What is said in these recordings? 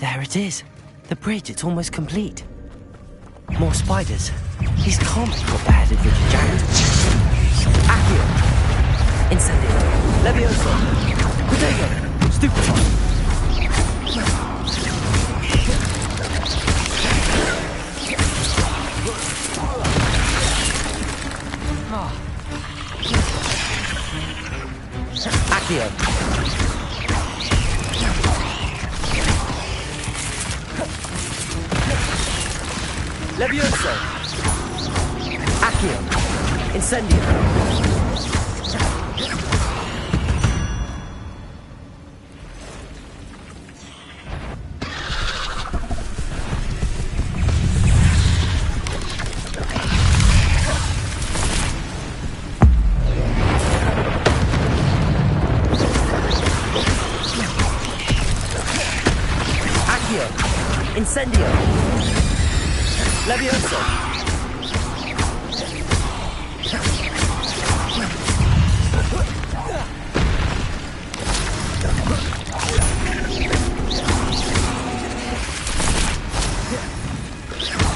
There it is. The bridge, it's almost complete. More spiders. These can't be foot-beheaded Richard Jack. Accio. Incendio. Levioso. Protego. Stupefy. Accio. Levioso. Accio. Incendio. Accio. Incendio. Levioso.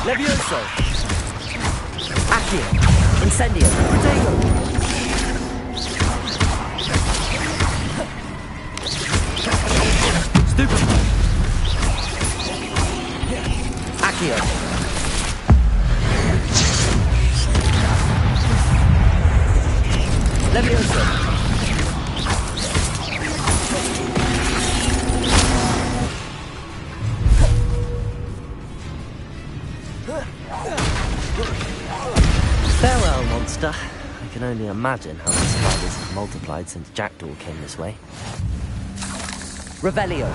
Levioso. Accio. Incendio. Protego. Stupefy. Accio. Levioso. Farewell, monster. I can only imagine how many spiders have multiplied since Jackdaw came this way. Revelio.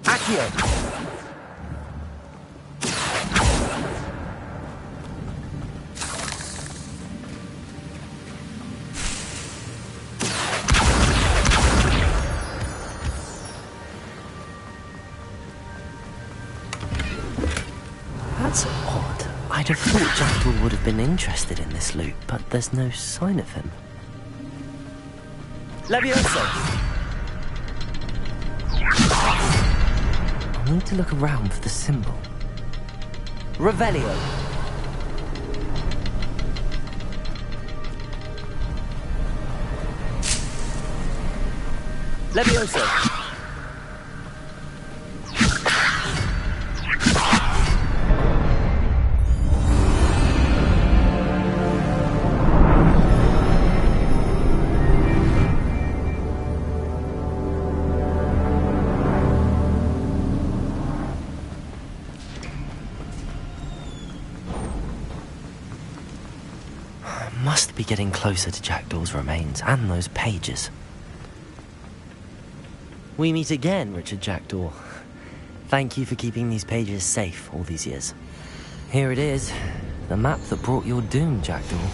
Accio. That's odd. I'd have thought Jackdaw would have been interested in this loot, but there's no sign of him. Levioso! I need to look around for the symbol. Revelio! Levioso! Must be getting closer to Jackdaw's remains and those pages. We meet again, Richard Jackdaw. Thank you for keeping these pages safe all these years. Here it is, the map that brought your doom, Jackdaw.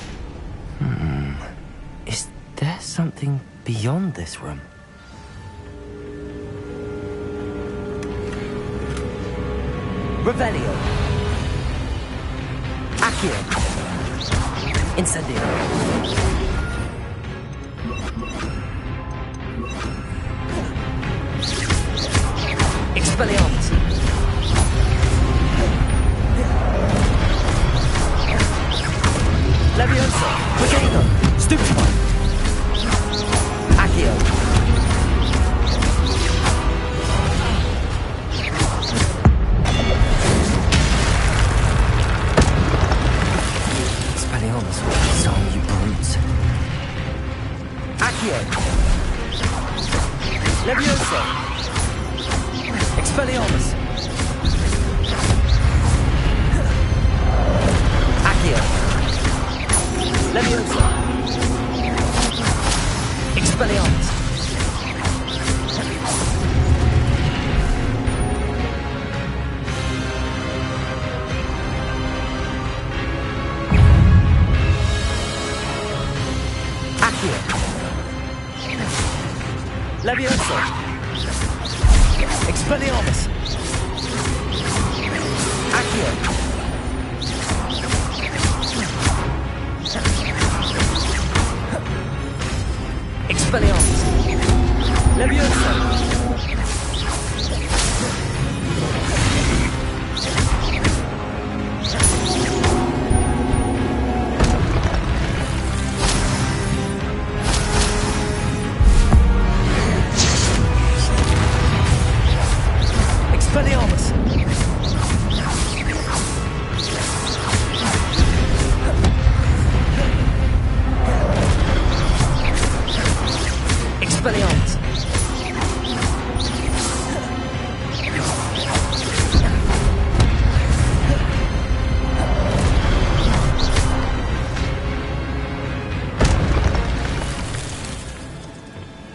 Is there something beyond this room? Revelio. Accio. Incendio. Expelliarmus. Levioso. Protego. Stupefy. Accio. Some you brutes. Accio. Levioso. Expelliarmus. Accio. Levioso. Expelliarmus.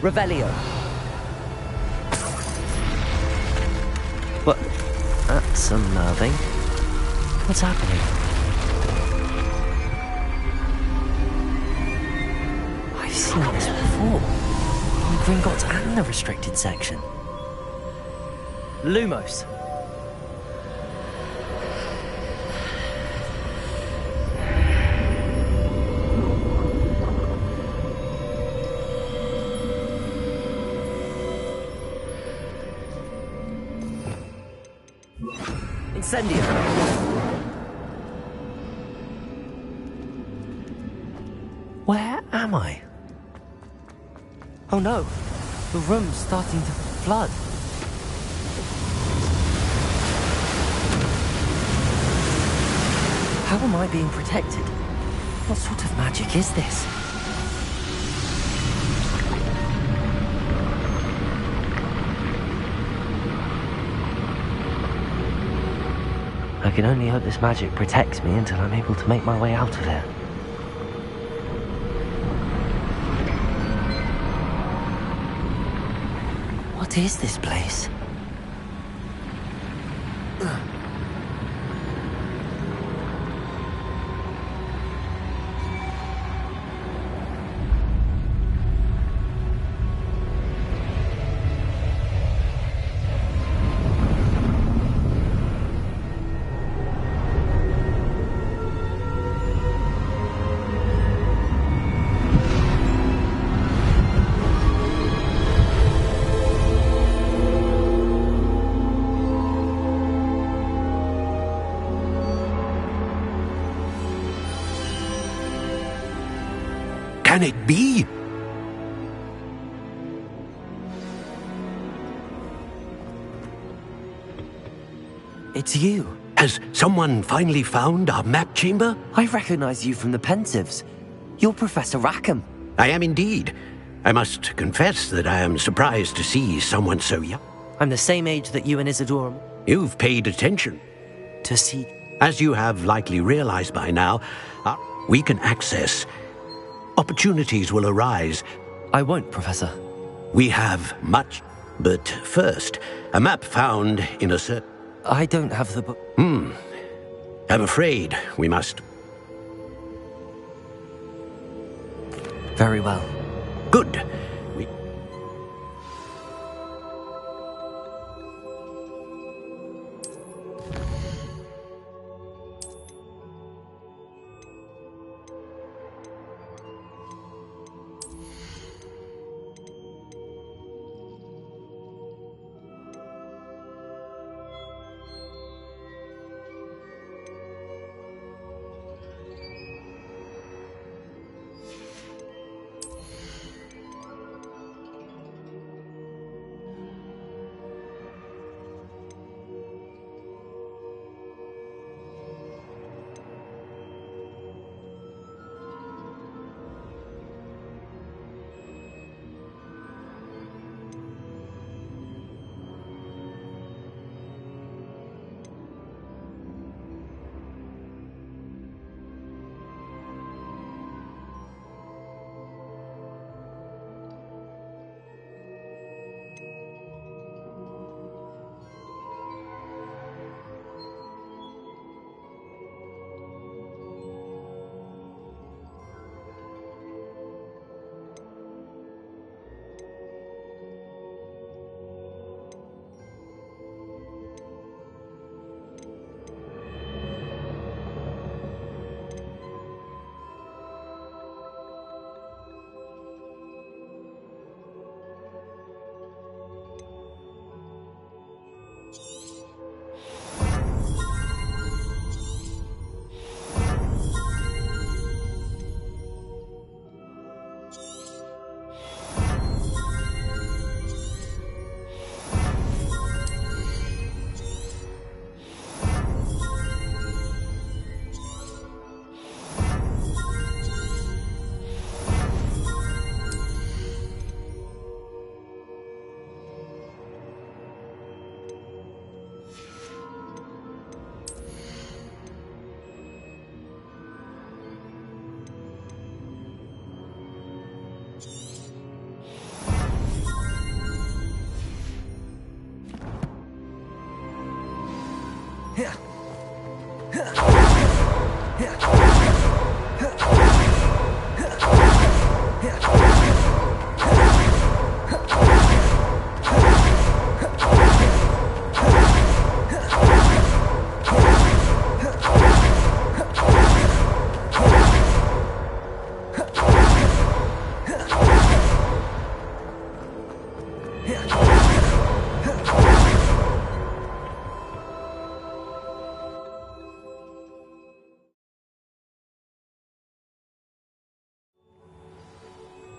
Revelio. What? That's unnerving. What's happening? I've seen this before. In Gringotts and the restricted section. Lumos. Incendio. Where am I? Oh no, the room's starting to flood. How am I being protected? What sort of magic is this? I can only hope this magic protects me until I'm able to make my way out of here. What is this place? Can it be? It's you. Has someone finally found our map chamber? I recognize you from the Pensieves. You're Professor Rackham. I am indeed. I must confess that I am surprised to see someone so young. I'm the same age that you and Isidora. You've paid attention. To see... As you have likely realized by now, we can access. Opportunities will arise. I won't, Professor. We have much. But first, a map found in a certain... I don't have the book. I'm afraid we must... Very well. Good.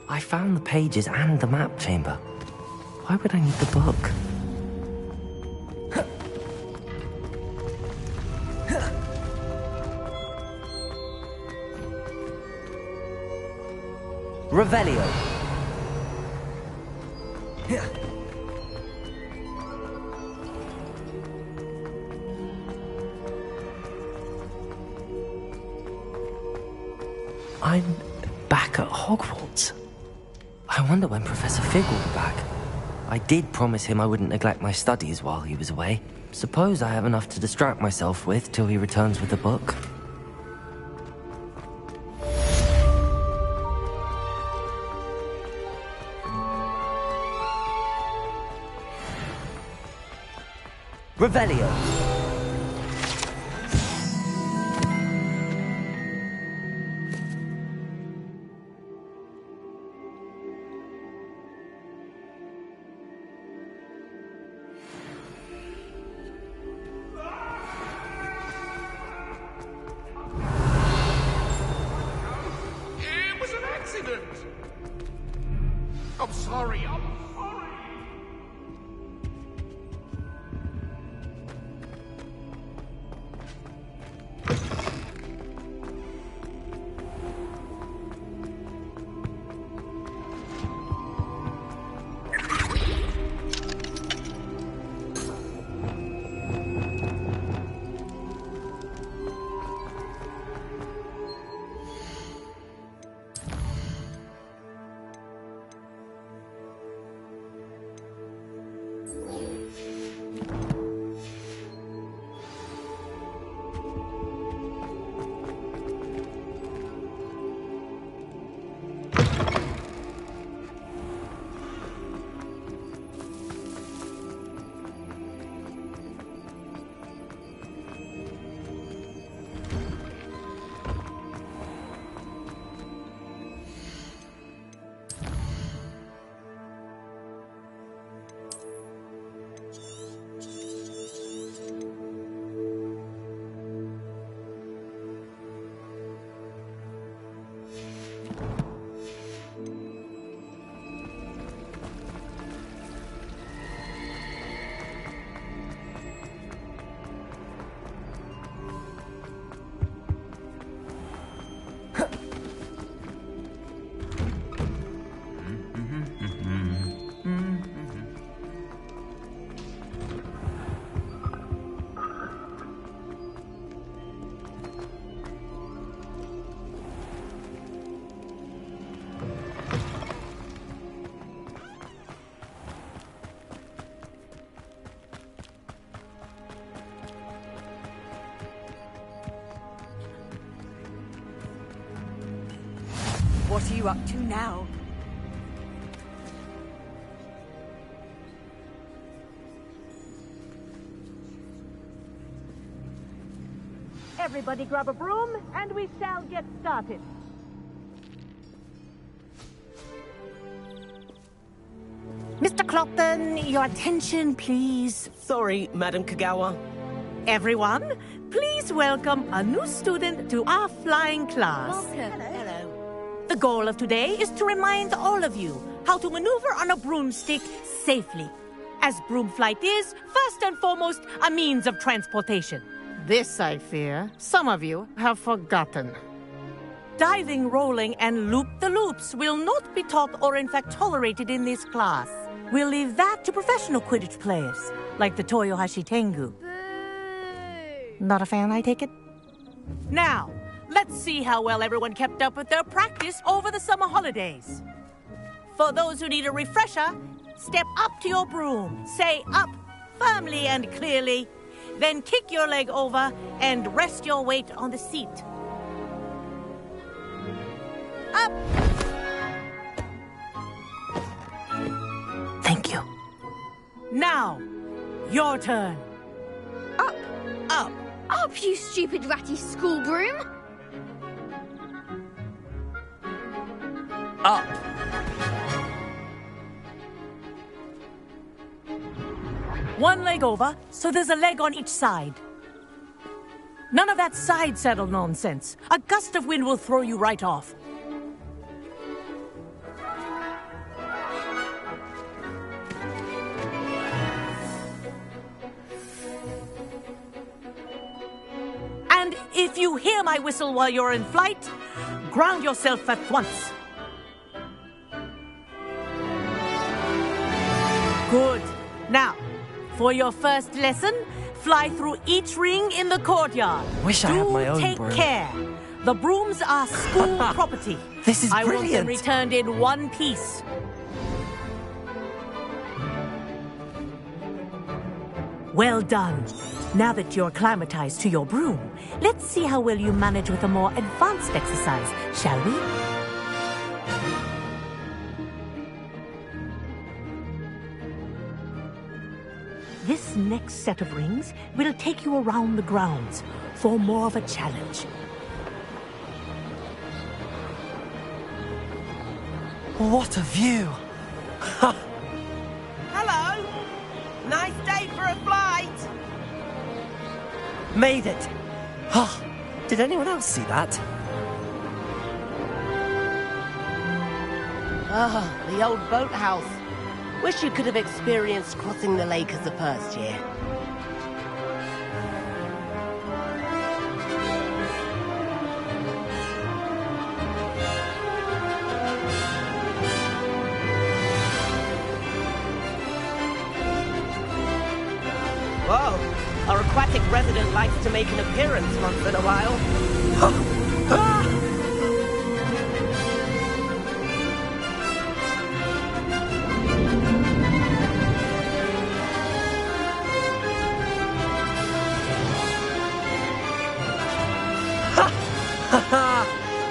I found the pages and the map chamber. Why would I need the book? Revelio. I'm back at Hogwarts. I wonder when Professor Fig will be back. I did promise him I wouldn't neglect my studies while he was away. Suppose I have enough to distract myself with till he returns with the book. Revelio. I'm sorry. What are you up to now? Everybody grab a broom, and we shall get started. Mr. Clopton, your attention, please. Sorry, Madam Kagawa. Everyone, please welcome a new student to our flying class. Welcome. Hello. The goal of today is to remind all of you how to maneuver on a broomstick safely, as broom flight is, first and foremost, a means of transportation. This, I fear, some of you have forgotten. Diving, rolling, and loop-the-loops will not be taught or in fact tolerated in this class. We'll leave that to professional Quidditch players, like the Toyohashi Tengu. Not a fan, I take it? Now, let's see how well everyone kept up with their practice over the summer holidays. For those who need a refresher, step up to your broom. Say up firmly and clearly, Then kick your leg over and rest your weight on the seat. Up! Thank you. Now, your turn. Up! Up! Up, you stupid ratty school broom! Up. One leg over, so there's a leg on each side. None of that side saddle nonsense. A gust of wind will throw you right off. And if you hear my whistle while you're in flight, ground yourself at once. Good. Now, for your first lesson, fly through each ring in the courtyard. Wish I had my own take broom. care. The brooms are school property. This is I want them brilliant. returned in one piece. Well done. Now that you're acclimatized to your broom, let's see how well you manage with a more advanced exercise, shall we? This next set of rings will take you around the grounds for more of a challenge. What a view! Hello! Nice day for a flight! Made it! Oh, did anyone else see that? Oh, the old boathouse. Wish you could have experienced crossing the lake as a first year. Whoa! Our aquatic resident likes to make an appearance once in a while.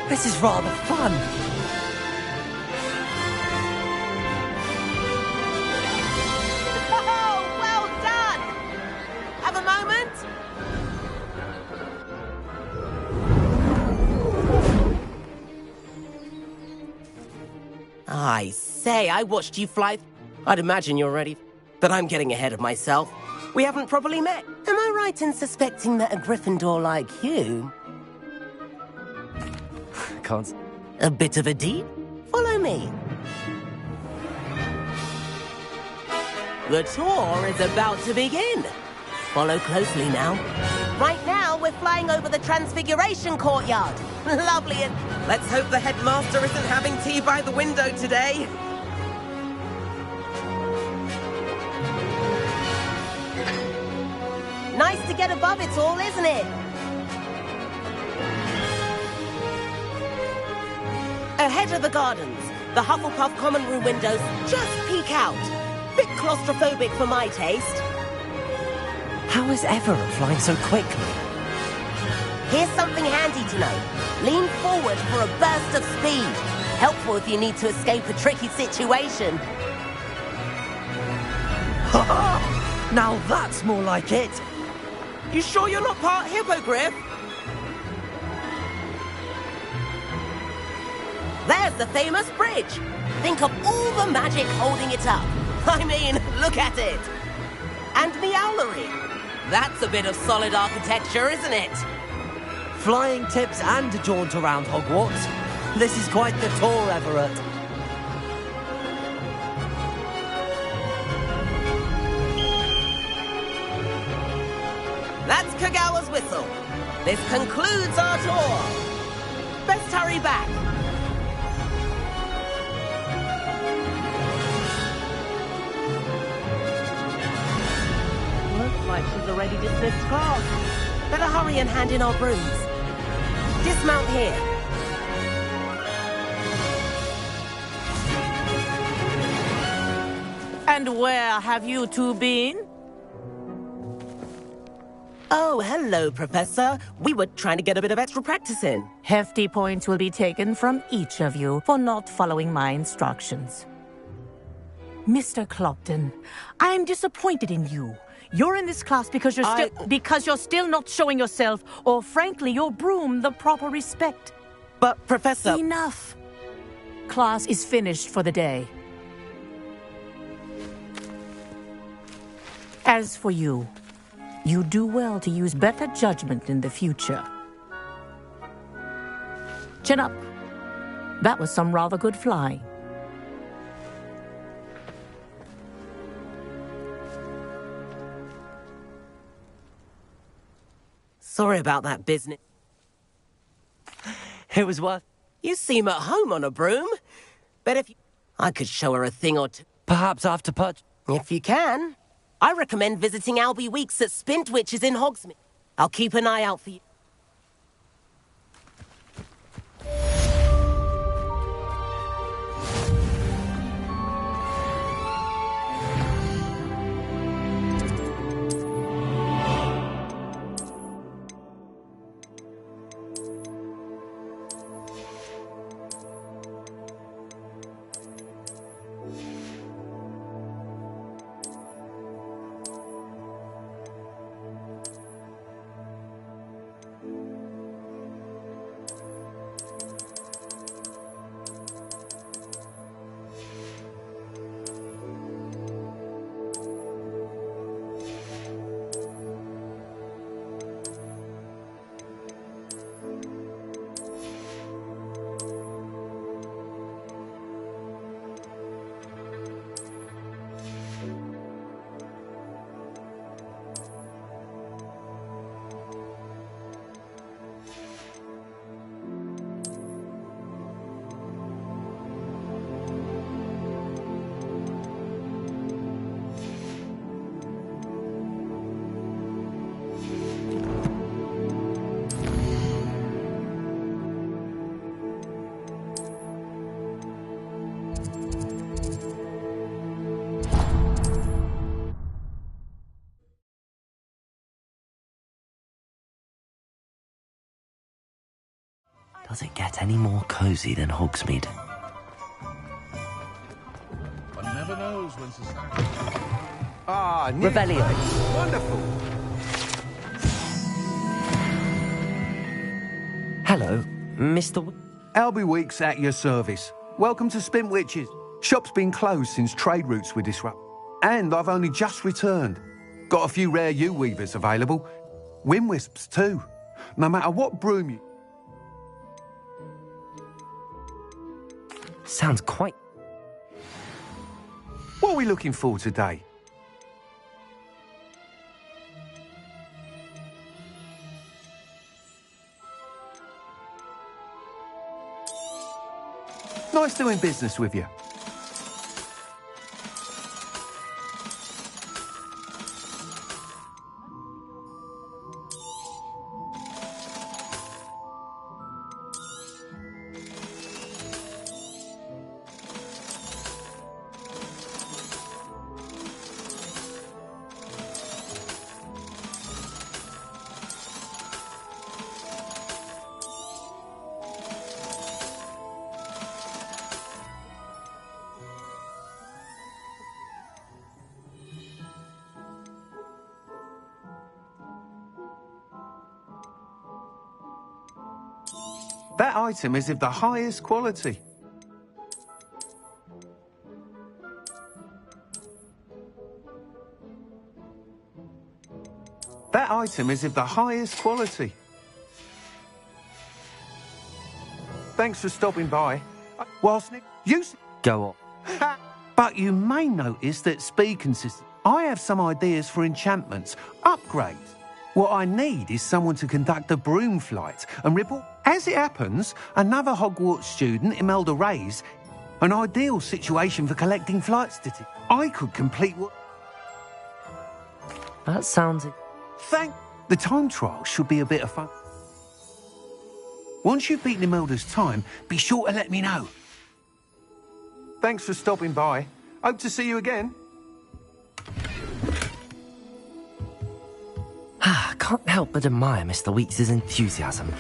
This is rather fun. Oh, well done! Have a moment? I say, I watched you fly. I'd imagine you're ready, but I'm getting ahead of myself. We haven't properly met. Am I right in suspecting that a Gryffindor like you... Can't. A bit of a deed? Follow me. The tour is about to begin. Follow closely now. Right now, we're flying over the Transfiguration Courtyard. Lovely, and let's hope the headmaster isn't having tea by the window today. Nice to get above it all, isn't it? Ahead of the gardens, the Hufflepuff common room windows just peek out. Bit claustrophobic for my taste. How is Everett flying so quickly? Here's something handy to know. Lean forward for a burst of speed. Helpful if you need to escape a tricky situation. Now that's more like it. You sure you're not part hippogriff? There's the famous bridge. Think of all the magic holding it up. I mean, look at it. And the owlery. That's a bit of solid architecture, isn't it? Flying tips and a jaunt around Hogwarts. This is quite the tour, Everett. That's Kagawa's whistle. This concludes our tour. Best hurry back. Looks like she's already dismissed class. Better hurry and hand in our brooms. Dismount here. And where have you two been? Oh, hello, Professor. We were trying to get a bit of extra practice in. Hefty points will be taken from each of you for not following my instructions. Mr. Clopton, I am disappointed in you. You're in this class because you're still not showing yourself, or frankly, your broom, the proper respect. But, Professor... Enough. Class is finished for the day. As for you, you do well to use better judgment in the future. Chin up. That was some rather good flying. Sorry about that business. It was worth... You seem at home on a broom. Bet if you... I could show her a thing or two. Perhaps after purchase. If you can. I recommend visiting Albie Weeks at Spintwitches in Hogsmeade. I'll keep an eye out for you. Does it get any more cozy than Hogsmeade? One never knows when society... Ah, new Revelio. place. Wonderful. Hello, Mr. Albie Weeks at your service. Welcome to Spintwitches. Shop's been closed since trade routes were disrupted. And I've only just returned. Got a few rare U-weavers available. Wind-wisps too. No matter what broom you... Sounds quite... What are we looking for today? Nice doing business with you. That item is of the highest quality. That item is of the highest quality. Thanks for stopping by. Whilst you... Go on. But you may notice that speed consists... I have some ideas for enchantments, upgrades. What I need is someone to conduct a broom flight and report. As it happens, another Hogwarts student, Imelda Reyes, an ideal situation for collecting flight statistics. I could complete what... That sounds... The time trial should be a bit of fun. Once you've beaten Imelda's time, be sure to let me know. Thanks for stopping by. Hope to see you again. can't help but admire Mr. Weeks' enthusiasm.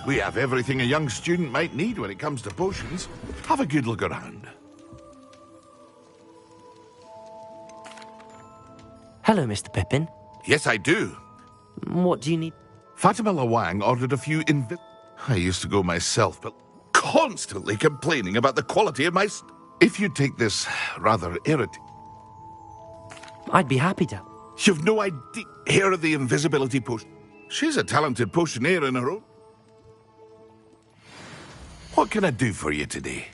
We have everything a young student might need when it comes to potions. Have a good look around. Hello, Mr. Pippin. Yes, I do. What do you need? Fatima Lawang ordered a few I used to go myself, but constantly complaining about the quality of my If you take this rather irritating... I'd be happy to. You've no idea. Here are the invisibility potion. She's a talented potioneer in her own. What can I do for you today?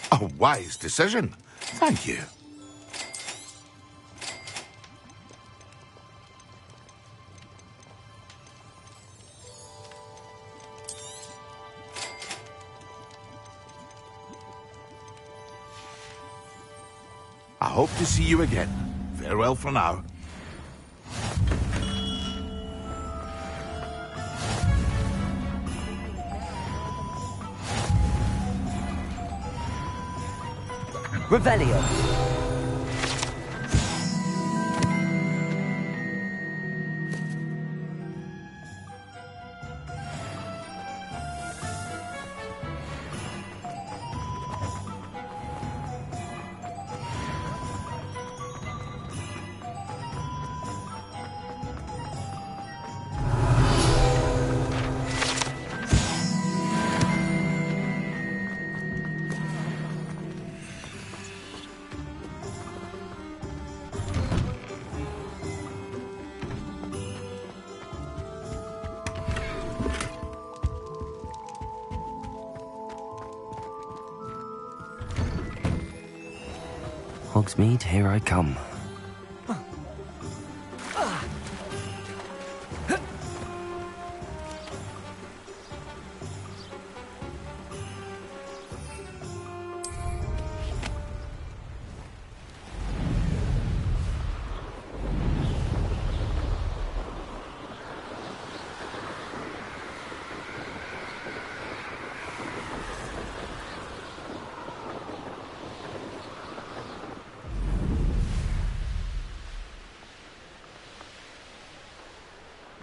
A wise decision. Thank you. I hope to see you again. Farewell for now. Revelio. Hogsmeade, here I come.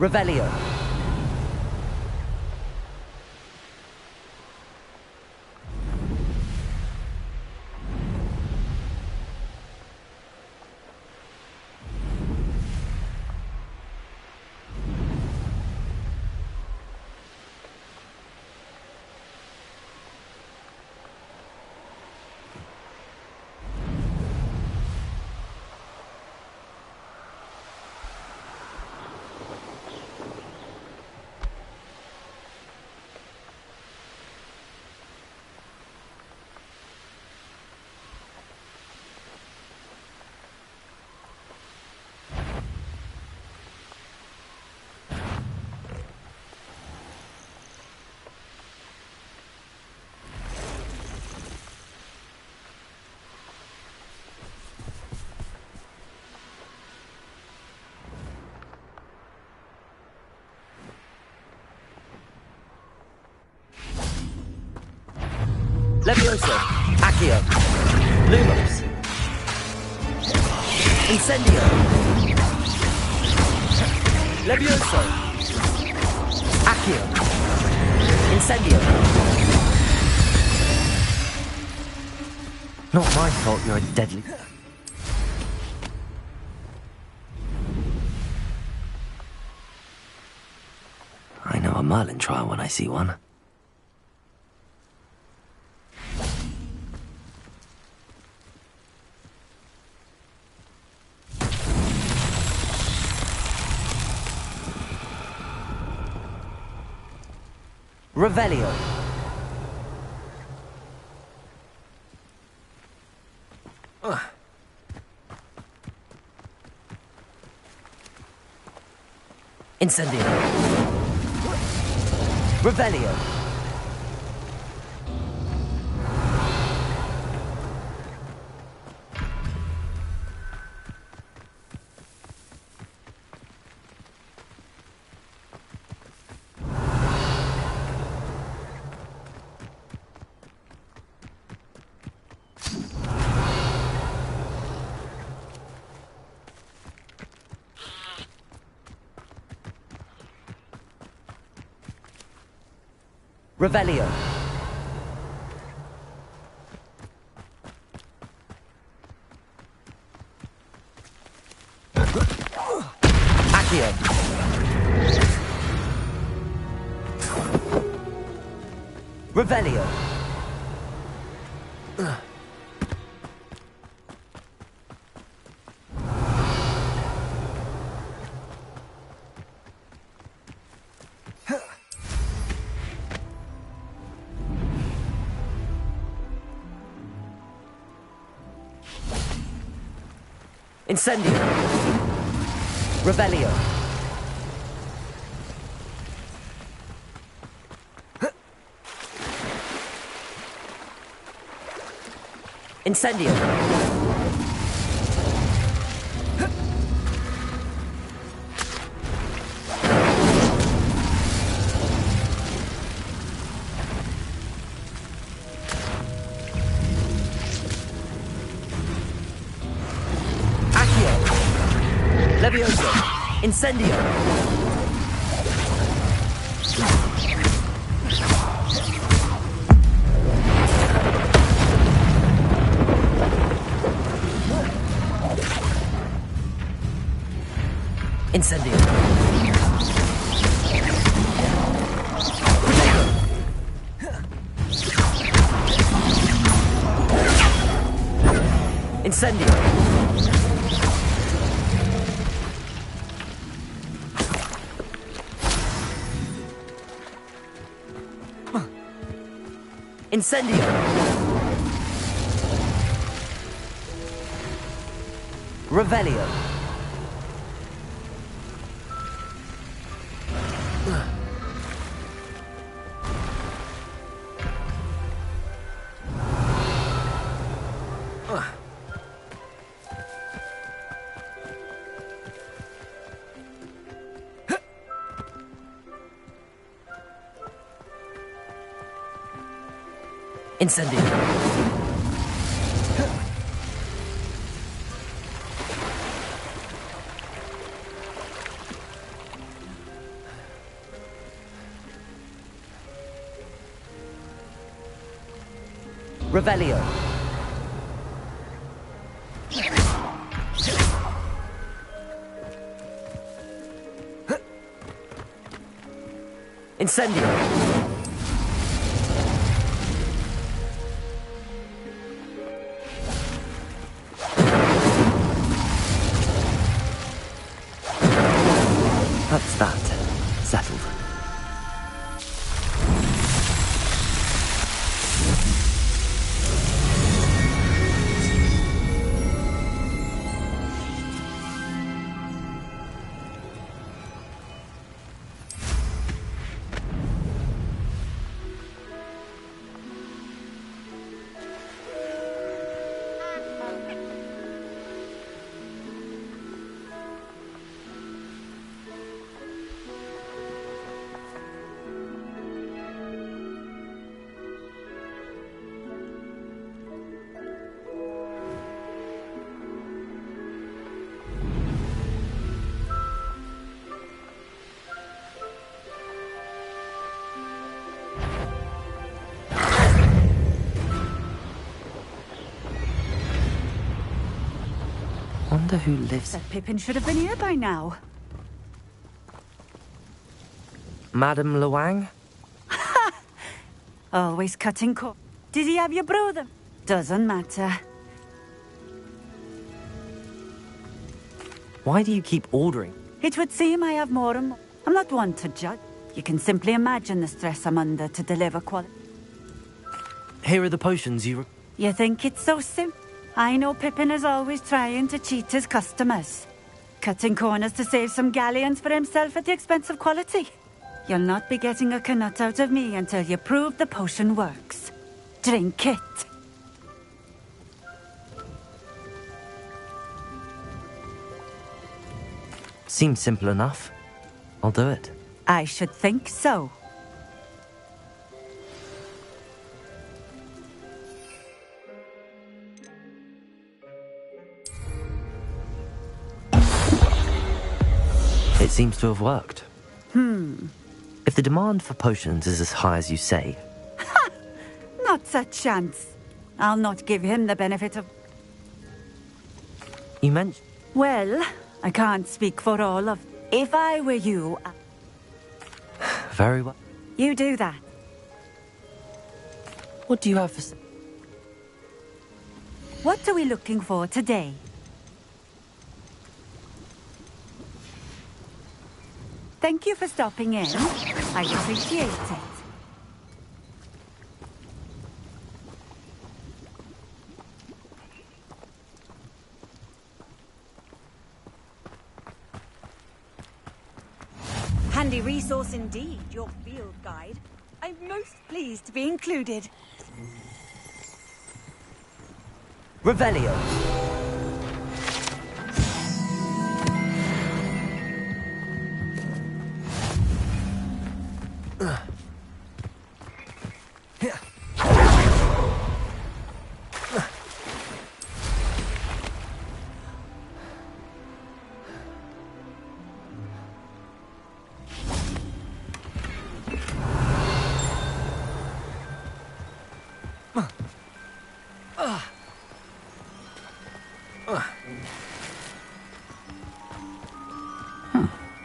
Revelio. Levioso, Accio, Lumos, Incendio, Levioso, Accio, Incendio. Not my fault you're a deadly... I know a Merlin trial when I see one. Revelio. Incendio. Revelio. Revelio. Accio. Revelio. Incendio. Revelio. Incendio. Levioso. Incendio. Incendio. Incendio. Incendio. Revelio. Incendio. Revelio. Incendio. That's that. Settled. Wonder who lives... That Pippin should have been here by now. Madame Luang? Always cutting corners. Did he have your brother? Doesn't matter. Why do you keep ordering? It would seem I have more and more. I'm not one to judge. You can simply imagine the stress I'm under to deliver quality. Here are the potions you... You think it's so simple? I know Pippin is always trying to cheat his customers. Cutting corners to save some galleons for himself at the expense of quality. You'll not be getting a canut out of me until you prove the potion works. Drink it. Seems simple enough. I'll do it. I should think so. It seems to have worked. If the demand for potions is as high as you say... Not a chance. I'll not give him the benefit of... You mentioned... Well, I can't speak for all of... If I were you... Very well. You do that. What do you have for... What are we looking for today? Thank you for stopping in. I appreciate it. Handy resource indeed, your field guide. I'm most pleased to be included. Revelio.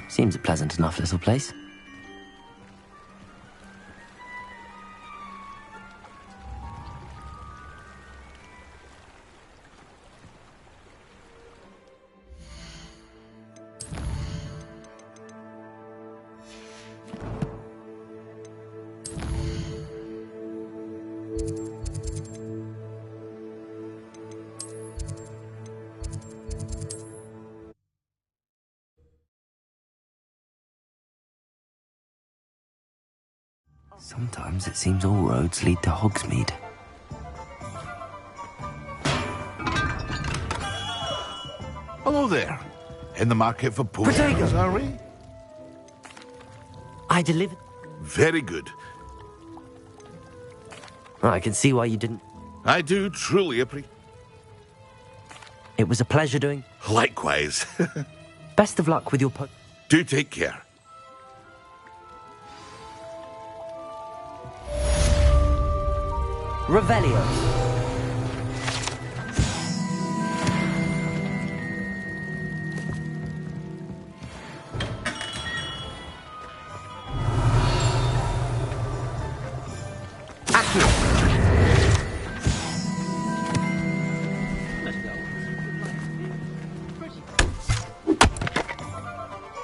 Seems a pleasant enough little place. Sometimes it seems all roads lead to Hogsmeade. Hello there. In the market for potions, are we? I delivered... Very good. Oh, I can see why you didn't... I do truly appreciate... It was a pleasure doing... Likewise. Best of luck with your Do take care. Revelio.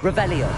Revelio.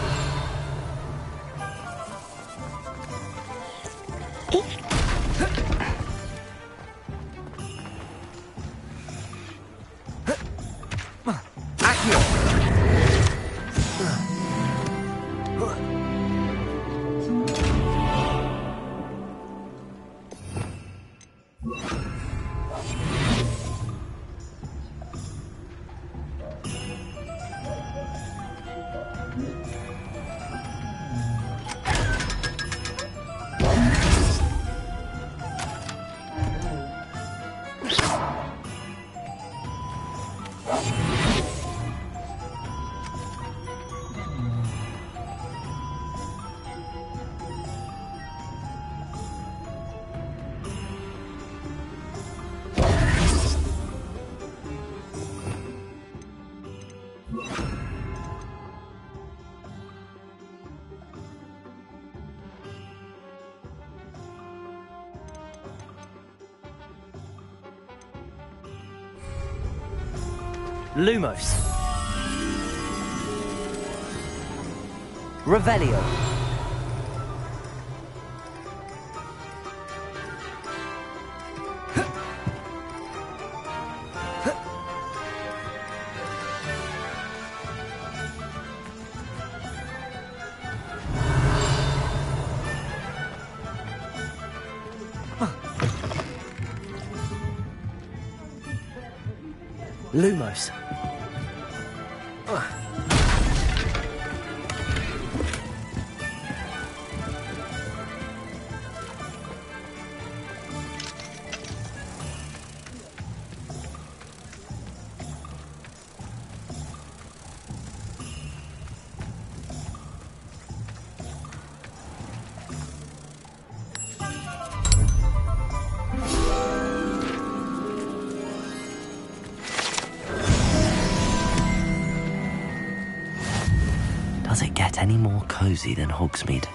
Lumos. Revelio. Lumos. Does it get any more cozy than Hogsmeade?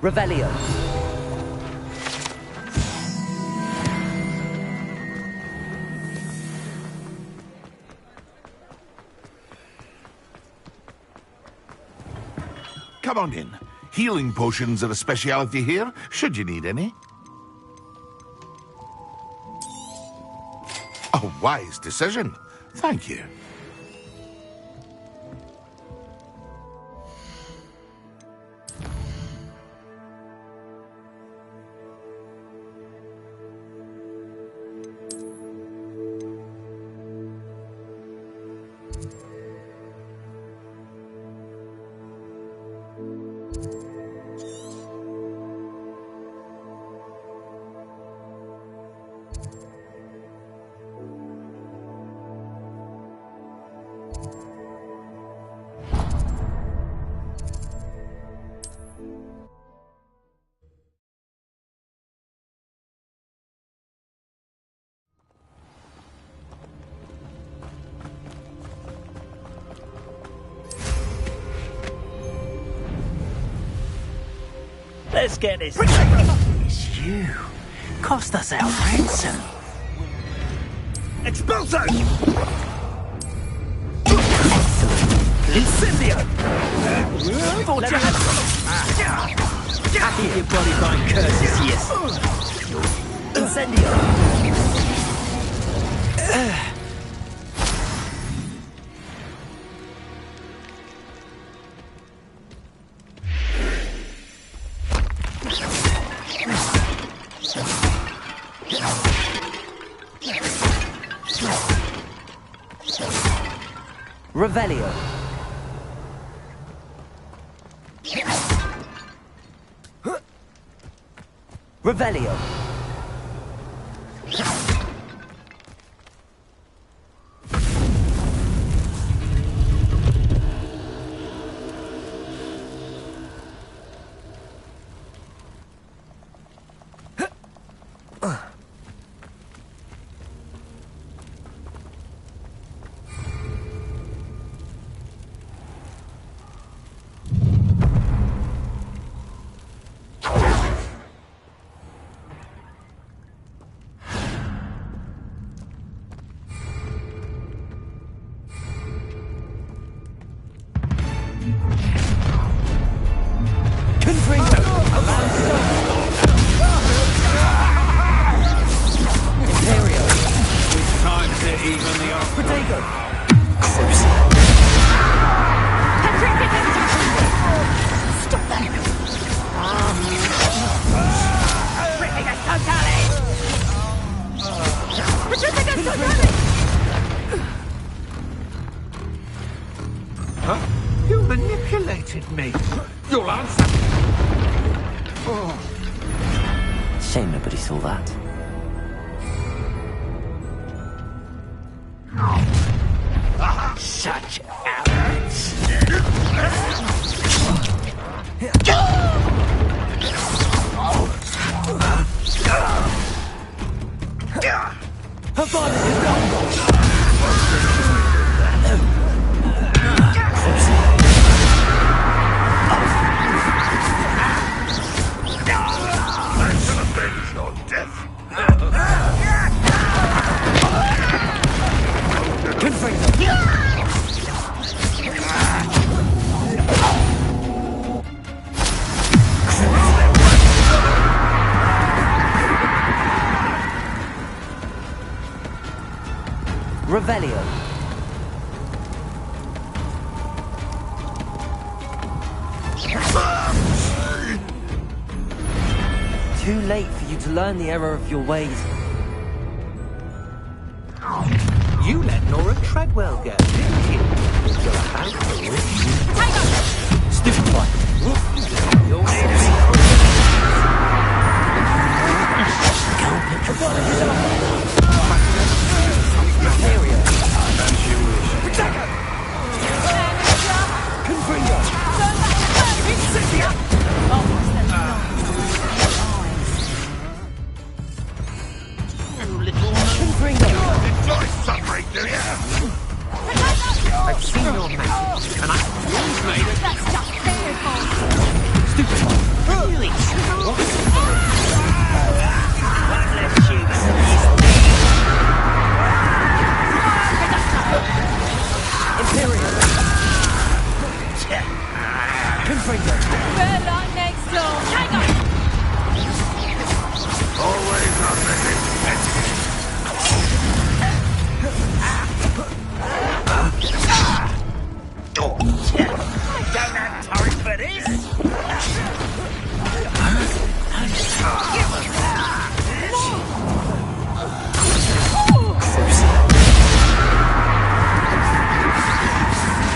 Revelio. Come on in. Healing potions are a speciality here, should you need any. A wise decision. Thank you. Let's get this. It's you. Cost us our ransom. Expulso! Incendio! Thought you had some. I think your body bind curses, yes. Incendio! Revelio. Revelio. Shame nobody saw that. Such arrogance. Her body is gone! Revelio. Too late for you to learn the error of your ways. You let Nora Treadwell go, didn't you? You're about to Stupefy. You'll need to be I've seen your magic, and I've made it. That's just terrible. Stupefy. Really? Imperial. Confringo. Red light next door. Hang on. Always on the I don't have time for this.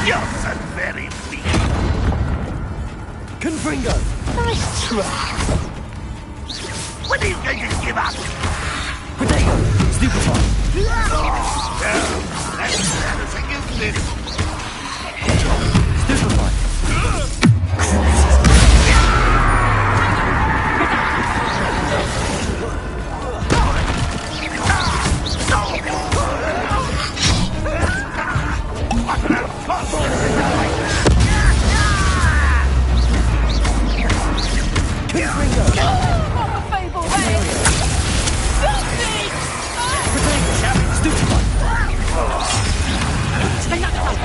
You're so very weak. Confringo. Nice try. When are you going to give up? Potato. Stupefy. That's everything, isn't it? Stupefy. Stupefy.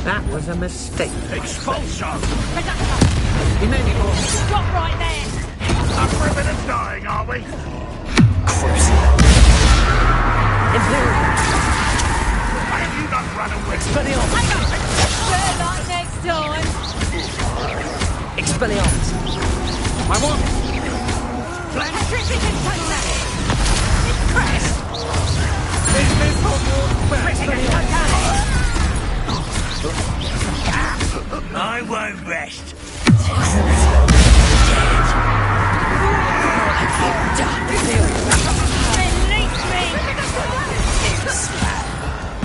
That was a mistake. Expulsion! Stop right there! Up for a bit of dying, are we? Crucible. Imperial. Why have you not run away? Expelliarmus. Better luck next time! Expelliarmus. I want it. Petrificant totem! Press. I won't rest. Release me!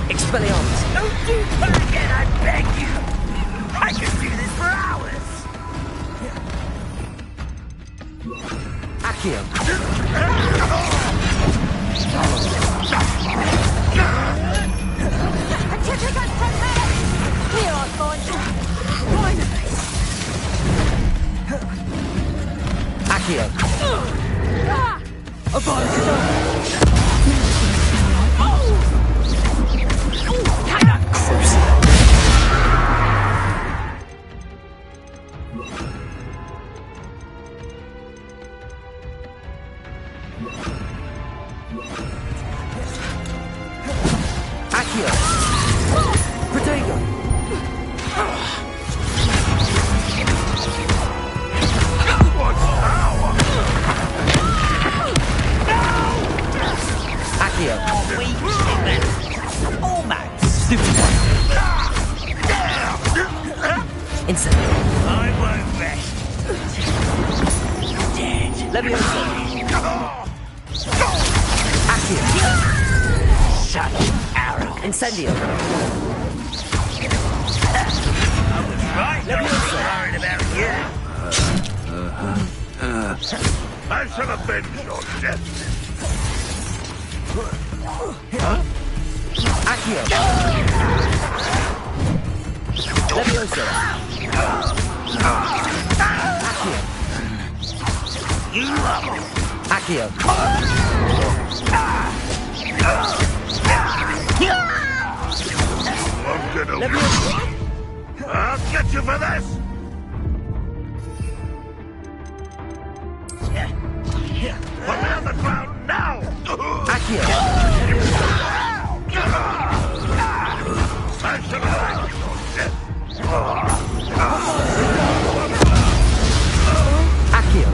Expelliarmus. Don't do that again, I beg you! I can do this for hours! Accio. Petrificant totem! Here I find you! Finally! Accio. Ah! Accio. Protego. Accio. Almost! Stupid one. Instant. I won't rest. Dead. Leviosa. Accio. Such arrow. Incendio. I was right. I was worried about you. I shall avenge your death. Accio. Leviosa. Accio. You love it. Accio. Won't get away. Leviosa. I'll get you for this. Put me on the ground now. Accio. I shall avenge your death. Accio.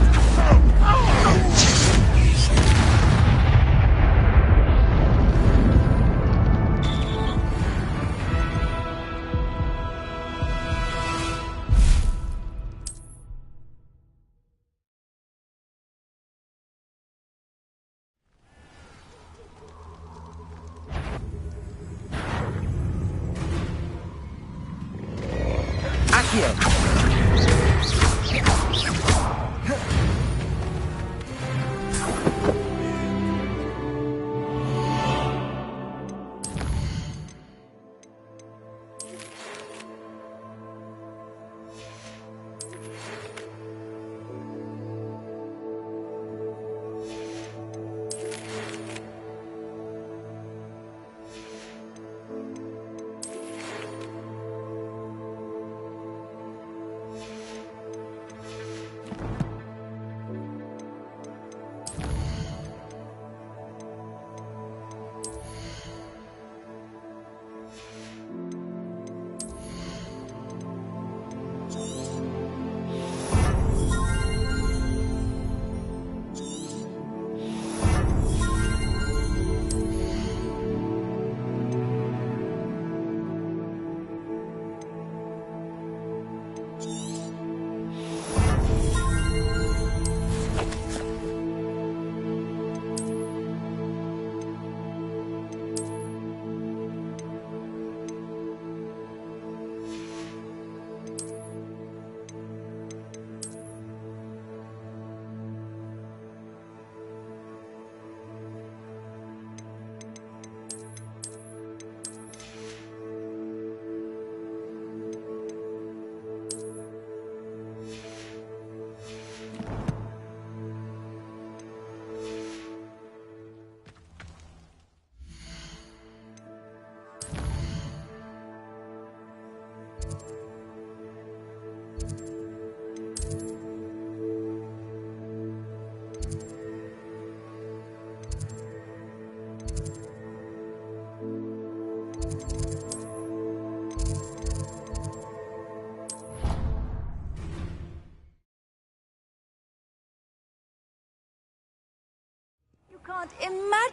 Accio.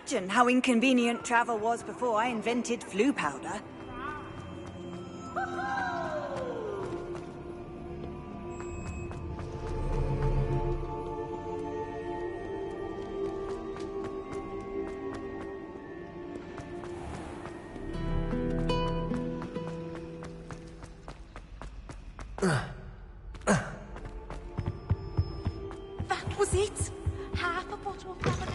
imagine how inconvenient travel was before I invented flu powder. That was it. Half a bottle of lavender.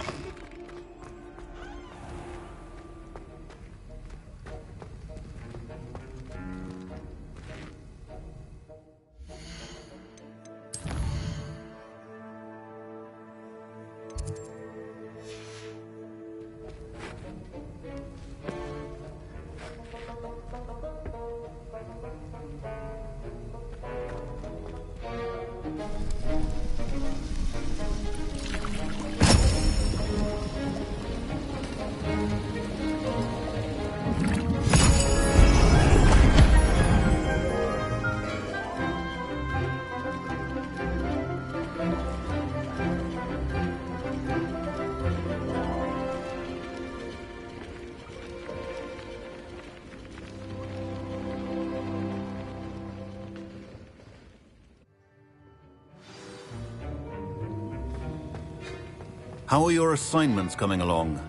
How are your assignments coming along?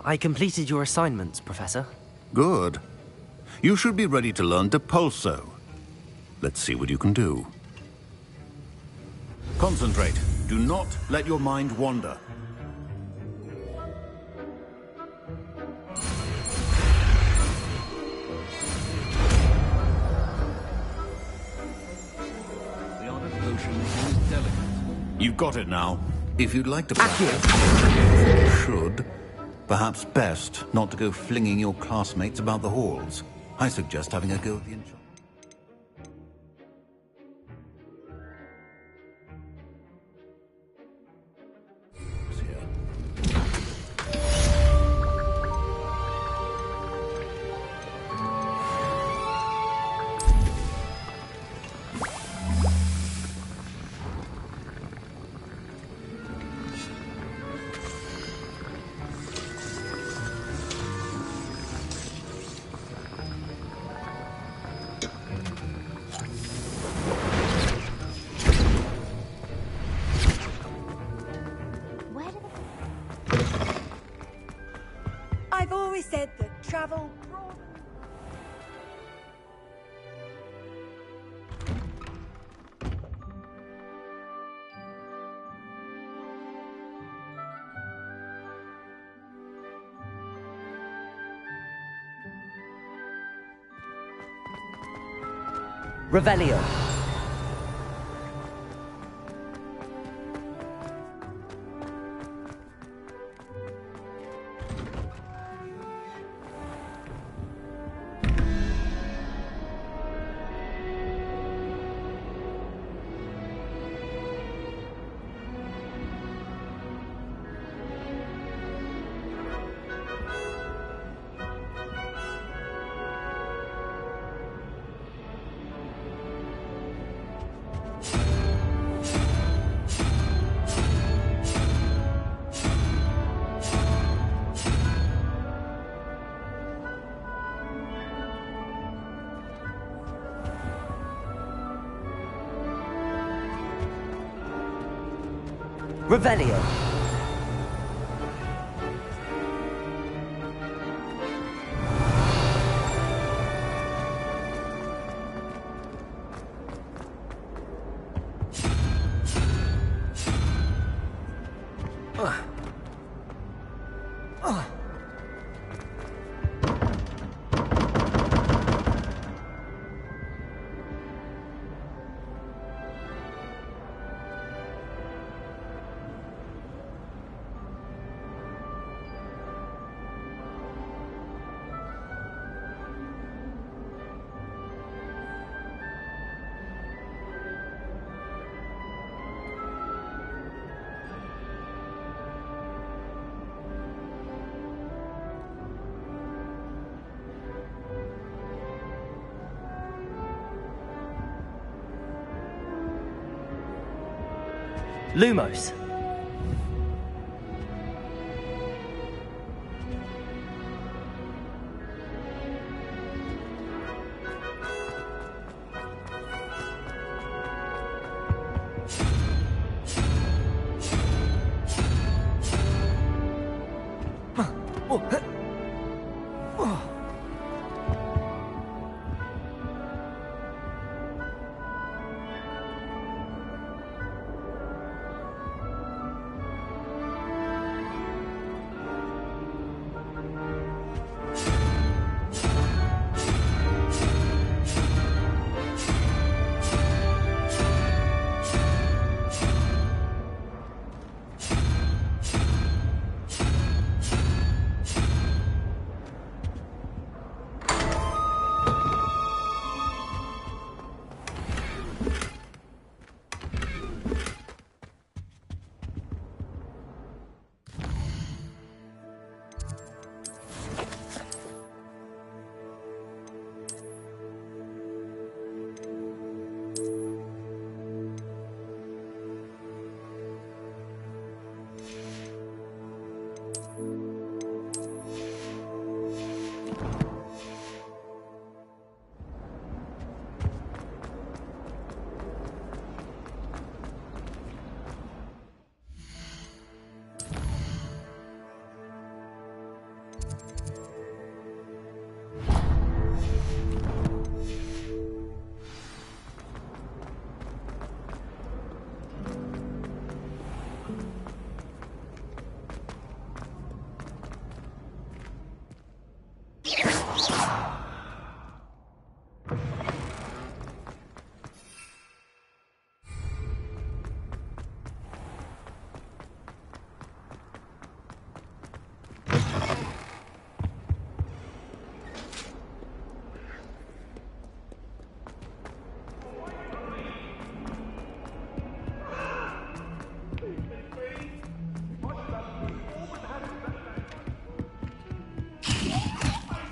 I completed your assignments, Professor. Good. You should be ready to learn Depulso. Let's see what you can do. Concentrate. Do not let your mind wander. The art of potion is delicate. You've got it now. If you'd like to practice, should. Perhaps best not to go flinging your classmates about the halls. I suggest having a go at the enchantment. I've always said that travel... Revelio. Revelio. Lumos.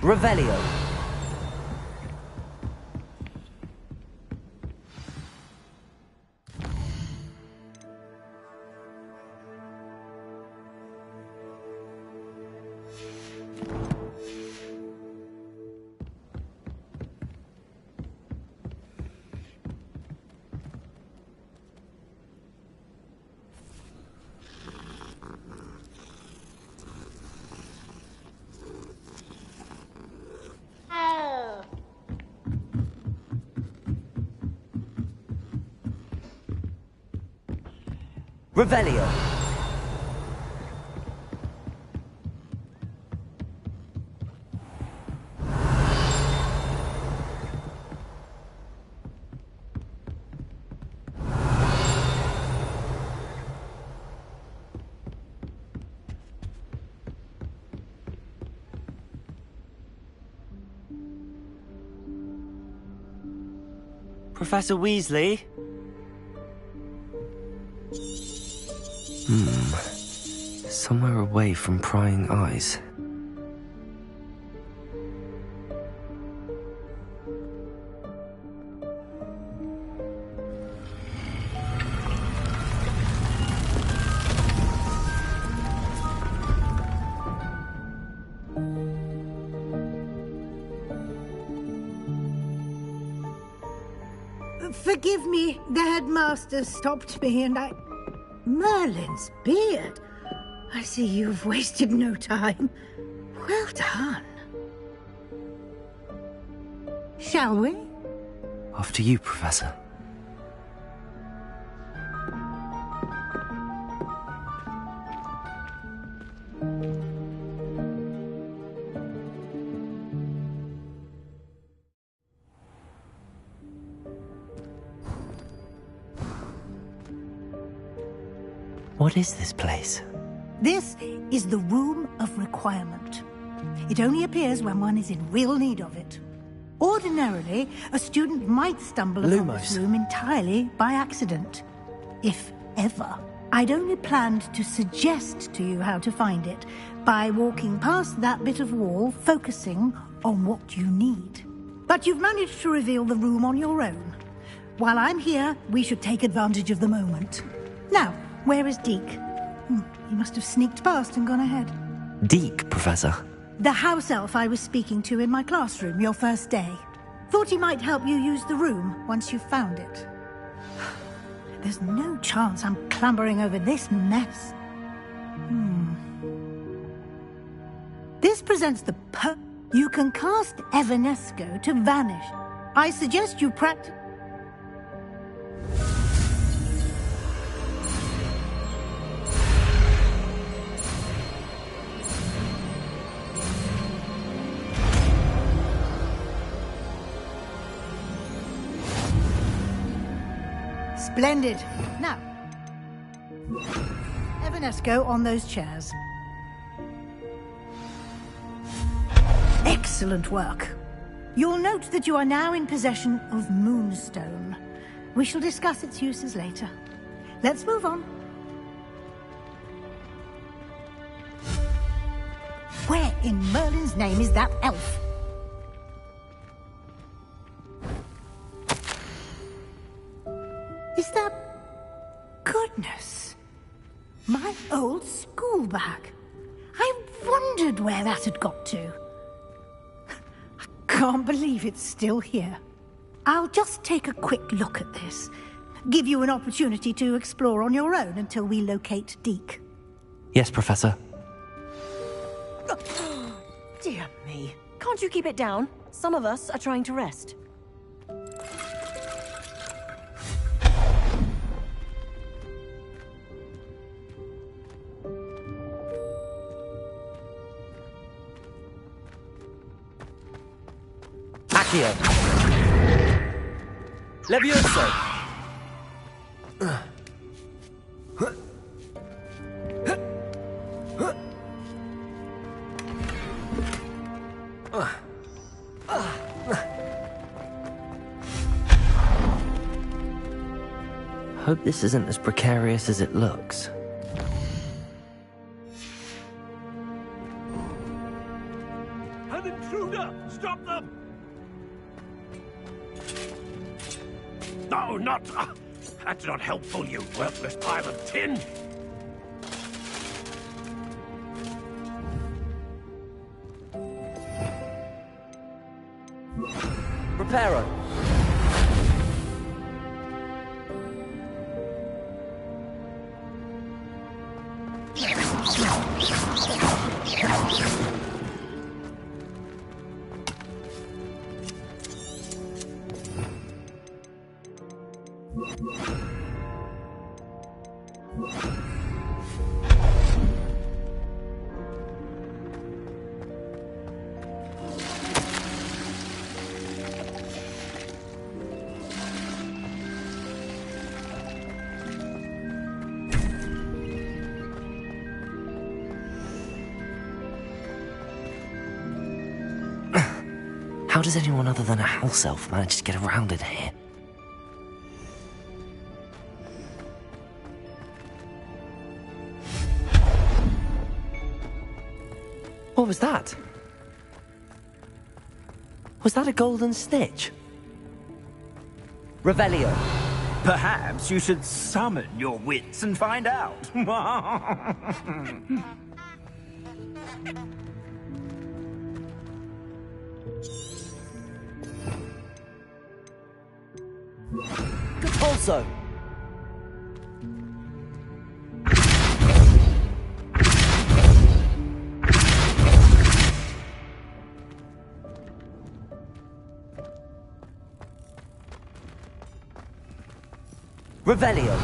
Revelio. Revelio. Professor Weasley? Somewhere away from prying eyes. Forgive me, the headmaster stopped me and I... Merlin's beard. I see you've wasted no time. Well done. Shall we? After you, Professor. What is this place? This is the Room of Requirement. It only appears when one is in real need of it. Ordinarily, a student might stumble upon this room entirely by accident. If ever. I'd only planned to suggest to you how to find it by walking past that bit of wall, focusing on what you need. But you've managed to reveal the room on your own. While I'm here, we should take advantage of the moment. Now, where is Deke? He must have sneaked past and gone ahead. Deke, Professor? The house elf I was speaking to in my classroom your first day. Thought he might help you use the room once you've found it. There's no chance I'm clambering over this mess. This This presents the You can cast Evanesco to vanish. I suggest you practice... Splendid. Now, Evanesco on those chairs. Excellent work. You'll note that you are now in possession of Moonstone. We shall discuss its uses later. Let's move on. Where in Merlin's name is that elf? Is that... Goodness. My old school bag. I wondered where that had got to. Can't believe it's still here. I'll just take a quick look at this. Give you an opportunity to explore on your own until we locate Deke. Yes, Professor. Dear me. Can't you keep it down? Some of us are trying to rest. Accio. Levioso. Hope this isn't as precarious as it looks. An intruder! Stop them! No, not... that's not helpful, you worthless pile of tin! Reparo. How does anyone other than a house elf manage to get around in here? What was that? Was that a golden snitch? Revelio. Perhaps you should summon your wits and find out. Also. Revelio.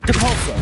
Depulso.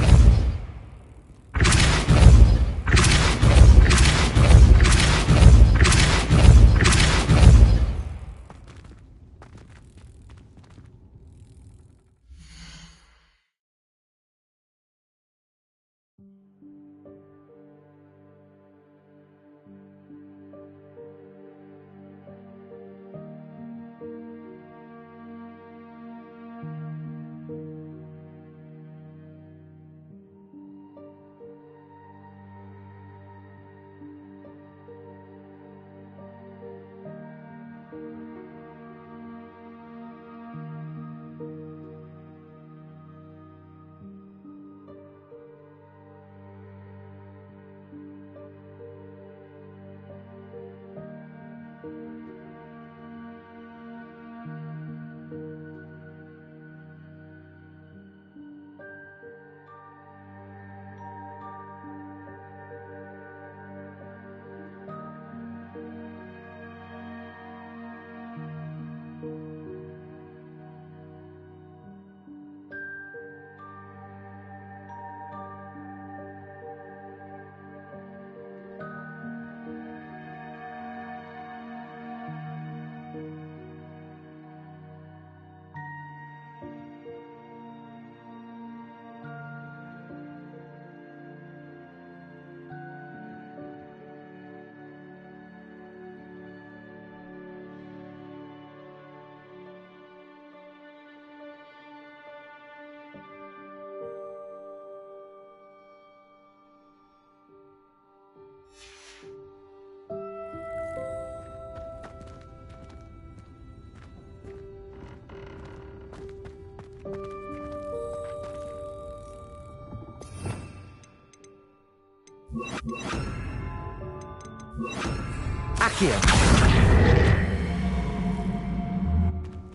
Accio.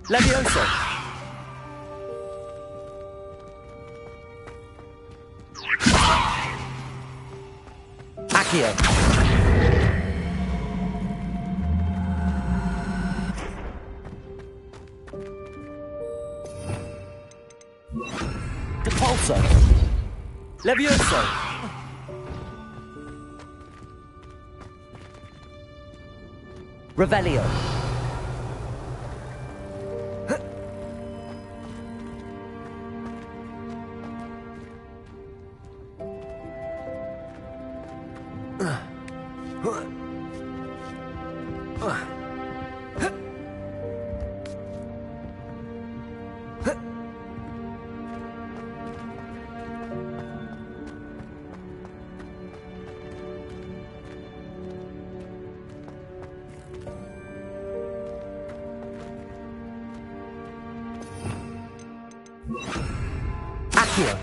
Levioso. Accio. Depulso. Levioso. Revelio. Accio.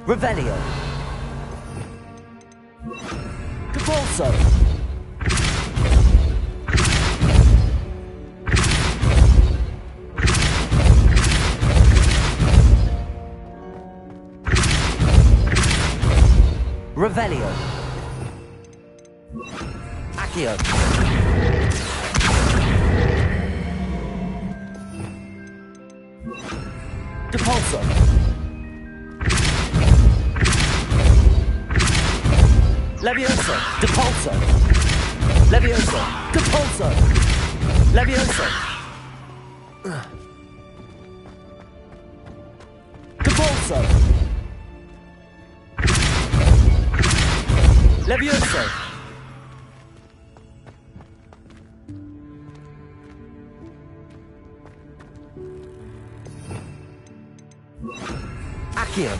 Revelio. Depulso. Revelio. Accio. Depulso. Levioso. Depulso. Levioso. Depulso. Levioso. Depulso. Levioso. Accio.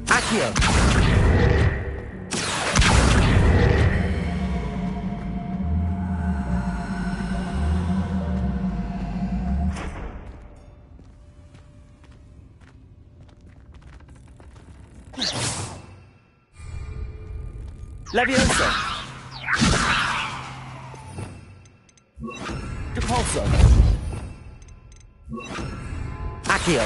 Accio. Levioso. Depulso. Accio.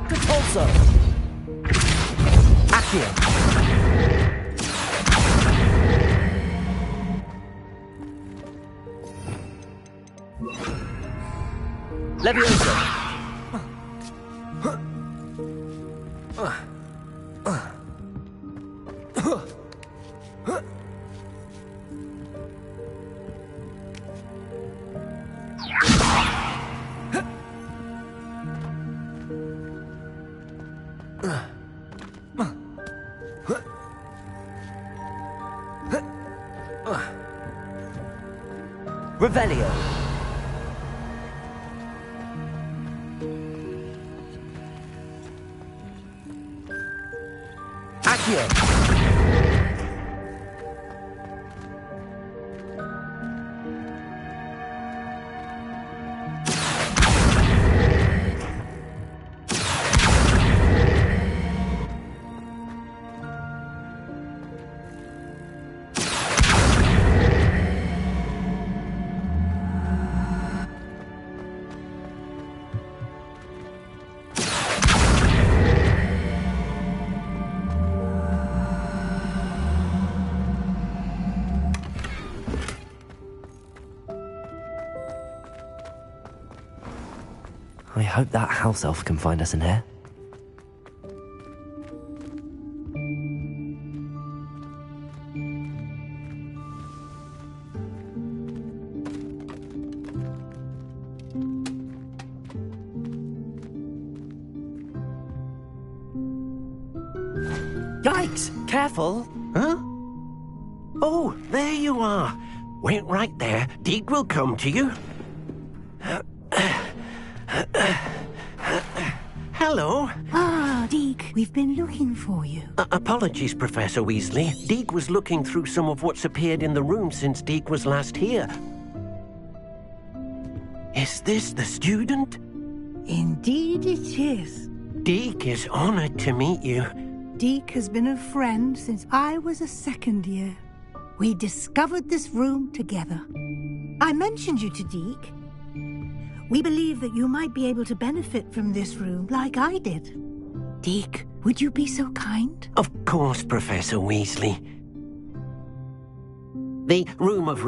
Depulso. Accio. Levioso. Revelio. Accio. I hope that house elf can find us in here. Yikes! Careful! Huh? Oh, there you are. Wait right there. Deke will come to you. Hello. Ah, Deke, we've been looking for you. Apologies, Professor Weasley. Deke was looking through some of what's appeared in the room since Deke was last here. Is this the student? Indeed it is. Deke is honored to meet you. Deke has been a friend since I was a second year. We discovered this room together. I mentioned you to Deke. We believe that you might be able to benefit from this room like I did. Deke, would you be so kind? Of course, Professor Weasley. The Room of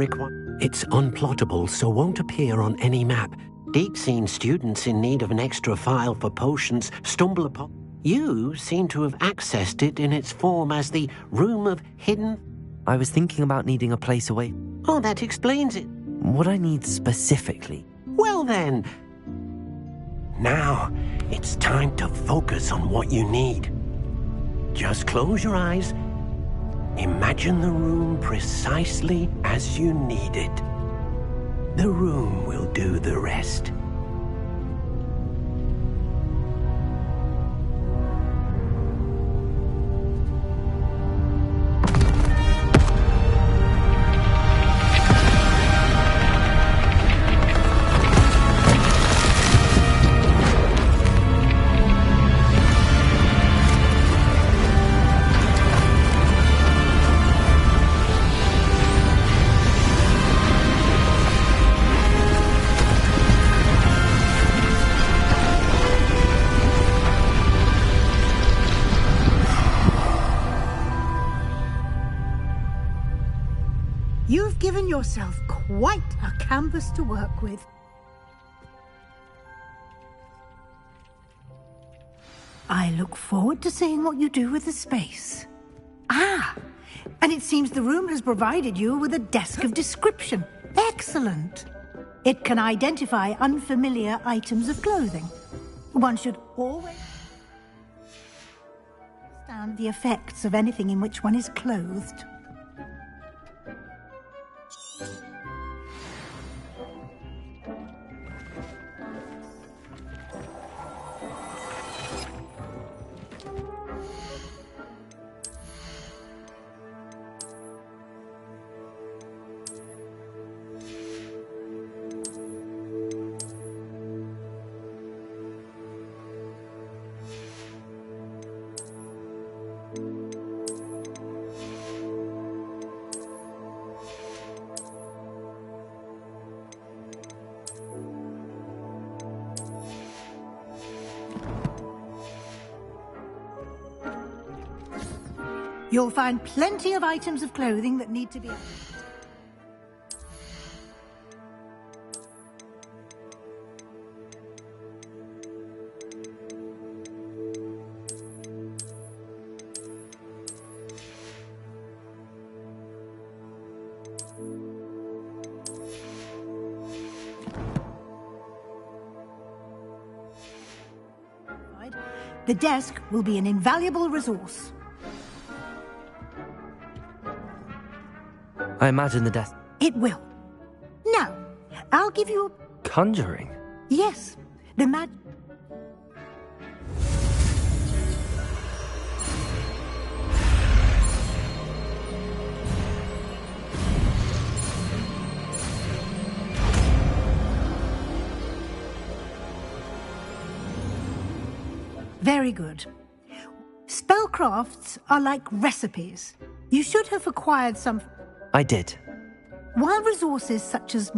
It's unplottable, so won't appear on any map. Deke's seen students in need of an extra file for potions stumble upon. You seem to have accessed it in its form as the Room of Hidden. I was thinking about needing a place away. Oh, that explains it. What I need specifically? Well then, now it's time to focus on what you need. Just close your eyes. Imagine the room precisely as you need it. The room will do the rest. You've given yourself quite a canvas to work with. I look forward to seeing what you do with the space. Ah, and it seems the room has provided you with a desk of description. Excellent. It can identify unfamiliar items of clothing. One should always understand the effects of anything in which one is clothed. You'll find plenty of items of clothing that need to be... The desk will be an invaluable resource. I imagine the death... It will. Now, I'll give you a... Conjuring? Yes, the Very good. Spellcrafts are like recipes. You should have acquired some... I did. While resources such as...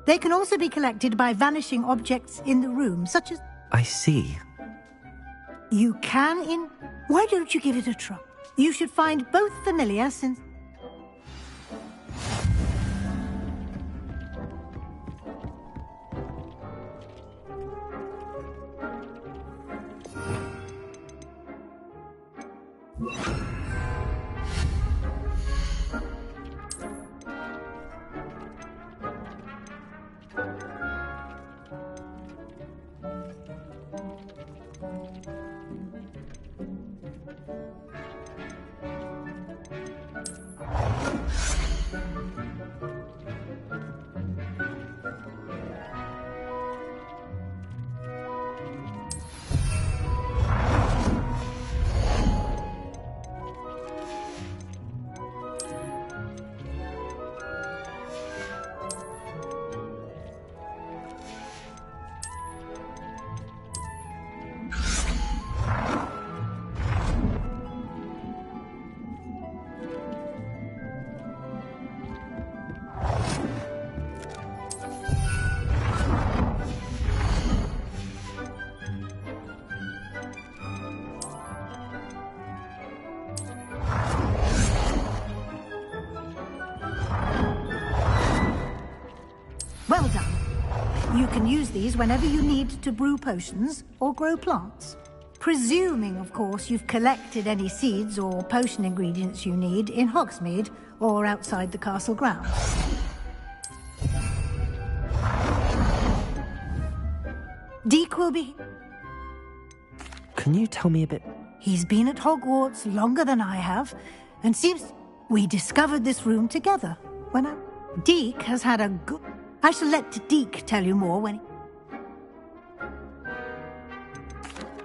They can also be collected by vanishing objects in the room, such as... I see. You can in... Why don't you give it a try? You should find both familiar since... can use these whenever you need to brew potions or grow plants. Presuming, of course, you've collected any seeds or potion ingredients you need in Hogsmeade or outside the castle grounds. Deek will be... Can you tell me a bit? He's been at Hogwarts longer than I have, and seems... We discovered this room together when I... Deek has had a good... I shall let Deek tell you more when...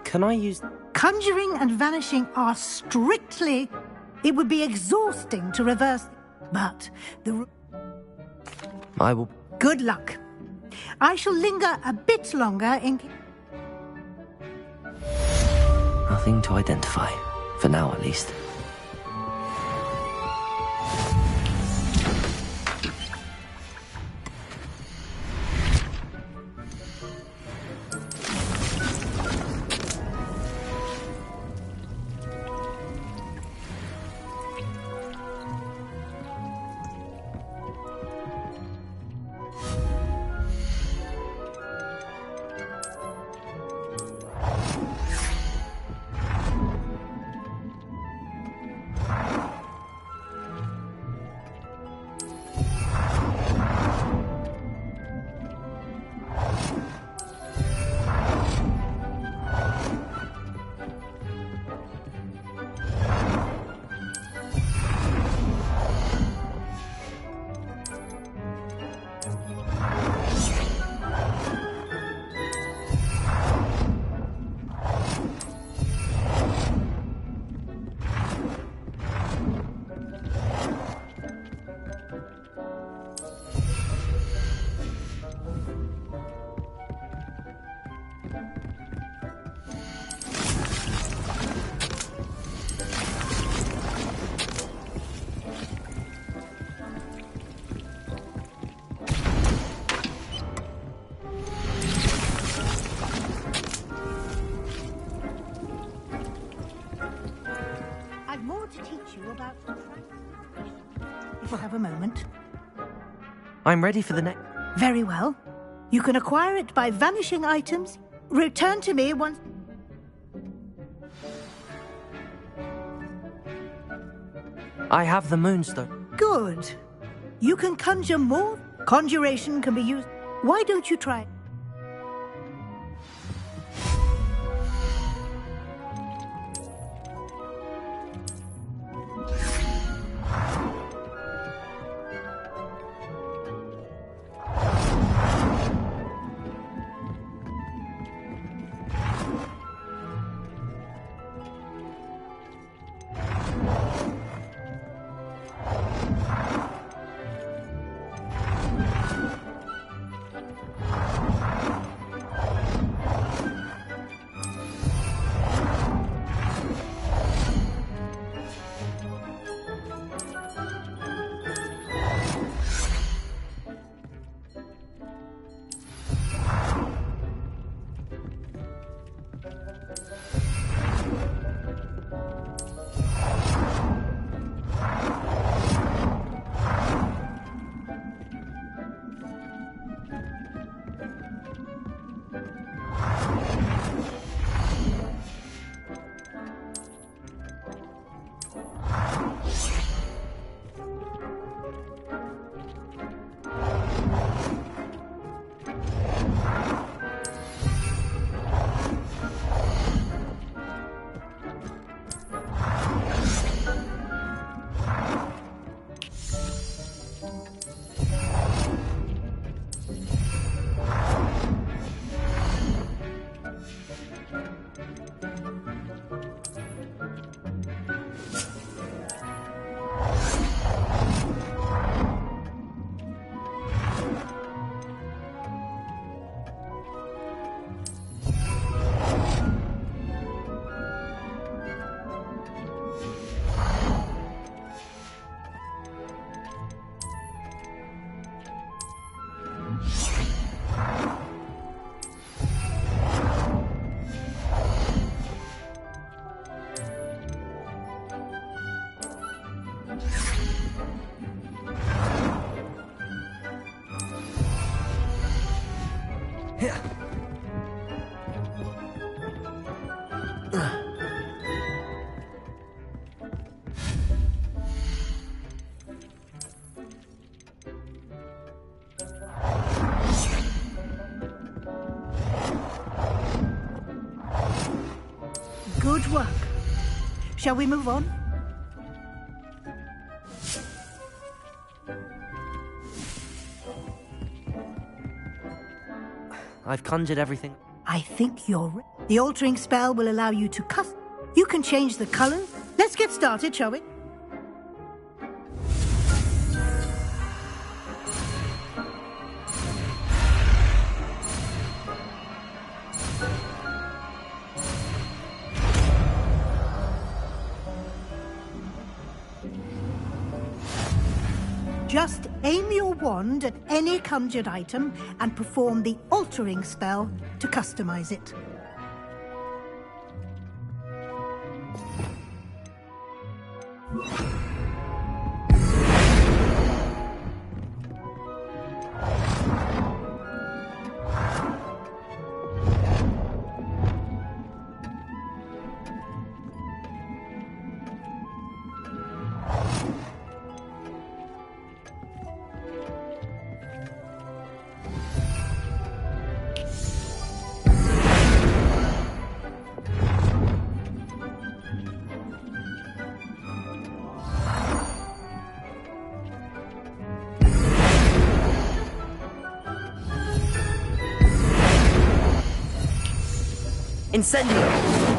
Can I use... Conjuring and vanishing are strictly... It would be exhausting to reverse... But the... I will... Good luck. I shall linger a bit longer in... Nothing to identify. For now, at least. If you have a moment. I'm ready for the next... Very well. You can acquire it by vanishing items. Return to me once... I have the moonstone. Good. You can conjure more. Conjuration can be used... Why don't you try... Good work. Shall we move on? I've conjured everything. I think you're... The altering spell will allow you to You can change the color. Let's get started, shall we? Just aim your wand at any conjured item and perform the altering spell to customize it. Incendio!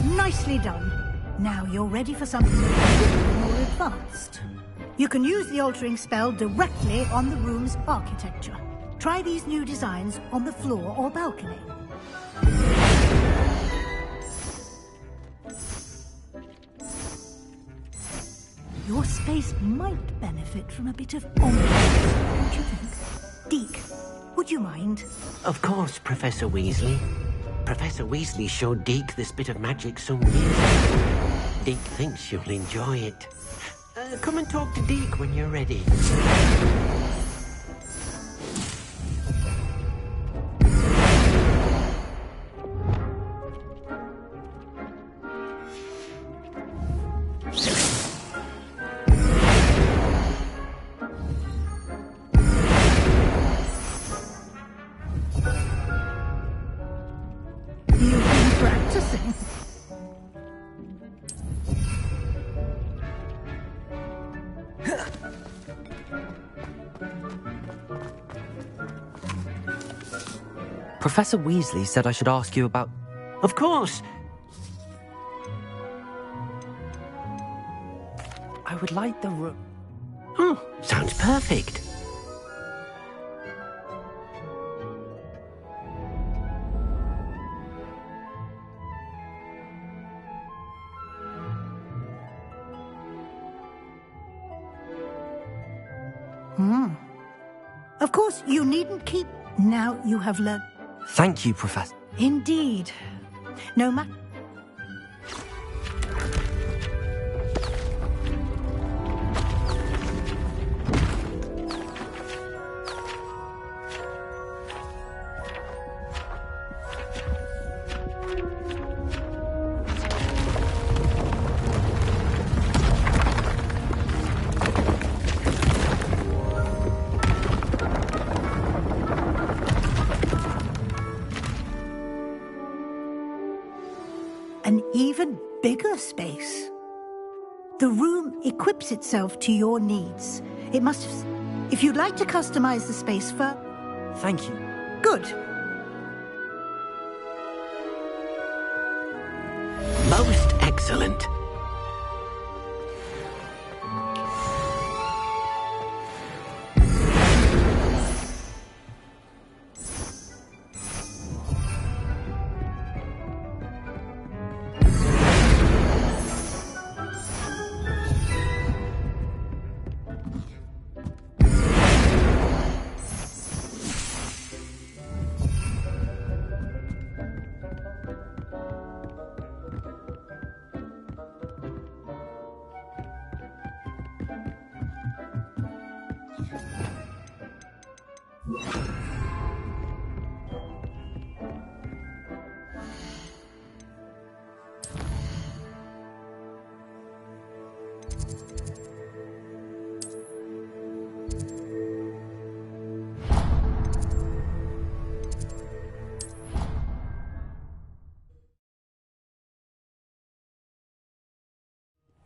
Nicely done. Now you're ready for something a little more advanced. You can use the altering spell directly on the room's architecture. Try these new designs on the floor or balcony. Your space might benefit from a bit of ambiance, don't you think? Deke, would you mind? Of course, Professor Weasley. Professor Weasley showed Deke this bit of magic some years ago. Deke thinks you'll enjoy it. Come and talk to Deke when you're ready. Professor Weasley said I should ask you about... Of course. I would like the room... Oh, sounds perfect. Of course, you needn't keep... Now you have learned... Thank you, Professor. Indeed. No matter... even bigger space. The room equips itself to your needs. It must have... If you'd like to customize the space for... Thank you. Good. Most excellent.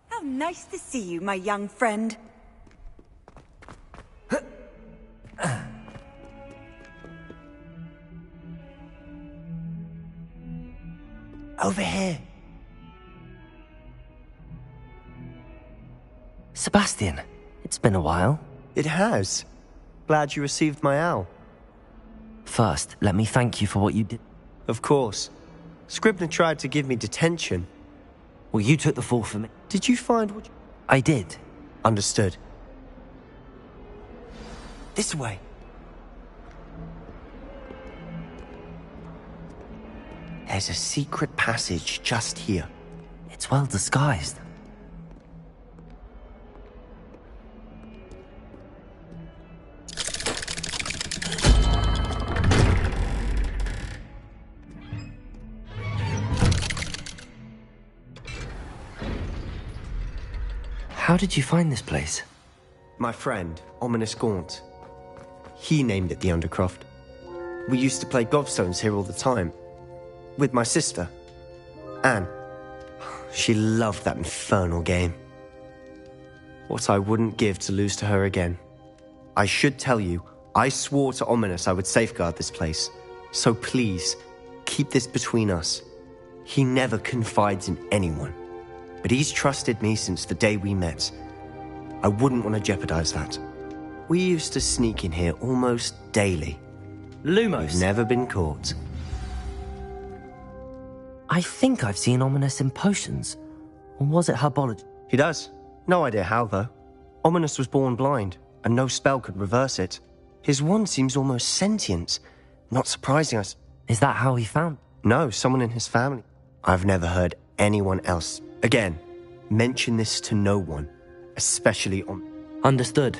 How nice to see you, my young friend. Over here. Sebastian, it's been a while. It has. Glad you received my owl. First, let me thank you for what you did. Of course. Scribner tried to give me detention. Well, you took the fall for me. Did you find what you... I did. Understood. This way. There's a secret passage just here. It's well disguised. How did you find this place? My friend, Ominous Gaunt. He named it the Undercroft. We used to play gobstones here all the time. With my sister, Anne. She loved that infernal game. What I wouldn't give to lose to her again. I should tell you, I swore to Ominous I would safeguard this place. So please, keep this between us. He never confides in anyone. But he's trusted me since the day we met. I wouldn't want to jeopardize that. We used to sneak in here almost daily. Lumos. We've never been caught. I think I've seen Ominous in potions. Or was it herbology? He does. No idea how, though. Ominous was born blind, and no spell could reverse it. His wand seems almost sentient. Not surprising us. Is that how he found? No, someone in his family. I've never heard anyone else. Again, mention this to no one, especially on... Understood.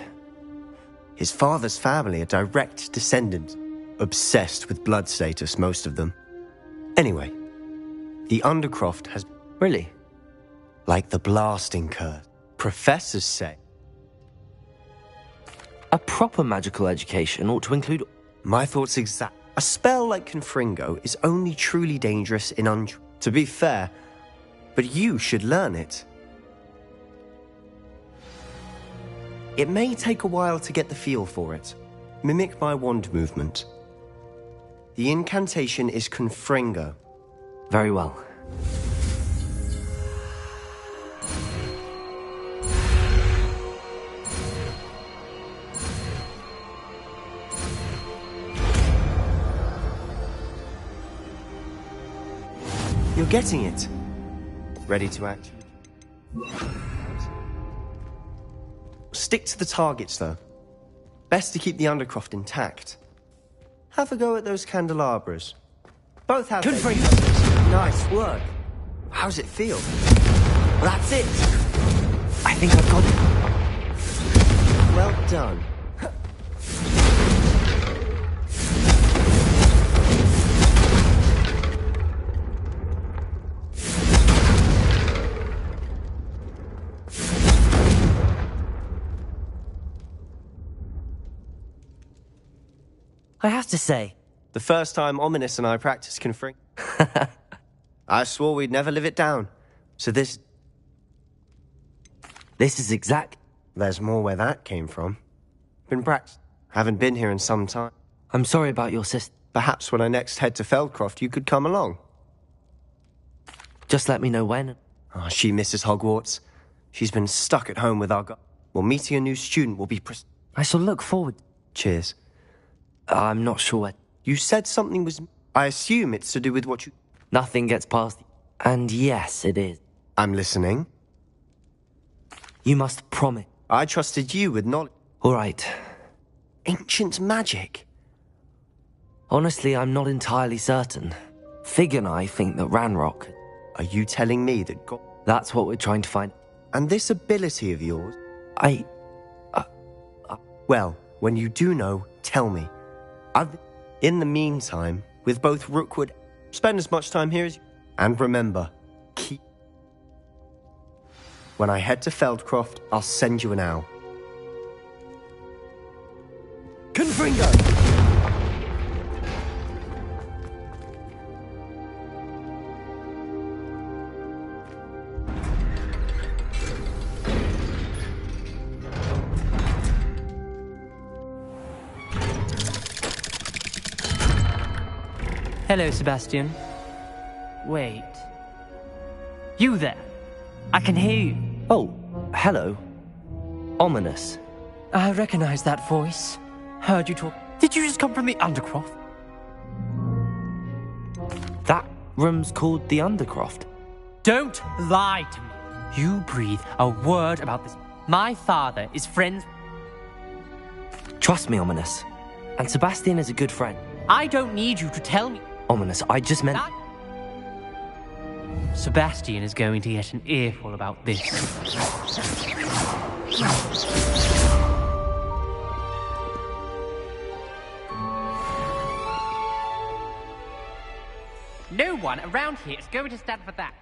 His father's family are direct descendants. Obsessed with blood status, most of them. Anyway, the Undercroft has... Really? Like the blasting curse. Professors say. A proper magical education ought to include... My thoughts exact. A spell like Confringo is only truly dangerous in To be fair, but you should learn it. It may take a while to get the feel for it. Mimic my wand movement. The incantation is Confringo. Very well. You're getting it. Ready to act. Stick to the targets, though. Best to keep the Undercroft intact. Have a go at those candelabras. Both have... Nice work. How's it feel? Well, that's it. I think I've got it. Well done. I have to say... The first time Ominous and I practiced Confring... I swore we'd never live it down. So this is exact. There's more where that came from. Been haven't been here in some time. I'm sorry about your sister. Perhaps when I next head to Feldcroft, you could come along. Just let me know when. Oh, she misses Hogwarts. She's been stuck at home with our Well, meeting a new student will be I shall look forward. Cheers. I'm not sure. You said something was... I assume it's to do with what you... Nothing gets past... And yes, it is. I'm listening. You must promise. I trusted you with knowledge. All right. Ancient magic. Honestly, I'm not entirely certain. Fig and I think that Ranrock... Are you telling me that God... That's what we're trying to find. And this ability of yours? Well, when you do know, tell me. In the meantime, with both Rookwood, spend as much time here as you... And remember, keep... When I head to Feldcroft, I'll send you an owl. Confringo! Hello, Sebastian. Wait. You there? I can hear you. Oh, hello. Ominous. I recognize that voice. Heard you talk. Did you just come from the Undercroft? That room's called the Undercroft. Don't lie to me. You breathe a word about this. My father is friends... Trust me, Ominous. And Sebastian is a good friend. I don't need you to tell me... Ominous, I just meant... Sebastian is going to get an earful about this. No one around here is going to stand for that.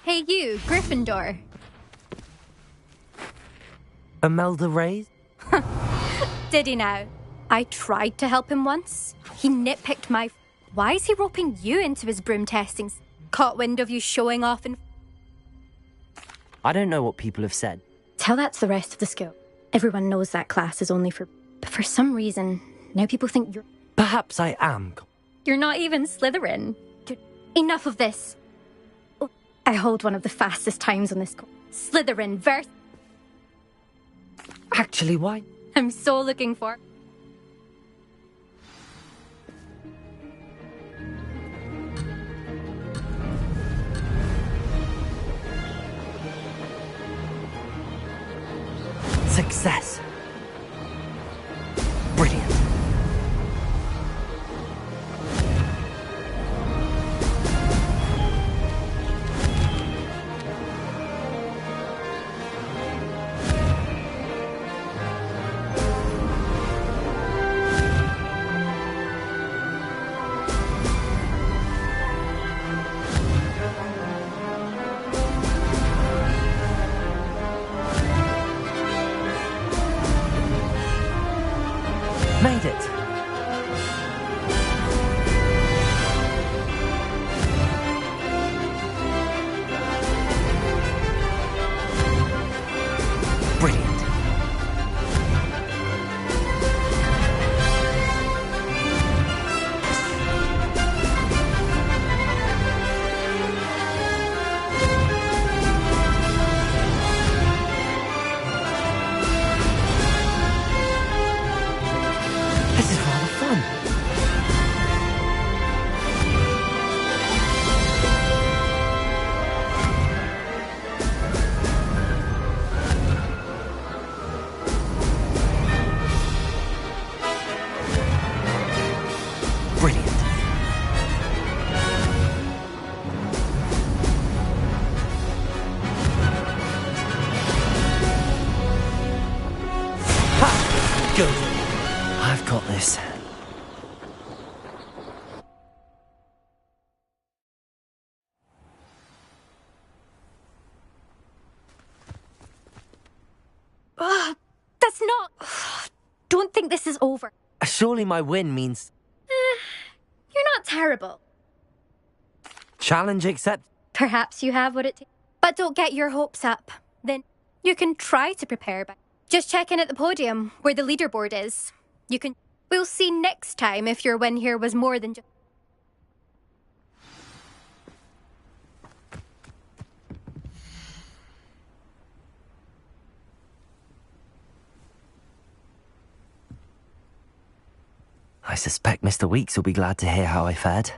Hey you, Gryffindor. Imelda Reyes? Did he now? I tried to help him once. He nitpicked my... Why is he roping you into his broom testings? Caught wind of you showing off and... I don't know what people have said. Tell that to the rest of the school. Everyone knows that class is only for... But for some reason, now people think you're... Perhaps I am. You're not even Slytherin. Enough of this. I hold one of the fastest times on this course. Slytherin versus... Actually, why? I'm so looking for... Success. Brilliant. It's not... Don't think this is over. Surely my win means... You're not terrible. Challenge accepted. Perhaps you have what it takes. But don't get your hopes up. Then you can try to prepare by... Just check in at the podium, where the leaderboard is. You can... We'll see next time if your win here was more than just... I suspect Mr. Weeks will be glad to hear how I fared.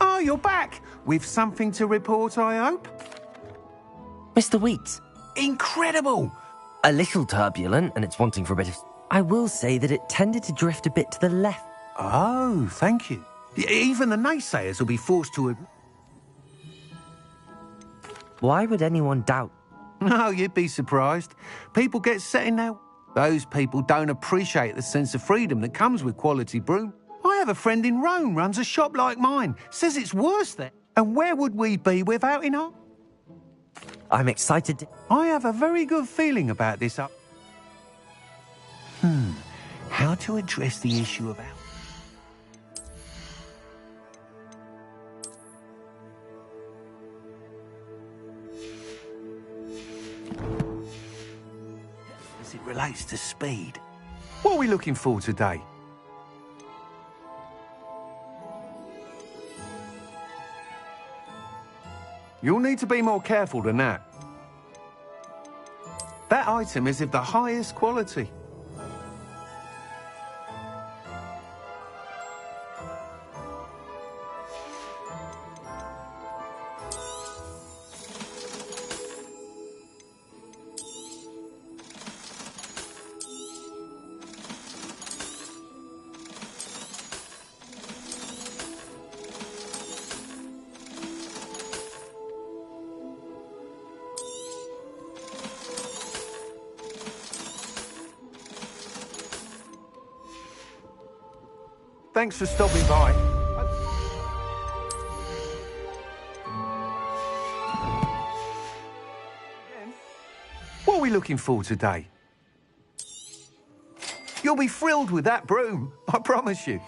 Oh, you're back! With something to report, I hope? Mr. Weeks. Incredible! A little turbulent, and it's wanting for a bit of... I will say that it tended to drift a bit to the left. Oh, thank you. Even the naysayers will be forced to... Why would anyone doubt? No, you'd be surprised. People get set in their... Those people don't appreciate the sense of freedom that comes with quality broom. I have a friend in Rome runs a shop like mine. Says it's worse there. And where would we be without it? I'm excited to... I have a very good feeling about this up... How to address the issue of... As it relates to speed. What are we looking for today? You'll need to be more careful than that. That item is of the highest quality. Thanks for stopping by. What are we looking for today? You'll be thrilled with that broom, I promise you.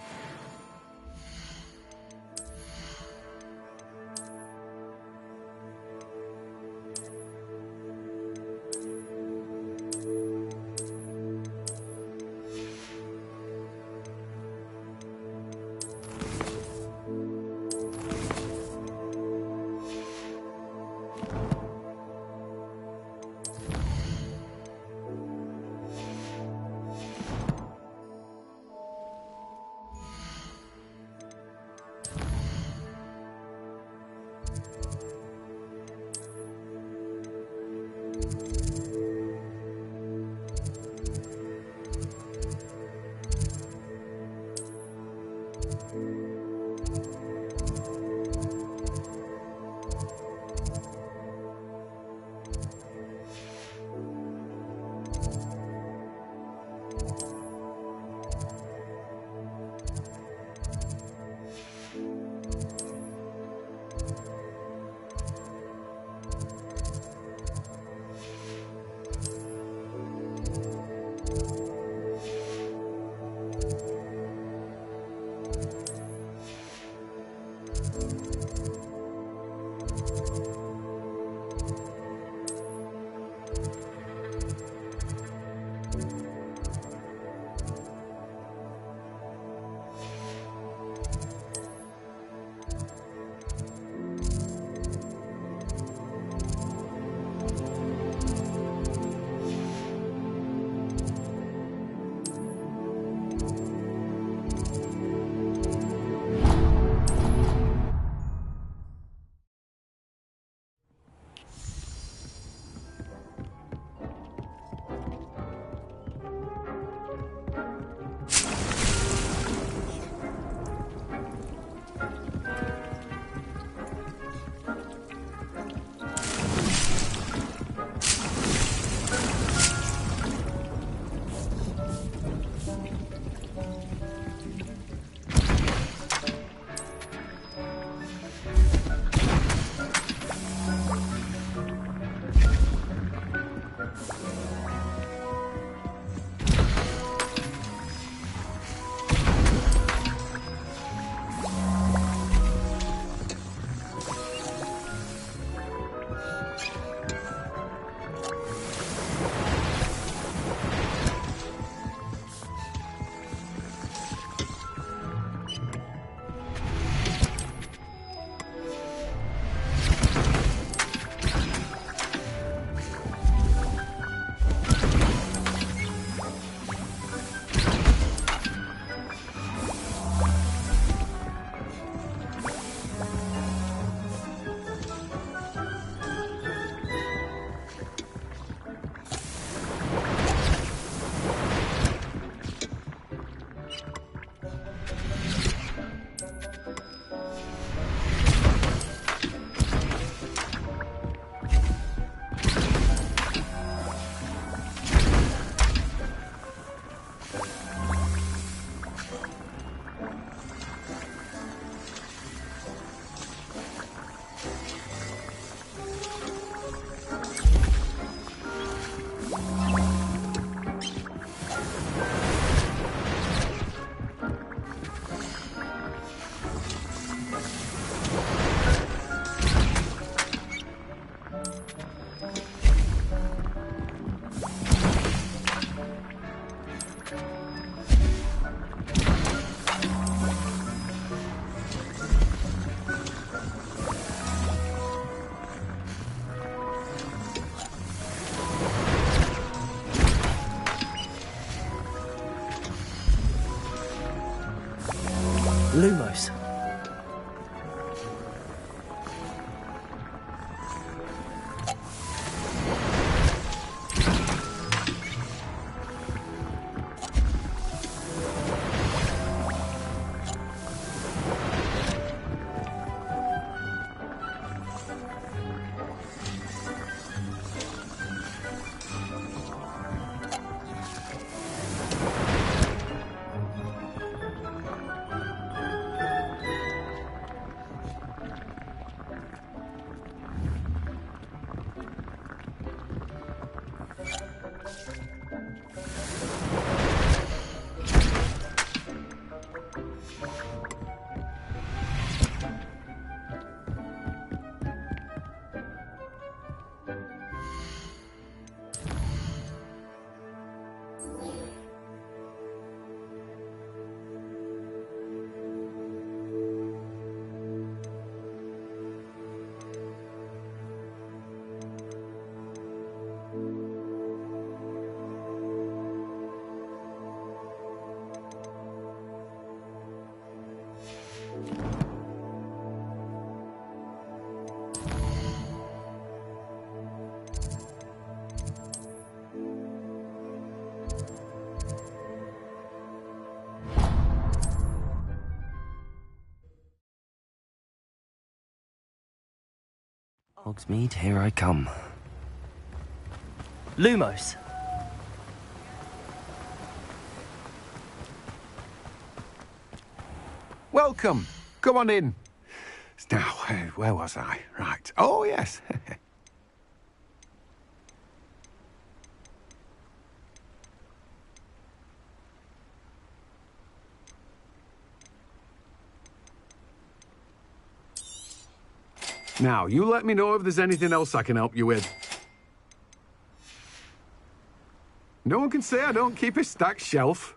Lumos. Hogsmeade, here I come. Lumos! Welcome. Come on in. Now, where was I? Right. Oh, yes. Now, you let me know if there's anything else I can help you with. No one can say I don't keep a stacked shelf.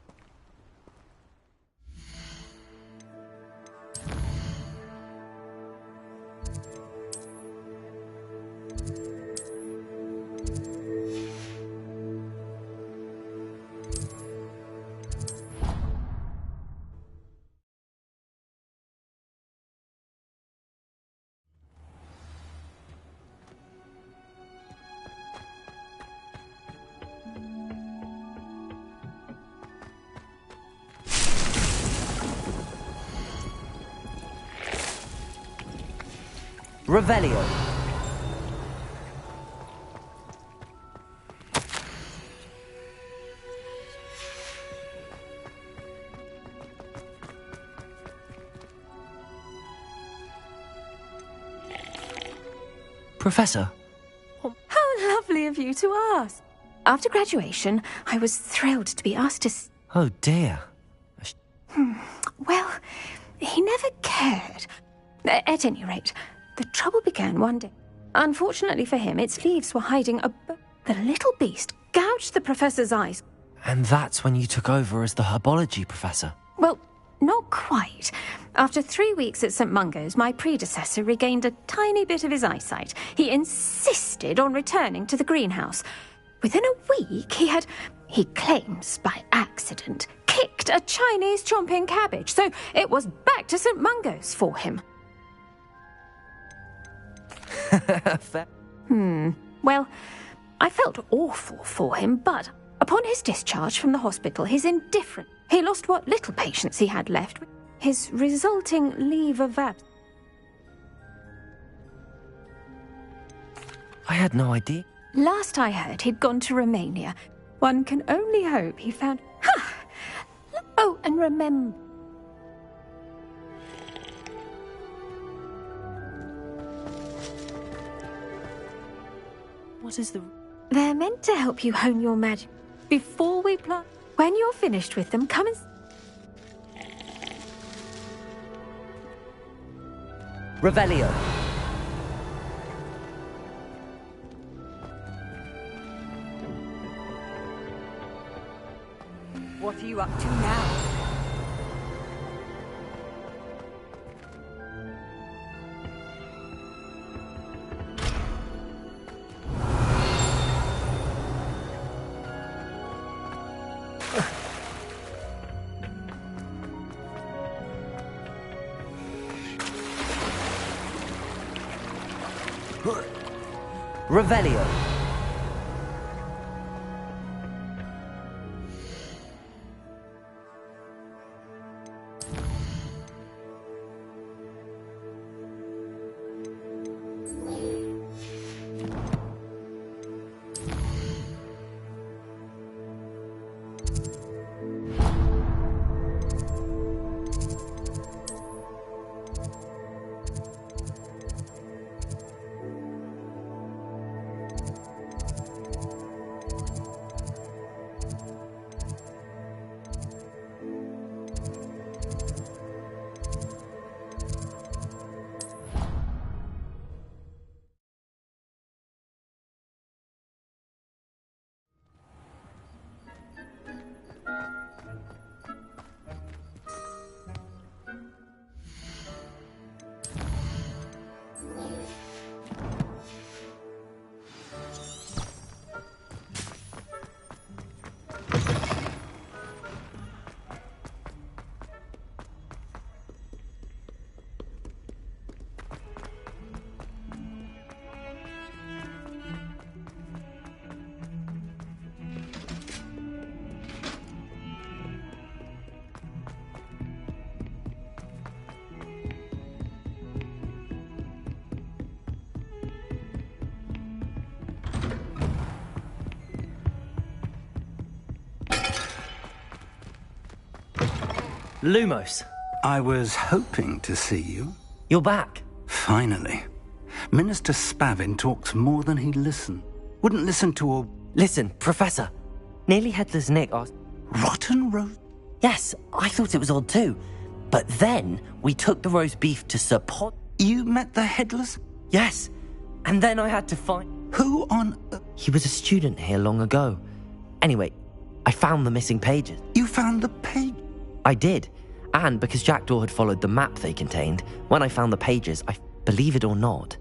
Revelio. Professor. How lovely of you to ask. After graduation, I was thrilled to be asked to... Oh, dear. Well, he never cared. At any rate, the trouble began one day. Unfortunately for him, its leaves were hiding a... The little beast gouged the professor's eyes. And that's when you took over as the herbology professor? Well, not quite. After 3 weeks at St. Mungo's, my predecessor regained a tiny bit of his eyesight. He insisted on returning to the greenhouse. Within a week, he claims by accident, kicked a Chinese chomping cabbage, so it was back to St. Mungo's for him. Well, I felt awful for him, but upon his discharge from the hospital, his indifference. He lost what little patience he had left. His resulting leave of absence. I had no idea. Last I heard, he'd gone to Romania. One can only hope he found... Oh, and remember... What is the... They're meant to help you hone your magic. Before we plant... When you're finished with them, come and... Revelio. What are you up to now? Revelio. Lumos. I was hoping to see you. You're back. Finally. Minister Spavin talks more than he listens. Wouldn't listen to a... Listen, Professor. Nearly Headless Nick asked... Rotten roast? Yes, I thought it was odd too. But then we took the roast beef to Sir Pod... You met the Headless? Yes. And then I had to find... Who on... He was a student here long ago. Anyway, I found the missing pages. You found the page? I did. And because Jackdaw had followed the map they contained, when I found the pages, I... Believe it or not.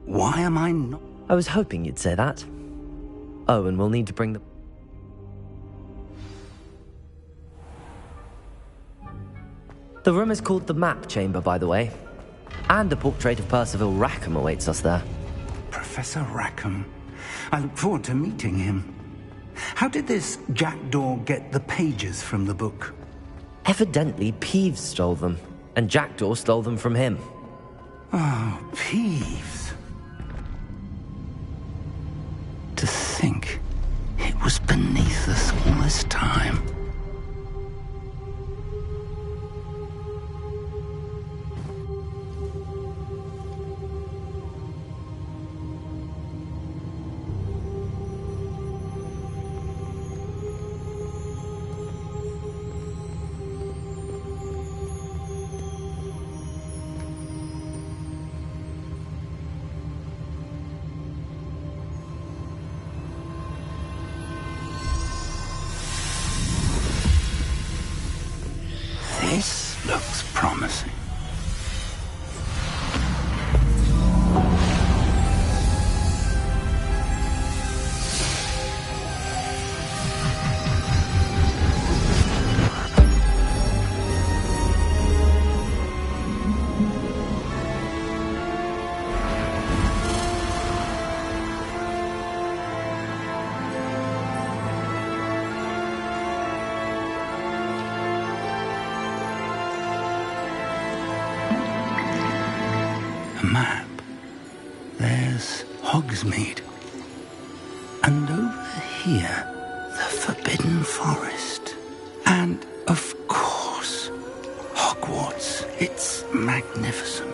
Why am I not... I was hoping you'd say that. Oh, and we'll need to bring the... The room is called the Map Chamber, by the way. And a portrait of Percival Rackham awaits us there. Professor Rackham. I look forward to meeting him. How did this Jackdaw get the pages from the book? Evidently, Peeves stole them, and Jackdaw stole them from him. Oh, Peeves. To think it was beneath us all this time. This looks promising. Map. There's Hogsmeade. And over here, the Forbidden Forest. And, of course, Hogwarts. It's magnificent.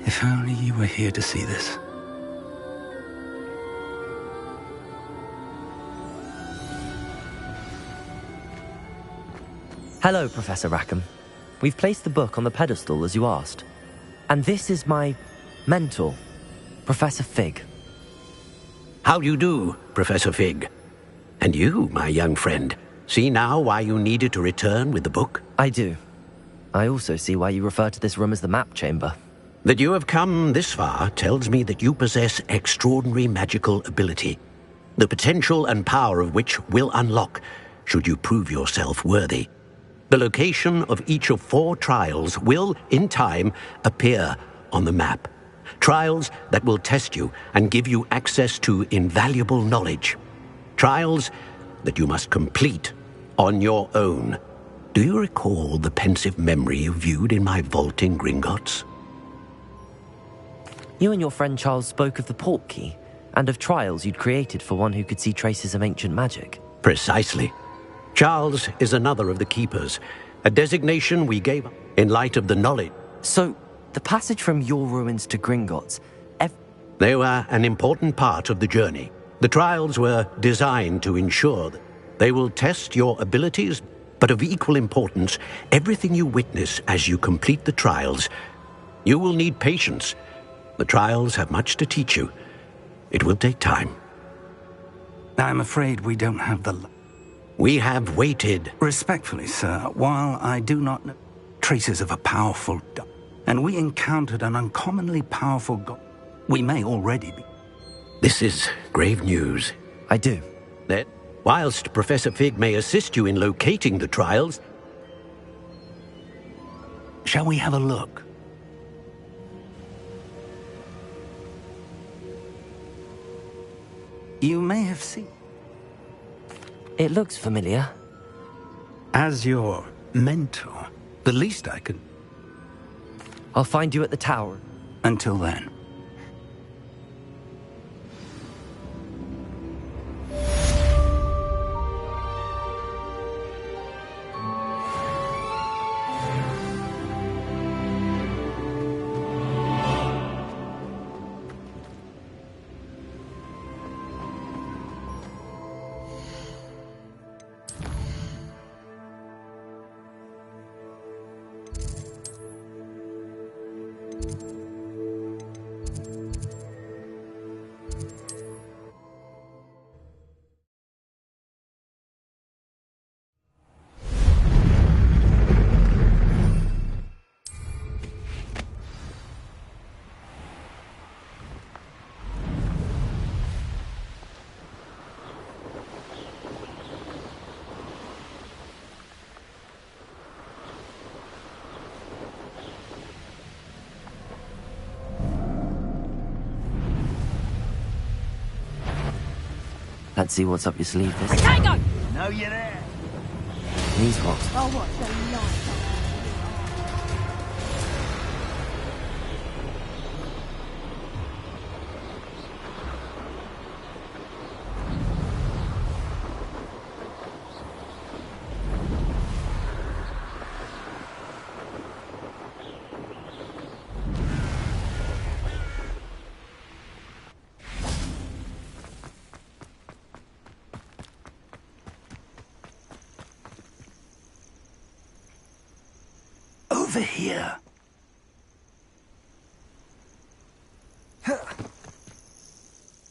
If only you were here to see this. Hello, Professor Rackham. We've placed the book on the pedestal as you asked. And this is my mentor, Professor Fig. How do you do, Professor Fig? And you, my young friend, see now why you needed to return with the book? I do. I also see why you refer to this room as the Map Chamber. That you have come this far tells me that you possess extraordinary magical ability, the potential and power of which will unlock should you prove yourself worthy. The location of each of 4 trials will, in time, appear on the map. Trials that will test you and give you access to invaluable knowledge. Trials that you must complete on your own. Do you recall the pensive memory you viewed in my vault in Gringotts? You and your friend Charles spoke of the Portkey, and of trials you'd created for one who could see traces of ancient magic. Precisely. Charles is another of the Keepers, a designation we gave in light of the knowledge. So, the passage from your ruins to Gringotts... They were an important part of the journey. The trials were designed to ensure that they will test your abilities, but of equal importance, everything you witness as you complete the trials. You will need patience. The trials have much to teach you. It will take time. I'm afraid we don't have the... We have waited. Respectfully, sir, while I do not know traces of a powerful... and we encountered an uncommonly powerful god, we may already be... This is grave news. I do. That, whilst Professor Fig may assist you in locating the trials... Shall we have a look? You may have seen... It looks familiar. As your mentor. The least I can... I'll find you at the tower. Until then. Let's see what's up your sleeve this Hang time. on! No, you're there. These what? Oh, what a night. Over here.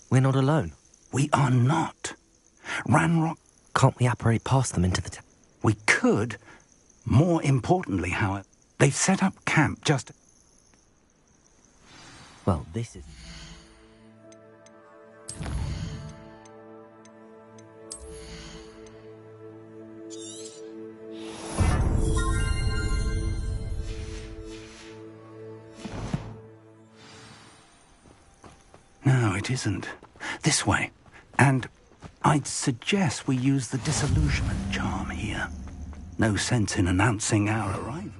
We're not alone. We are not. Ranrock... Can't we apparate past them into the town? We could. More importantly, however, they've set up camp just... Well, this is... No, it isn't. This way. And I'd suggest we use the disillusionment charm here. No sense in announcing our arrival.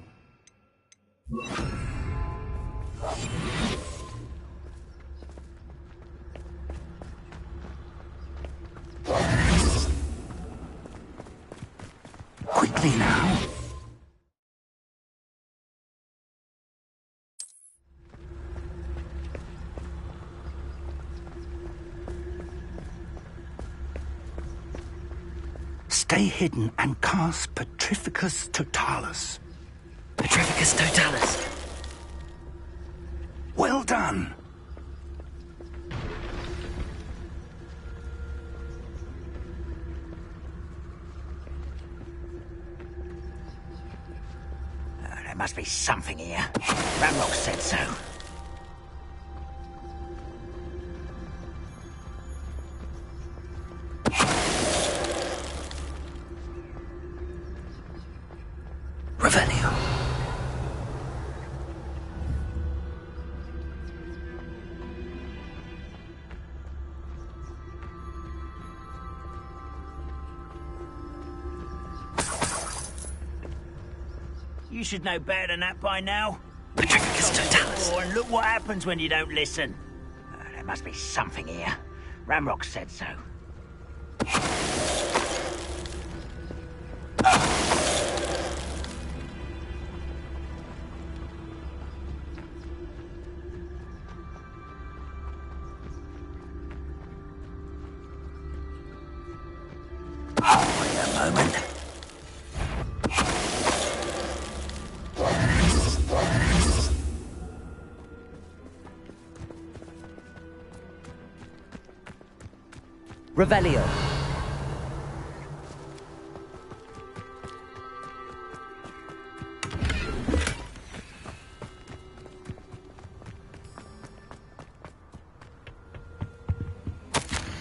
Quickly now. Stay hidden and cast Petrificus Totalis. Petrificus Totalis. Well done. There must be something here. Ranrock said so. Revelio. You should know better than that by now. Petrificus Totalis. And look what happens when you don't listen. There must be something here. Ranrock said so. Wait a moment. Revelio.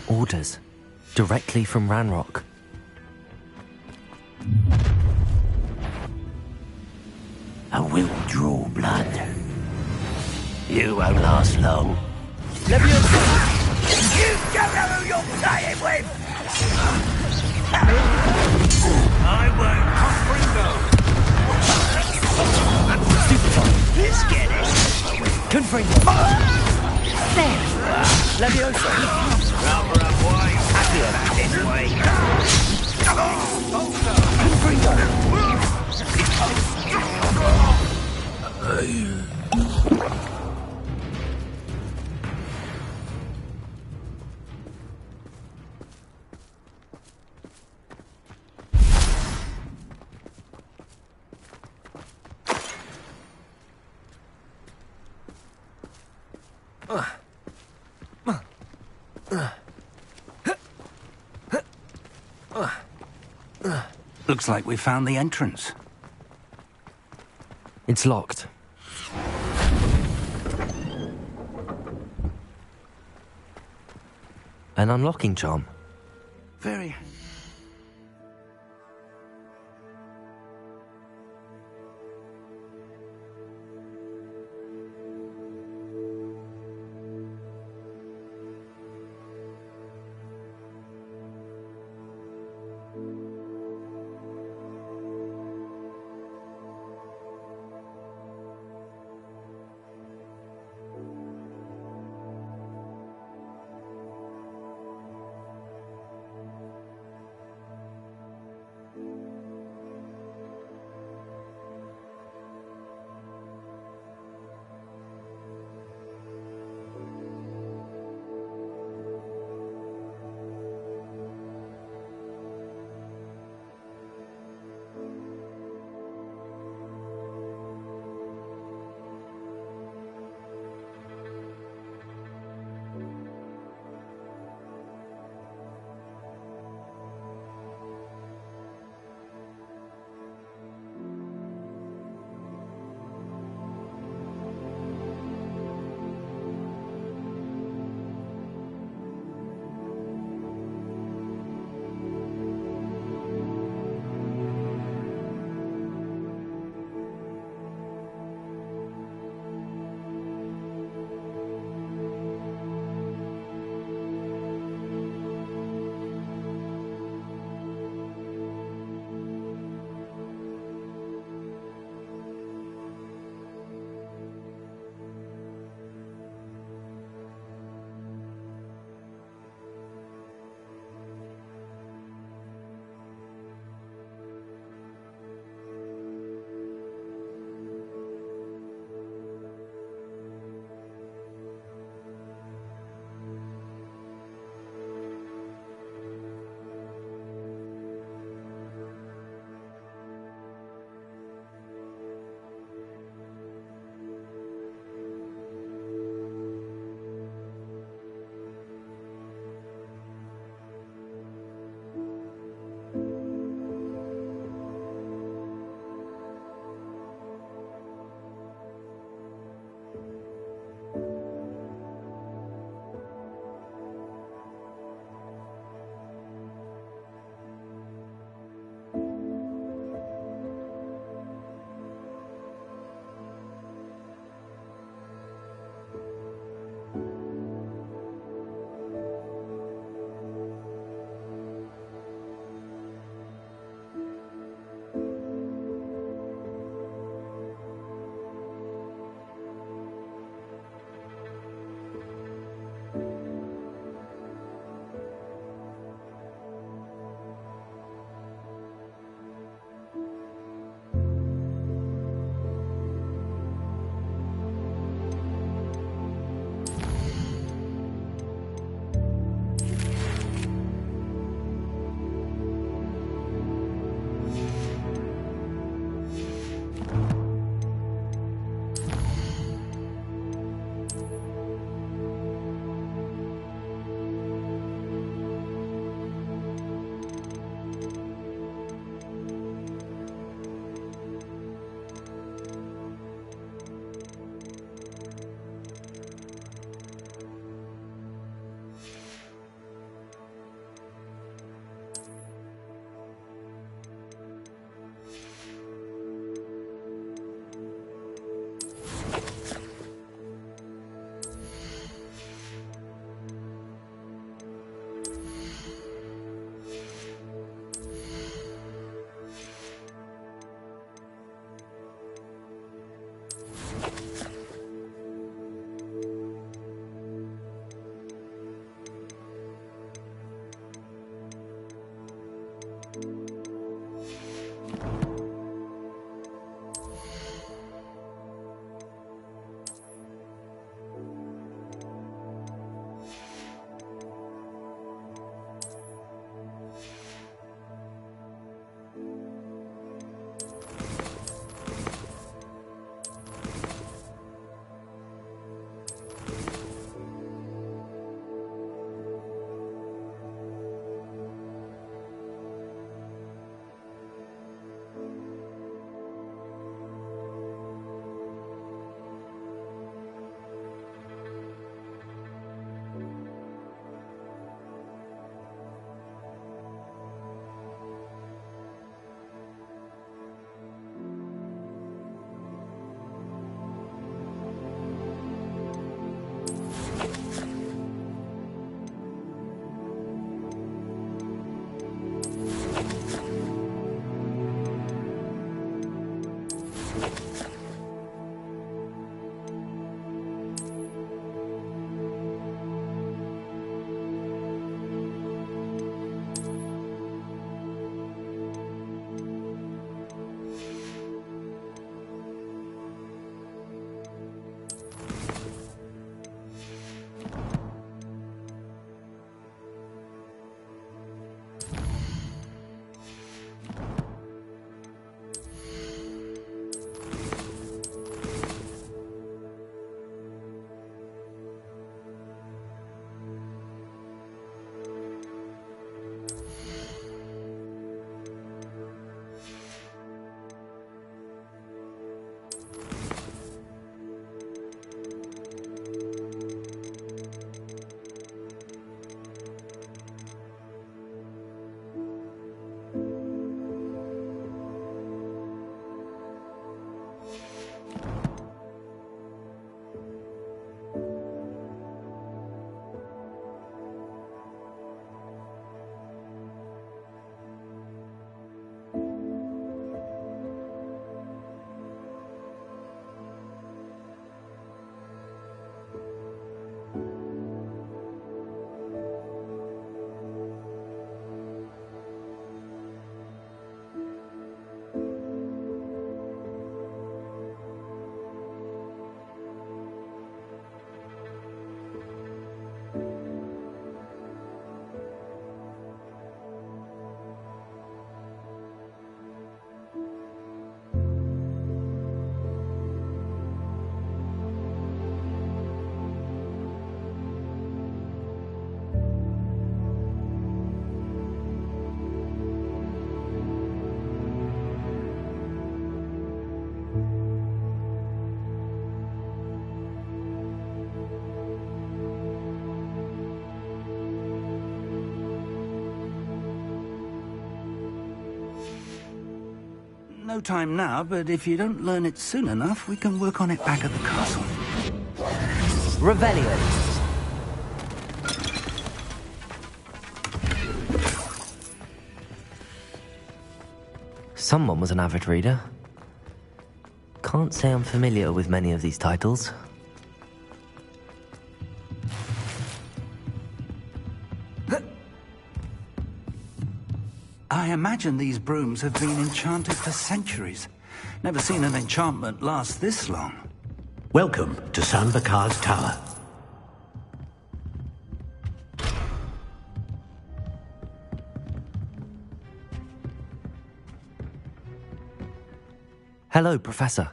Orders. Directly from Ranrock. I will draw blood. You won't last long. Leviosa! You don't know who you're playing with! I won't. Stupefy. Let's get it. Confringo. There. Levioso. Rubber up, boy. Accio. This way. Confringo. Looks like we found the entrance. It's locked. An unlocking charm. Very... no time now, but if you don't learn it soon enough, we can work on it back at the castle. Revelio. Someone was an avid reader. Can't say I'm familiar with many of these titles. I imagine these brooms have been enchanted for centuries. Never seen an enchantment last this long. Welcome to San Bakar's Tower. Hello, Professor.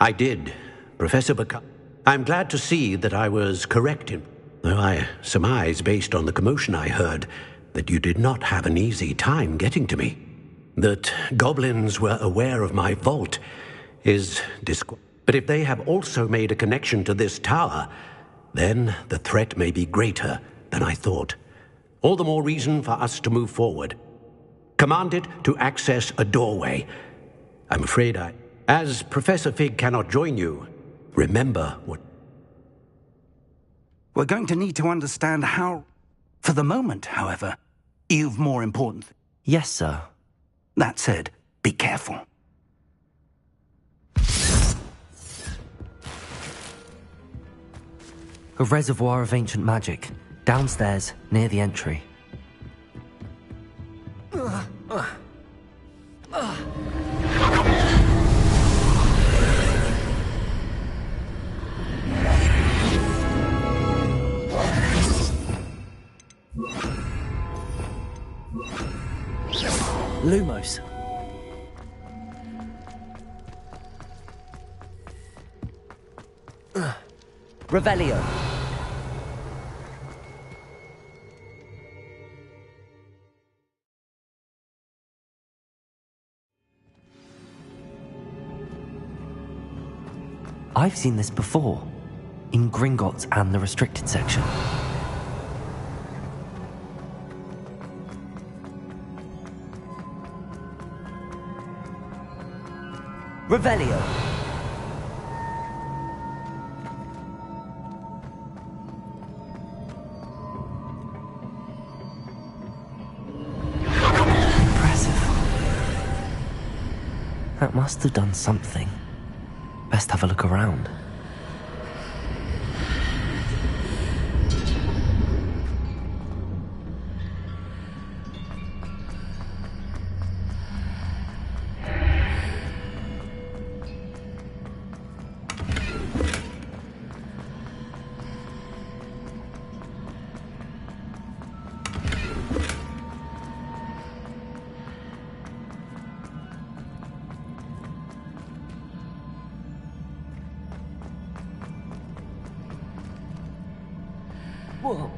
I did, Professor Bakar. I'm glad to see that I was correct in... Though I surmise, based on the commotion I heard, that you did not have an easy time getting to me. That goblins were aware of my vault is but if they have also made a connection to this tower, then the threat may be greater than I thought. All the more reason for us to move forward. Command it to access a doorway. I'm afraid as Professor Fig cannot join you, remember what... We're going to need to understand how... For the moment, however, you've more important... Yes, sir. That said, be careful. A reservoir of ancient magic, downstairs, near the entry. Lumos. Revelio. I've seen this before, in Gringotts and the restricted section. Revelio. Impressive. That must have done something. Best have a look around. Whoa.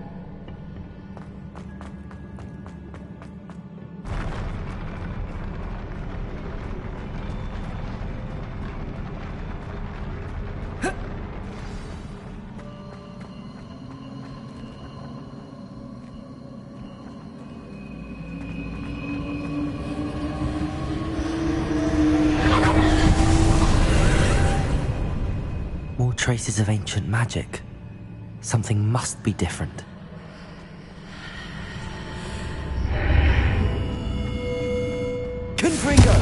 More traces of ancient magic. Something must be different. Confringo!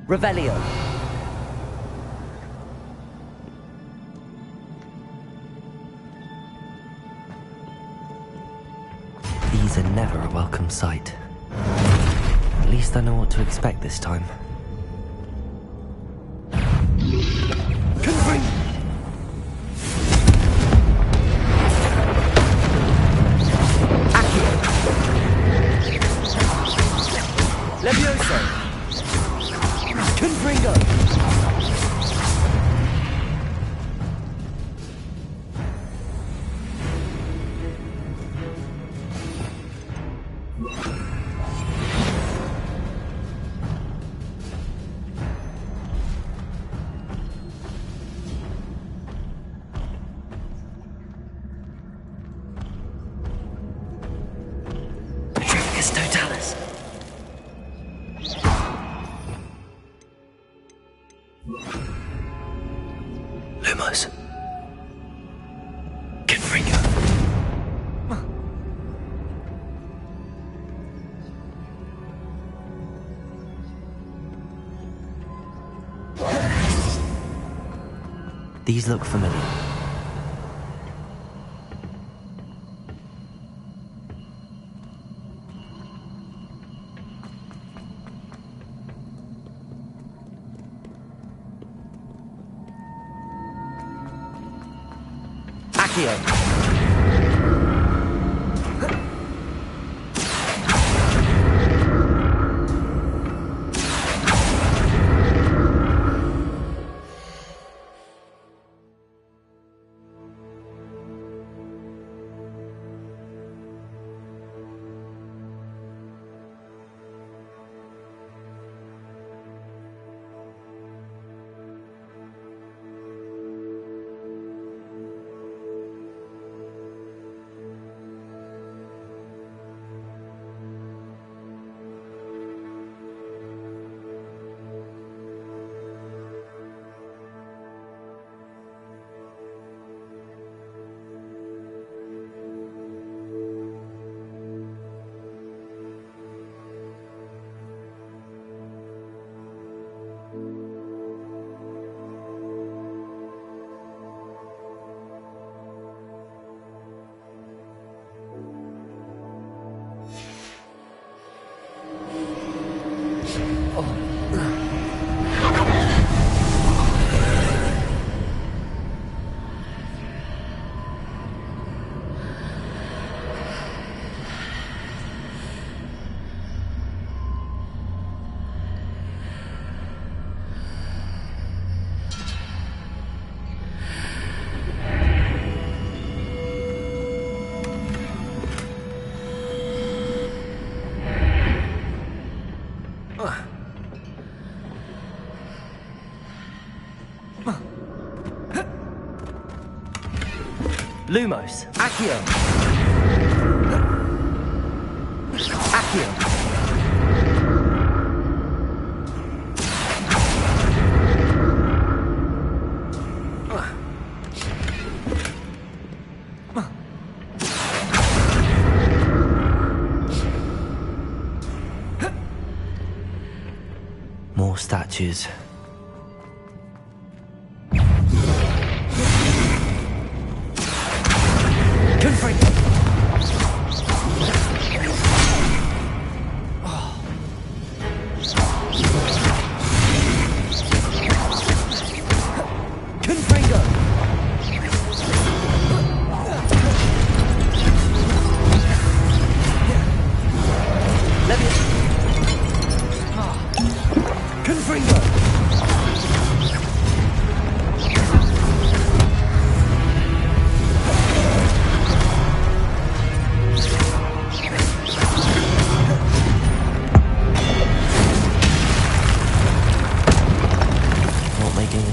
Revelio. These are never a welcome sight. At least I know what to expect this time. Confring! Accio! Levioso! Confringo! Magus Totalis. Lumos. Confringo. These look familiar. Accio. Lumos. Accio. Accio. More statues.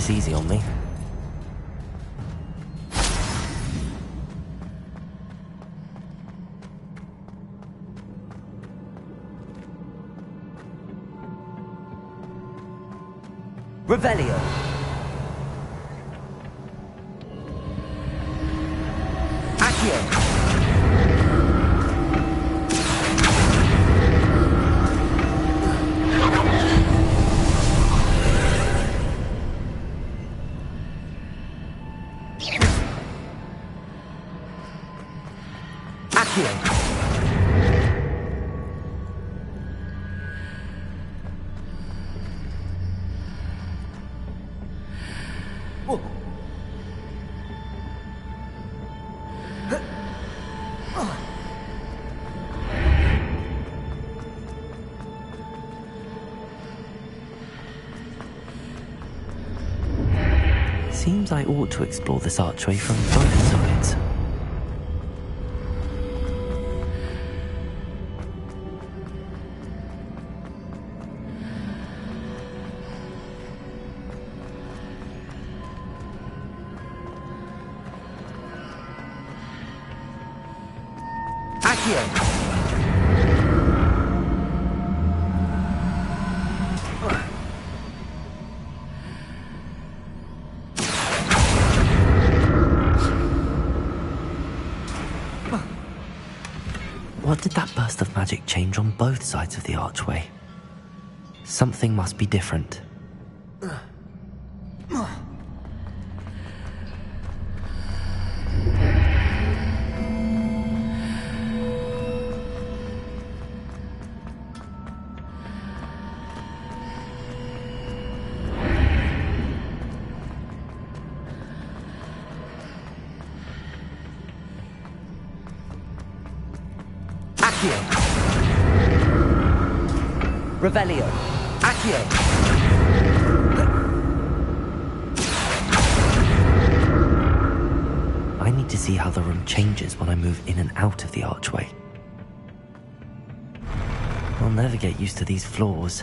Easy on me. Revelio. Accio. Seems I ought to explore this archway from both sides. Accio! What did that burst of magic change on both sides of the archway? Something must be different. Revelio. Accio. I need to see how the room changes when I move in and out of the archway. I'll never get used to these floors.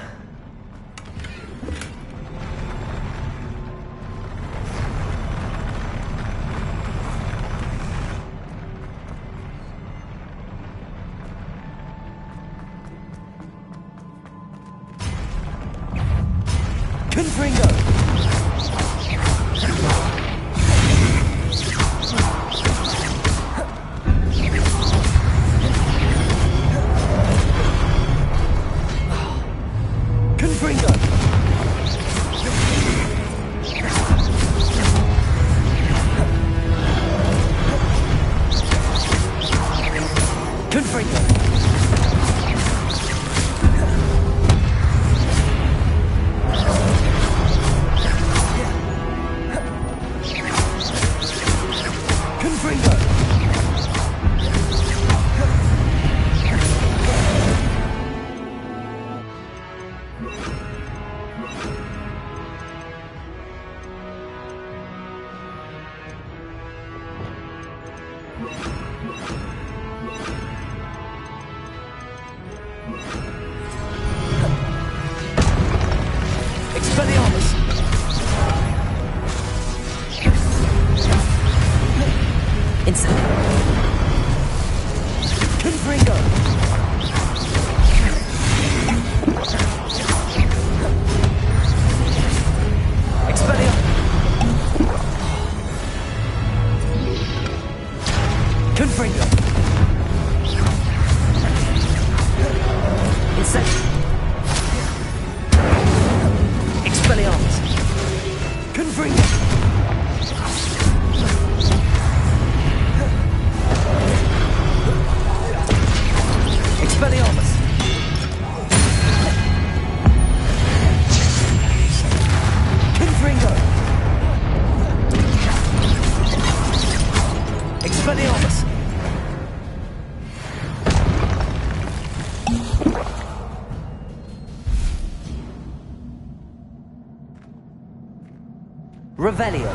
Revelio.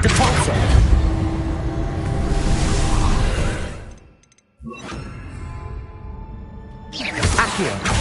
Defaulter. Accio.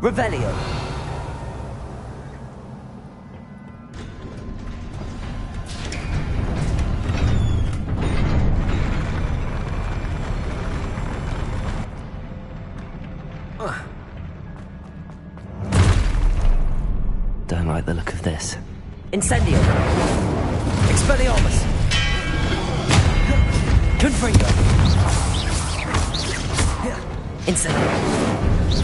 Revelio. Don't like the look of this. Incendio. Expelliarmus. Confringo. Incendio.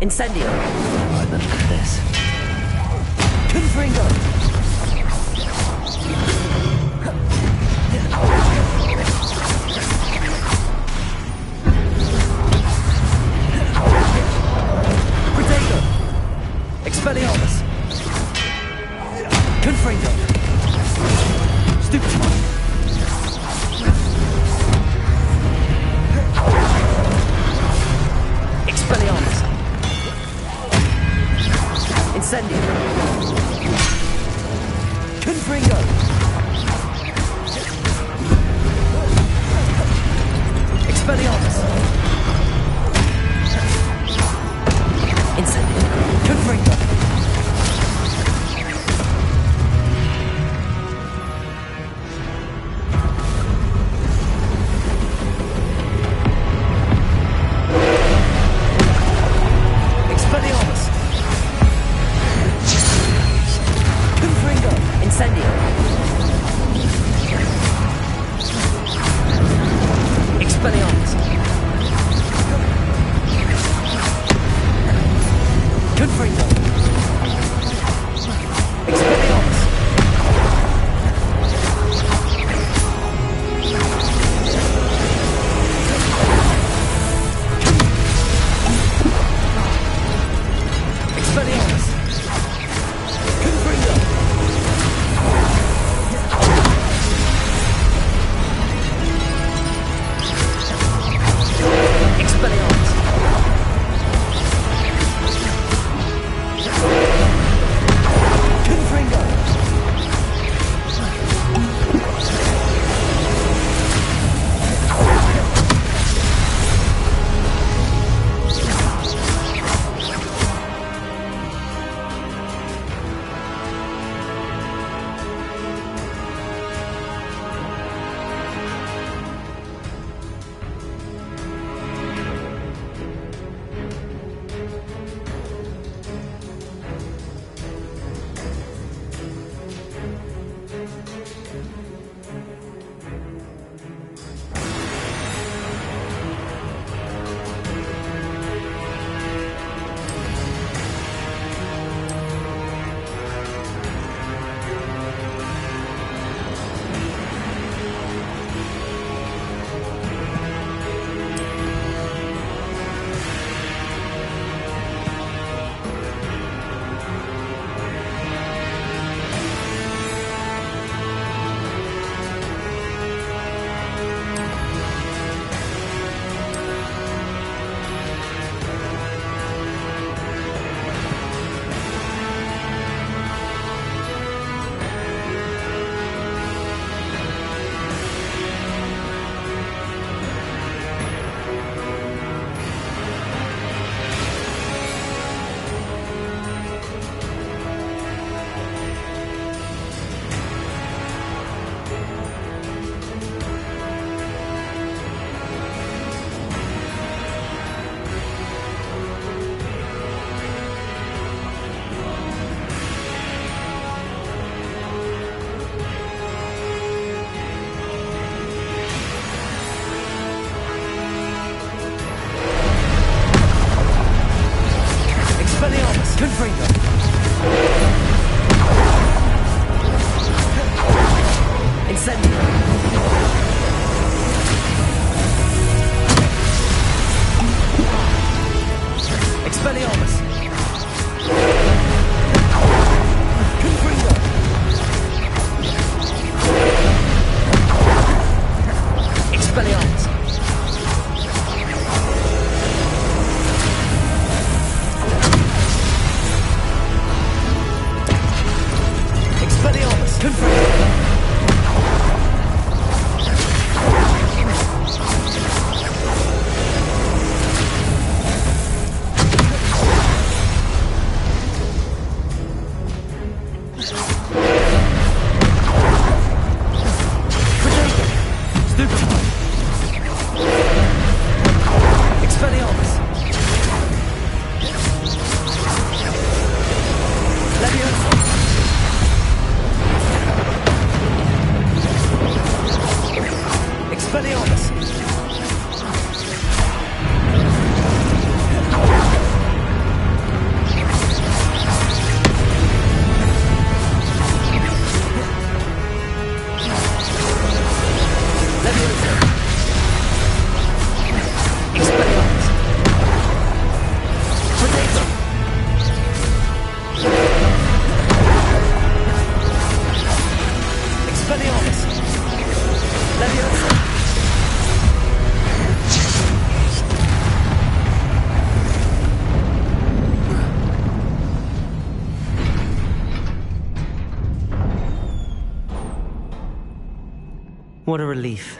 Incendio. Right, then look at this. Confringo. Protego. Expelliarmus. Confringo. Stupefy. Expelliarmus. Incendio. Confringo. Expelliarmus. Incendio. Confringo. Expelliarmus. What a relief.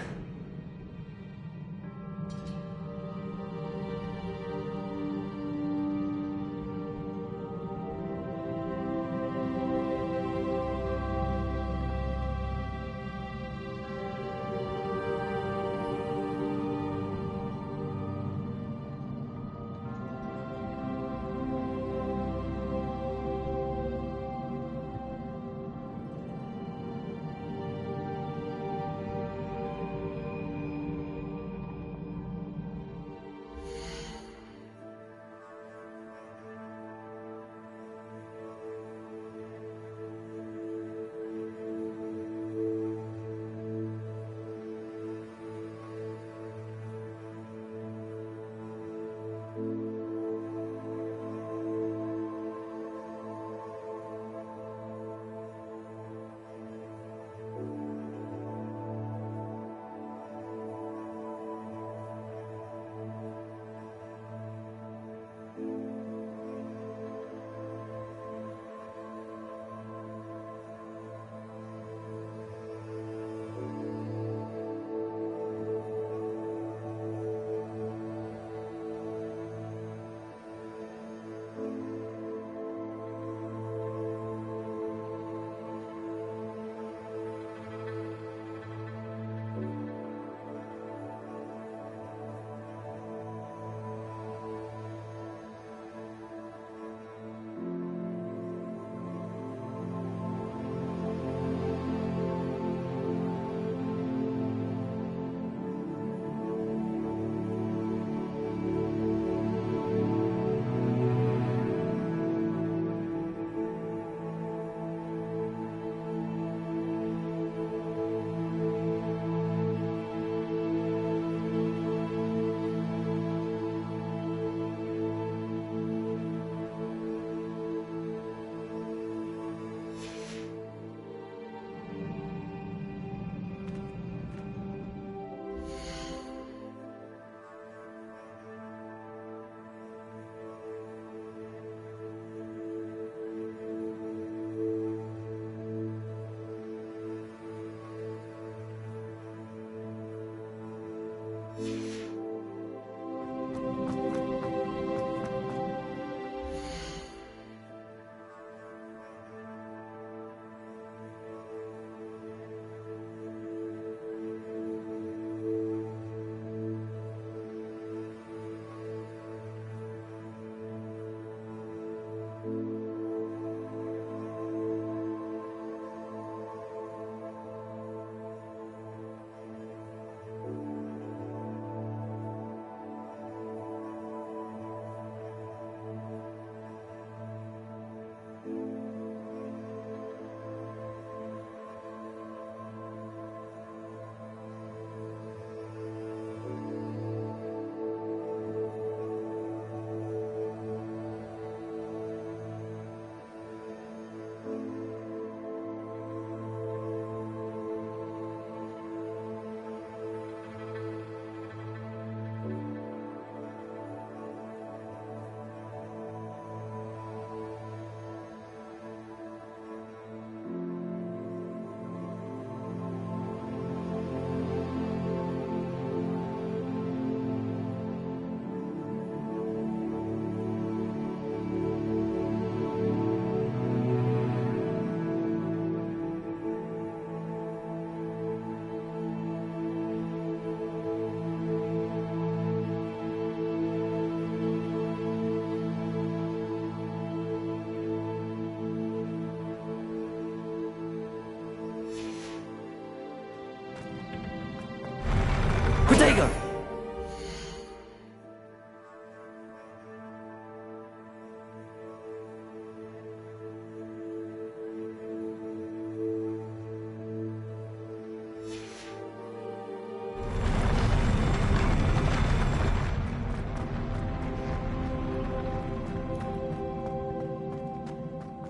Protego!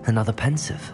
Another pensive.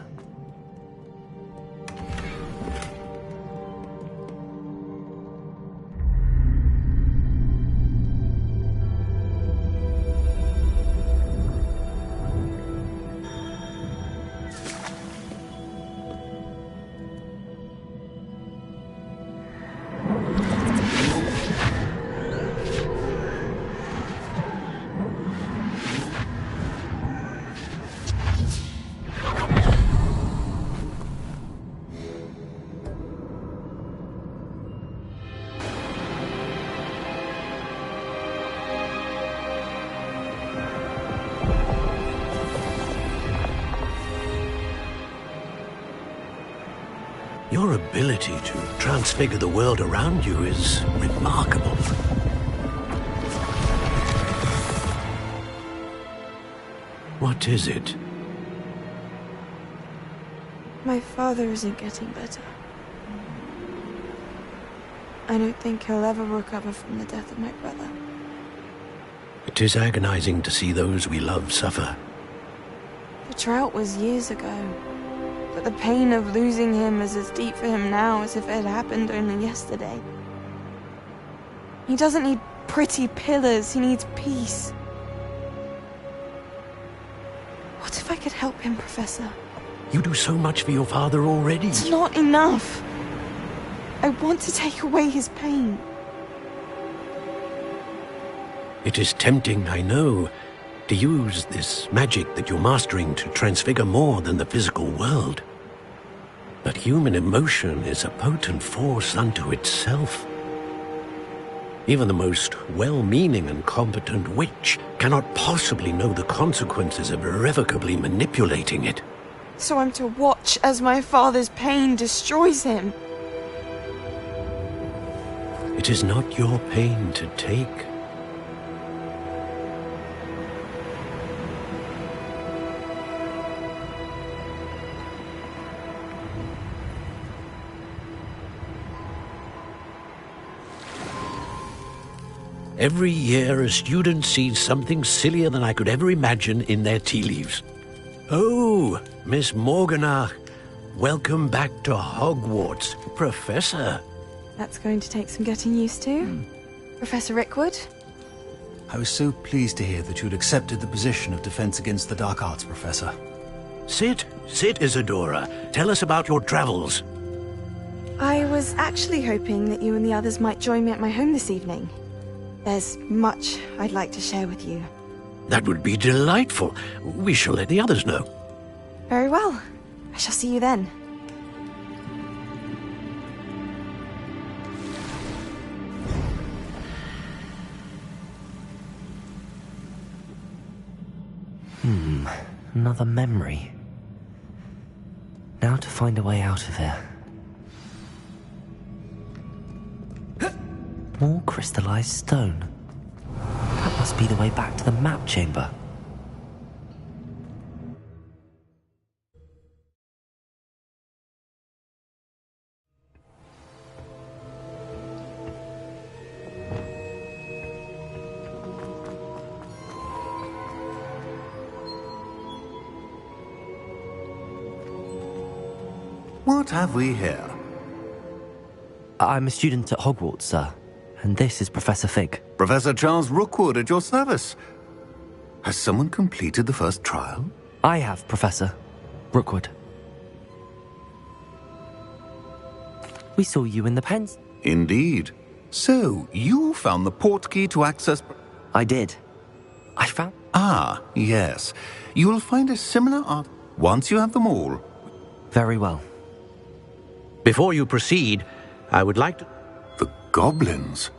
Your ability to transfigure the world around you is remarkable. What is it? My father isn't getting better. I don't think he'll ever recover from the death of my brother. It is agonizing to see those we love suffer. The drought was years ago, but the pain of losing him is as deep for him now as if it had happened only yesterday. He doesn't need pretty pillars, he needs peace. What if I could help him, Professor? You do so much for your father already. It's not enough. I want to take away his pain. It is tempting, I know, to use this magic that you're mastering to transfigure more than the physical world. But human emotion is a potent force unto itself. Even the most well-meaning and competent witch cannot possibly know the consequences of irrevocably manipulating it. So I'm to watch as my father's pain destroys him. It is not your pain to take. Every year, a student sees something sillier than I could ever imagine in their tea leaves. Oh, Miss Morganach, welcome back to Hogwarts, Professor. That's going to take some getting used to. Professor Rickwood? I was so pleased to hear that you'd accepted the position of Defense Against the Dark Arts, Professor. Sit, Isadora. Tell us about your travels. I was actually hoping that you and the others might join me at my home this evening. There's much I'd like to share with you. That would be delightful. We shall let the others know. Very well. I shall see you then. Another memory. Now to find a way out of here. More crystallized stone. That must be the way back to the map chamber. What have we here? I'm a student at Hogwarts, sir. And this is Professor Fig. Professor Charles Rookwood at your service. Has someone completed the first trial? I have, Professor Rookwood. We saw you in the pens. Indeed. So, you found the portkey to access... I did. I found... Ah, yes. You will find a similar art... once you have them all. Very well. Before you proceed, I would like to... The goblins?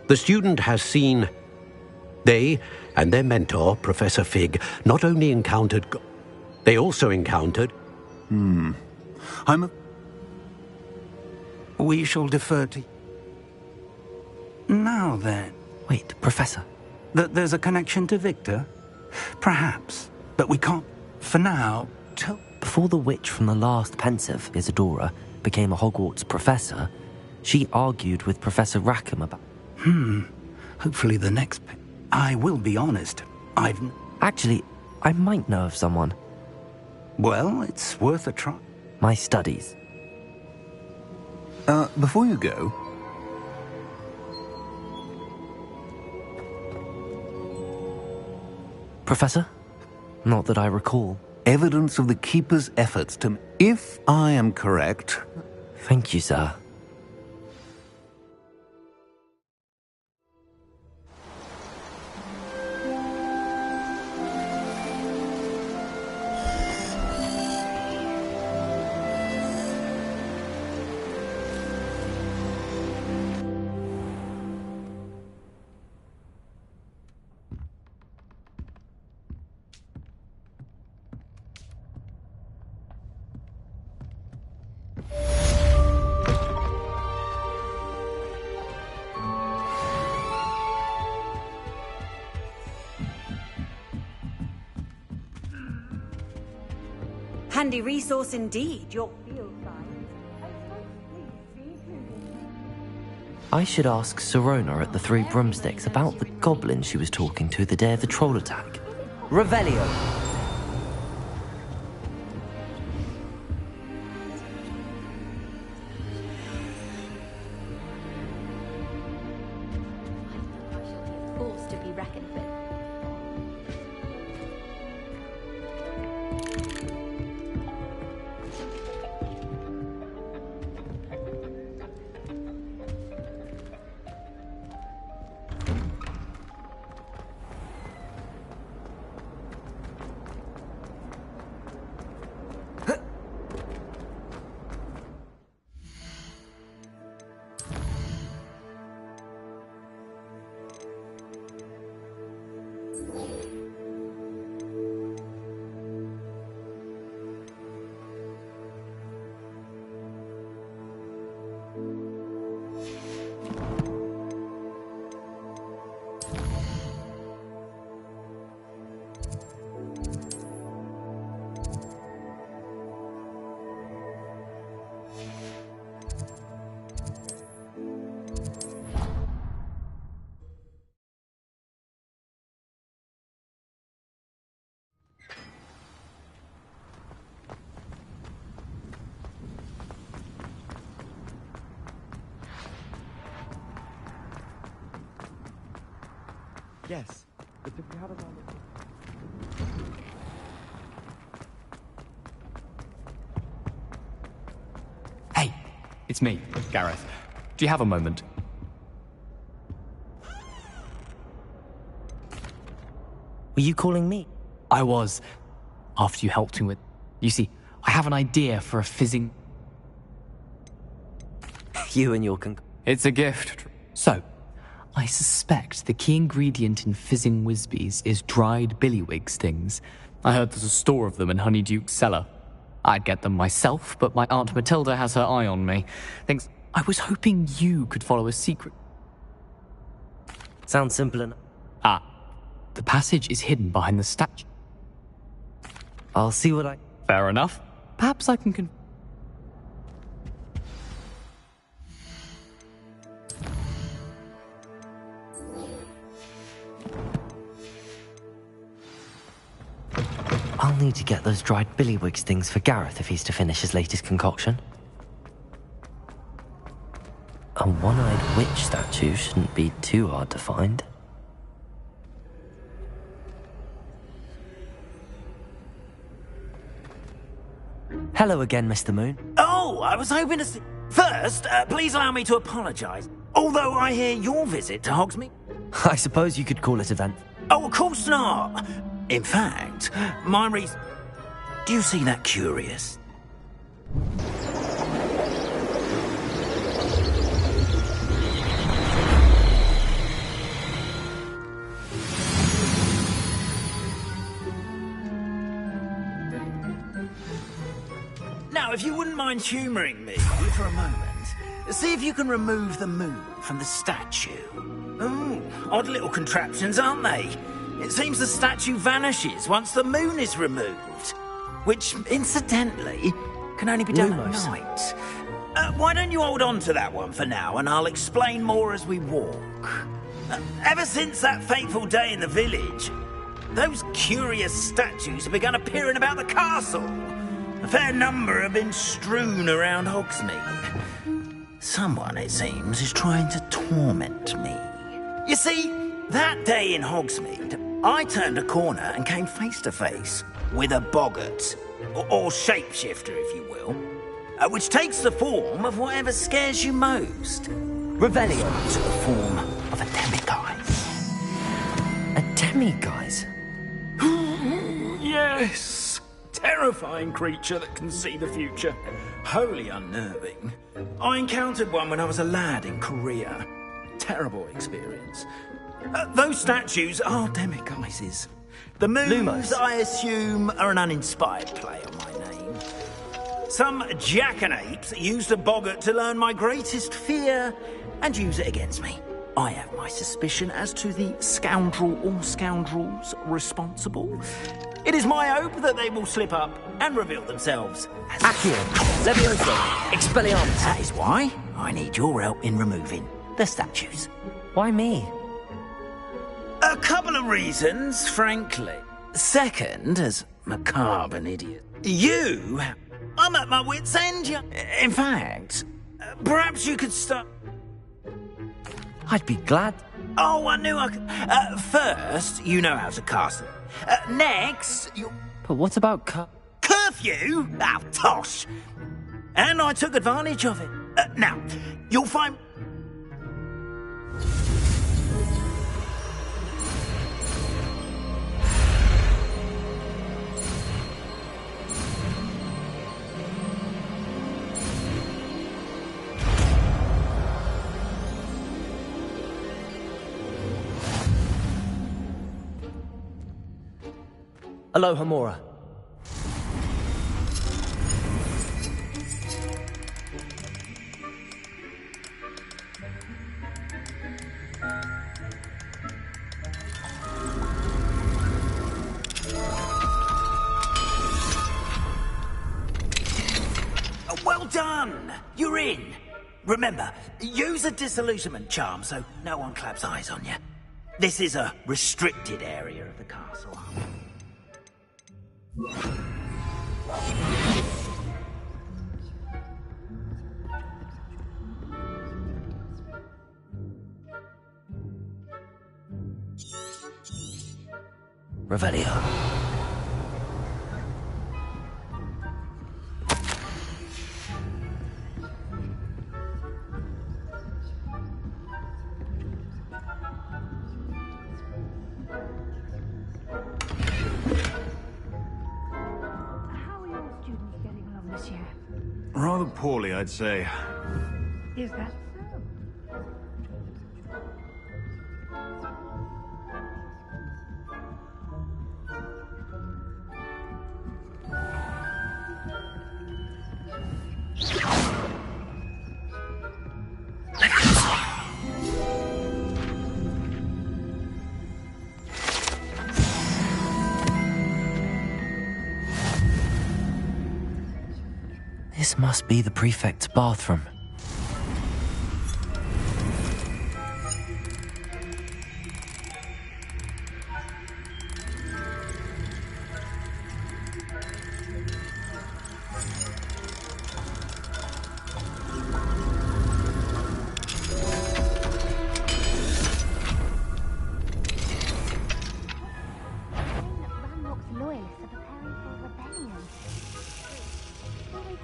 The student has seen... They and their mentor, Professor Fig, not only encountered... They also encountered... We shall defer to... Now then. Wait, Professor. There's a connection to Victor? Perhaps. But we can't, for now, tell... Before the witch from the last pensive, Isadora, became a Hogwarts professor, she argued with Professor Rackham about... Hopefully the next... I will be honest. Actually, I might know of someone. Well, it's worth a try. My studies. Before you go... Professor? Not that I recall. Evidence of the Keeper's efforts to... If I am correct... Thank you, sir. Handy resource indeed, your field guide. I should ask Sirona at the Three Broomsticks about the goblin she was talking to the day of the troll attack. Revelio! Force to be reckoned with. Yes, but if we had a Hey, it's me, Gareth. Do you have a moment? Were you calling me? I was, after you helped me with... You see, I have an idea for a fizzing... You and your It's a gift. So, I suspect the key ingredient in fizzing Whizbees is dried billywig stings. I heard there's a store of them in Honeyduke's cellar. I'd get them myself, but my Aunt Matilda has her eye on me. Thinks I was hoping you could follow a secret. Sounds simple enough. Ah, the passage is hidden behind the statue. I'll see what I... Fair enough. Perhaps I can I'll need to get those dried billywig stings for Gareth if he's to finish his latest concoction. A one-eyed witch statue shouldn't be too hard to find. Hello again, Mr. Moon. Oh, I was hoping to see... First, please allow me to apologise. Although I hear your visit to Hogsmeade... I suppose you could call it event. Oh, of course not. In fact, my reason... Do you see that curious? Now, if you wouldn't mind humouring me for a moment, see if you can remove the moon from the statue. Oh, odd little contraptions, aren't they? It seems the statue vanishes once the moon is removed. Which, incidentally, can only be done at night. Why don't you hold on to that one for now, and I'll explain more as we walk. Ever since that fateful day in the village, those curious statues have begun appearing about the castle. A fair number have been strewn around Hogsmeade. Someone, it seems, is trying to torment me. You see, that day in Hogsmeade, I turned a corner and came face to face with a boggart, or shapeshifter, if you will, which takes the form of whatever scares you most. Revelio. To the form of a demiguise. A demiguise? Yes! Terrifying creature that can see the future. Wholly unnerving. I encountered one when I was a lad in Korea. Terrible experience. Those statues are demiguises. The moons, I assume, are an uninspired play on my name. Some jackanapes used a boggart to learn my greatest fear and use it against me. I have my suspicion as to the scoundrel or scoundrels responsible. It is my hope that they will slip up and reveal themselves. Accio, Levioso, Expelliarmus. That is why I need your help in removing the statues. Why me? A couple of reasons, frankly. Second, as macabre an idiot. I'm at my wit's end. In fact, perhaps you could start... I'd be glad. Oh, I knew I could... first, you know how to cast it. Next, you... But what about curfew? Oh, tosh. And I took advantage of it. Now, you'll find... Aloha Mora. Well done! You're in. Remember, use a disillusionment charm so no one claps eyes on you. This is a restricted area of the castle. Revelio. Rather poorly, I'd say. Is that This must be the prefect's bathroom.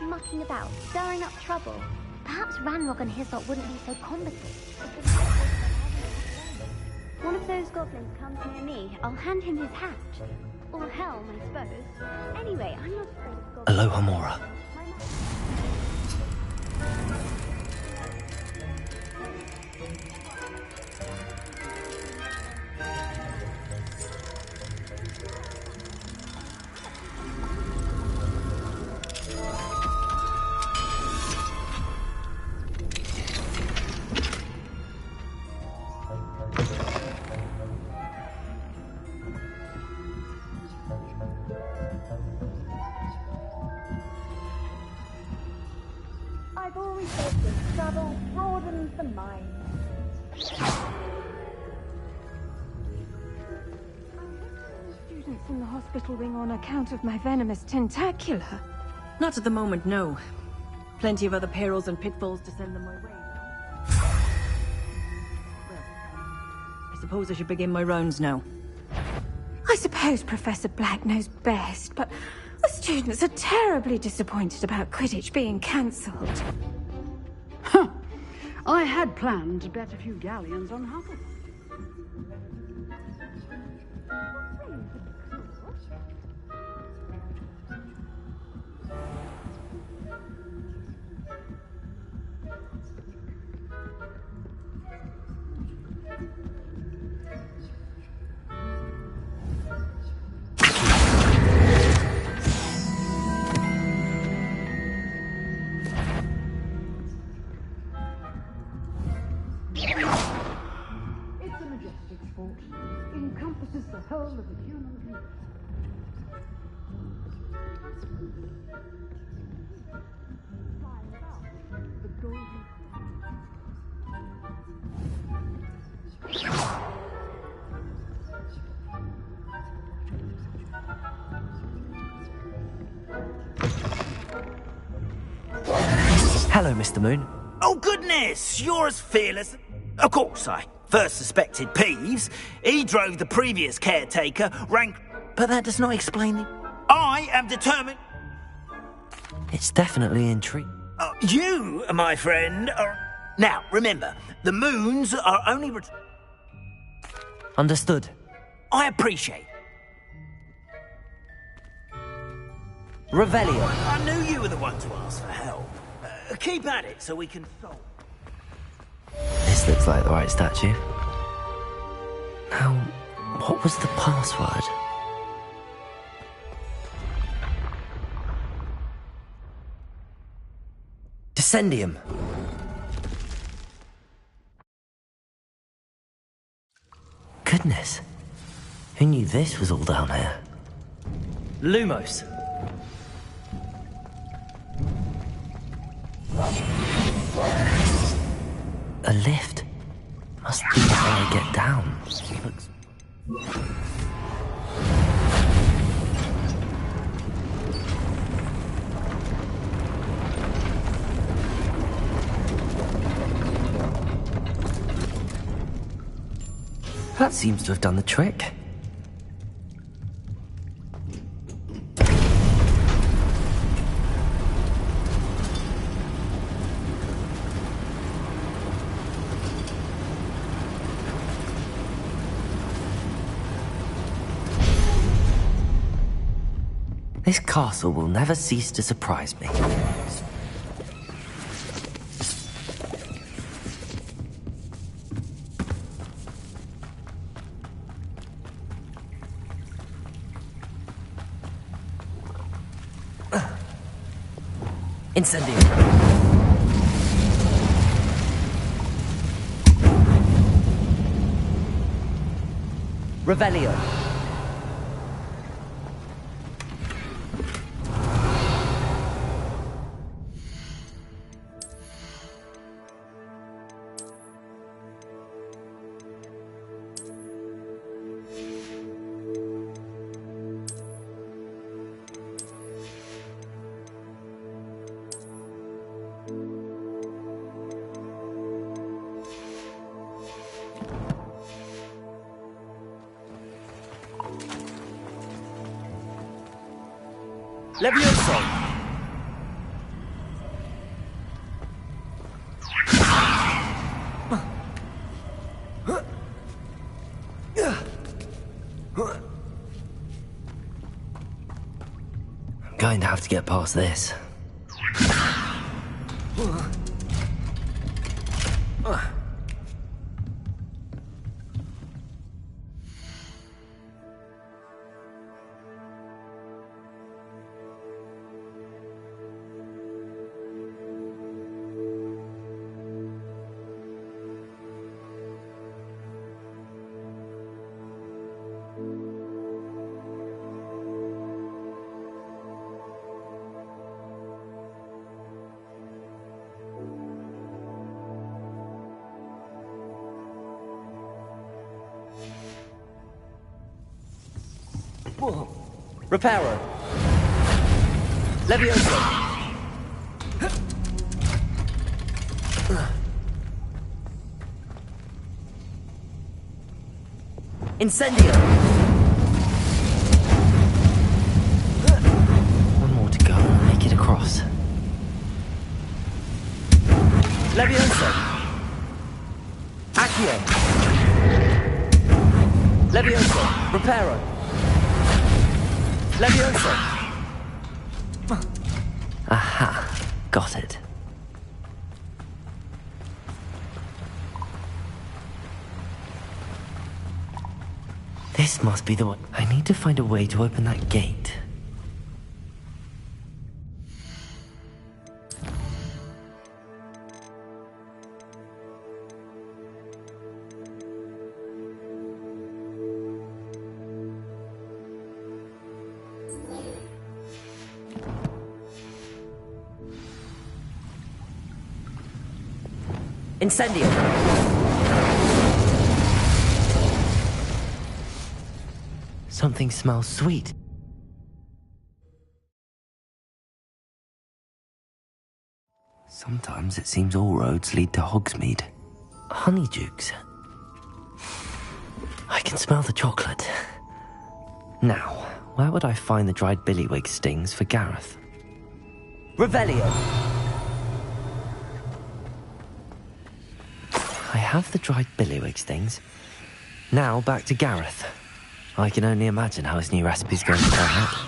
Mucking about, stirring up trouble. Perhaps Ranrock and his lot wouldn't be so combative. One of those goblins comes near me, I'll hand him his hat. Or helm, I suppose. Anyway, I'm not afraid of goblins. Aloha Mora. I've always said that travel broadens the mind. Students in the hospital wing on account of my venomous tentacula. Not at the moment, no. Plenty of other perils and pitfalls to send them my way. Well, I suppose I should begin my rounds now. I suppose Professor Black knows best, but the students are terribly disappointed about Quidditch being cancelled. Huh. I had planned to bet a few galleons on Hogw. It's a majestic sport. Encompasses the whole of the human condition. Hello, Mr. Moon. Oh, goodness! You're as fearless... Of course, I first suspected Peeves. He drove the previous caretaker, rank... But that does not explain it. I am determined... It's definitely intriguing. You, my friend, are... Now, remember, the moons are only... Understood. I appreciate. Revelio. I knew you were the one to ask for help. Keep at it so we can solve. This looks like the right statue. Now, what was the password? Descendium. Goodness. Who knew this was all down here? Lumos. A lift. Must be how I get down. Looks... That seems to have done the trick. This castle will never cease to surprise me. Incendio. Revelio. Levioso! I'm going to have to get past this. Whoa. Reparo. Levioso. Incendio. One more to go and I'll make it across. Levioso. Accio. Levioso. Reparo. Levioso! Aha, got it. This must be the one. I need to find a way to open that gate. Incendio! Something smells sweet. Sometimes it seems all roads lead to Hogsmeade. Honeydukes. I can smell the chocolate. Now, where would I find the dried billywig stings for Gareth? Revelio! I have the dried billywig stings. Now back to Gareth. I can only imagine how his new recipe's going to turn out.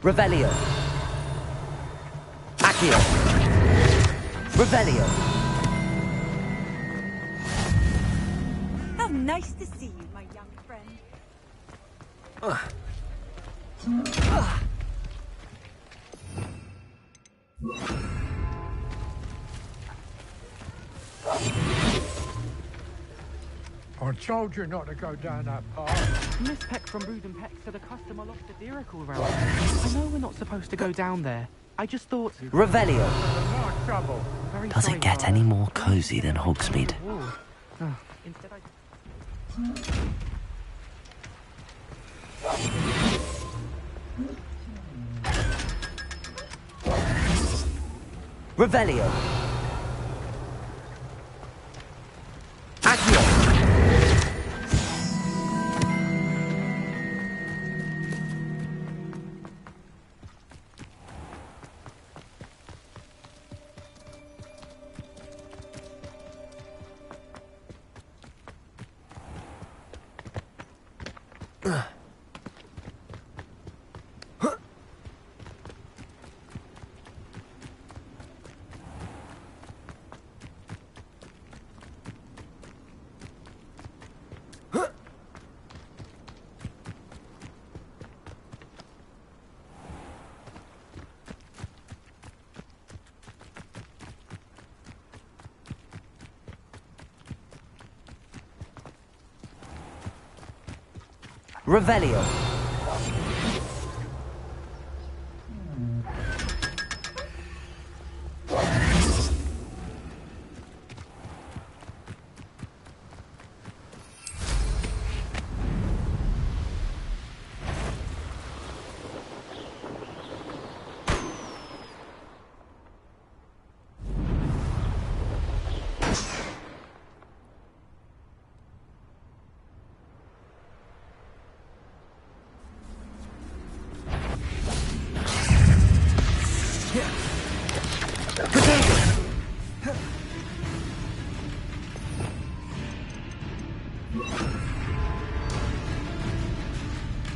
Revelio. Accio. Revelio. How nice to see you, my young friend. I told you not to go down that path. Miss Peck from Brood and Peck said a customer lost a Diracle around here. I know we're not supposed to go down there. I just thought... Revelio. No trouble. Does it get any more cozy than Hogsmeade? Instead I... Revelio. Accio. Revelio.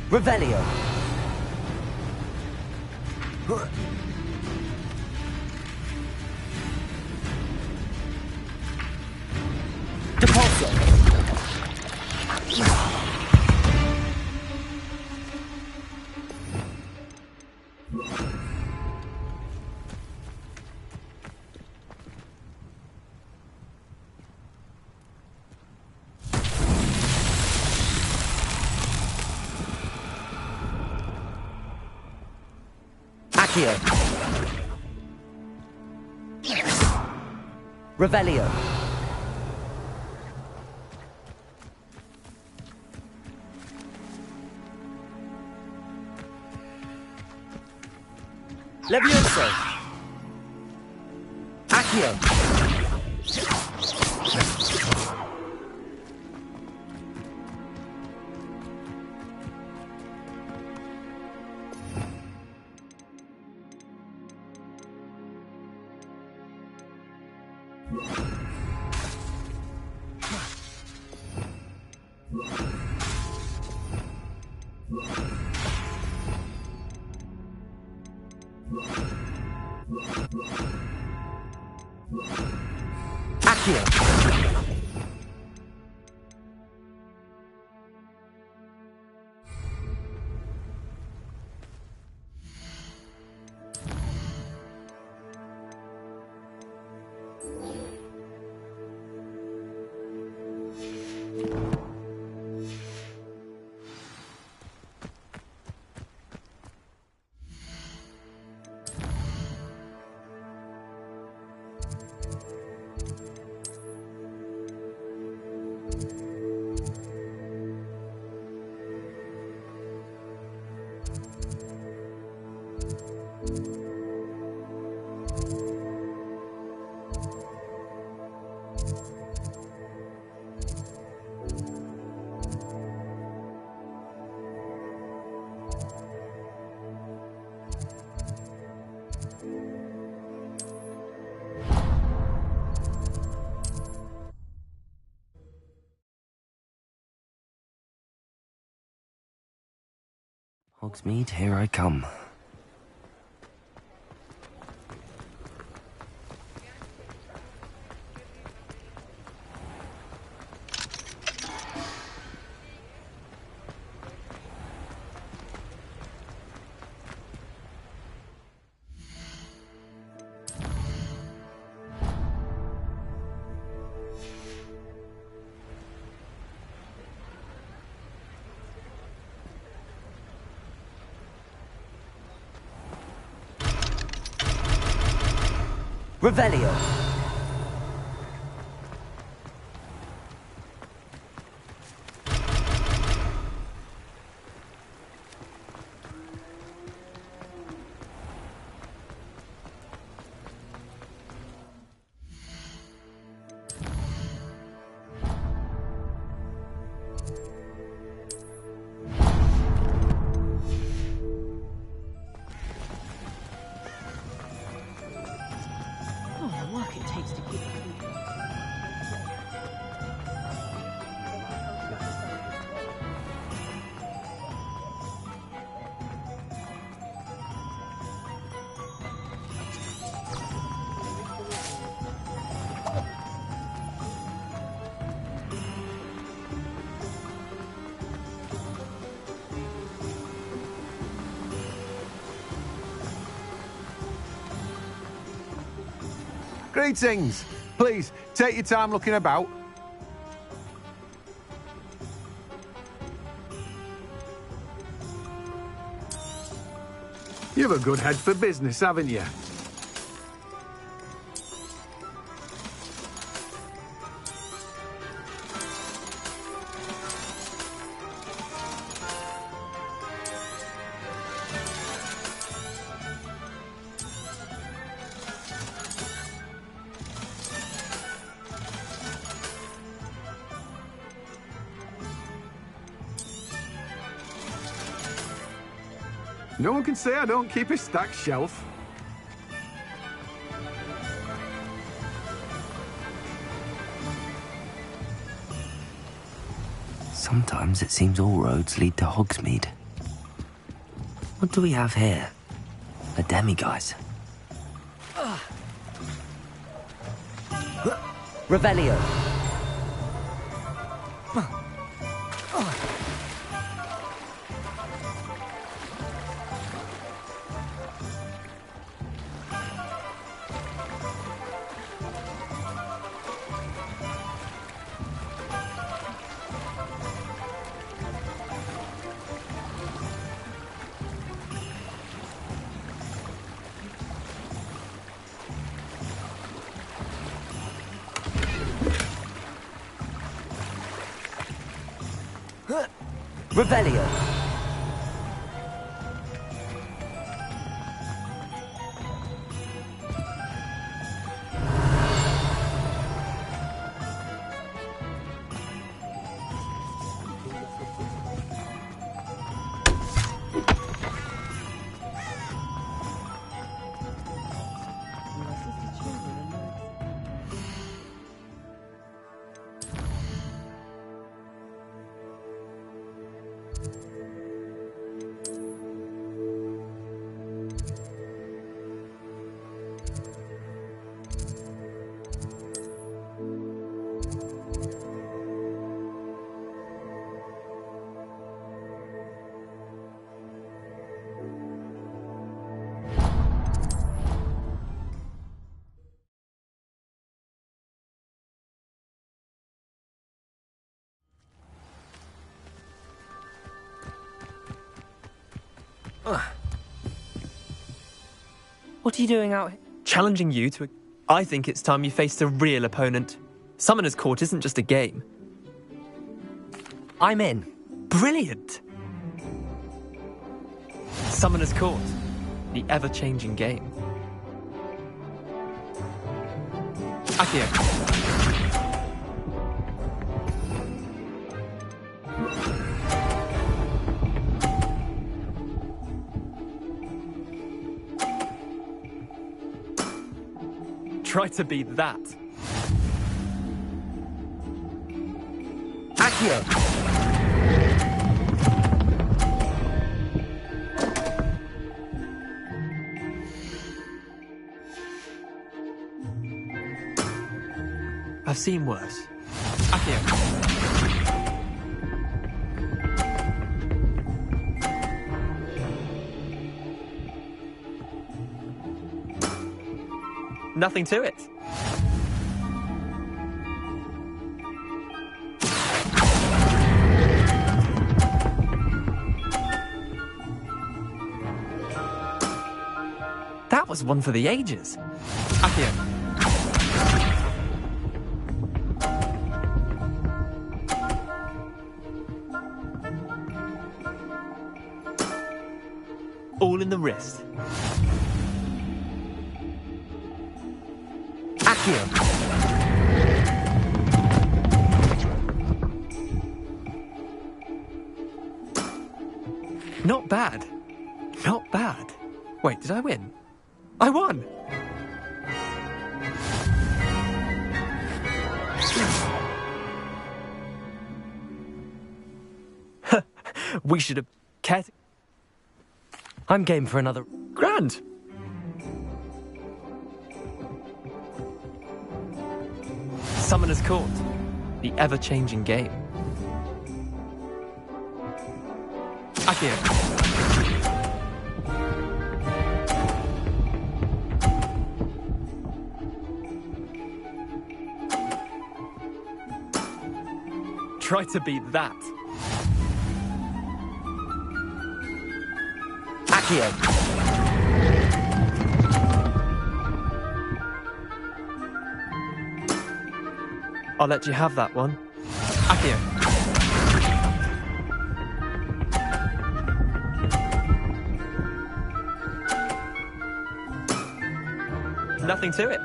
Revelio. Depulso. Accio. Revelio. Levioso. Accio. Accio. Hogsmeade, here I come. Revelio. Greetings. Please, take your time looking about. You've a good head for business, haven't you? No one can say I don't keep a stacked shelf. Sometimes it seems all roads lead to Hogsmeade. What do we have here? A demiguise. Revelio. Revelio. What are you doing out here? Challenging you to I think it's time you faced a real opponent. Summoner's Court isn't just a game. I'm in. Brilliant! Summoner's Court, the ever-changing game. Akio. Try to beat that. Akio. I've seen worse. Akio. Nothing to it. That was one for the ages. Akio. All in the wrist. Akio. Not bad. Not bad. Wait, did I win? I won! We should have cared. I'm game for another. Grand! Summoner's Court, the ever-changing game. Akio. Try to beat that. Akio. I'll let you have that one. Akio. Nothing to it.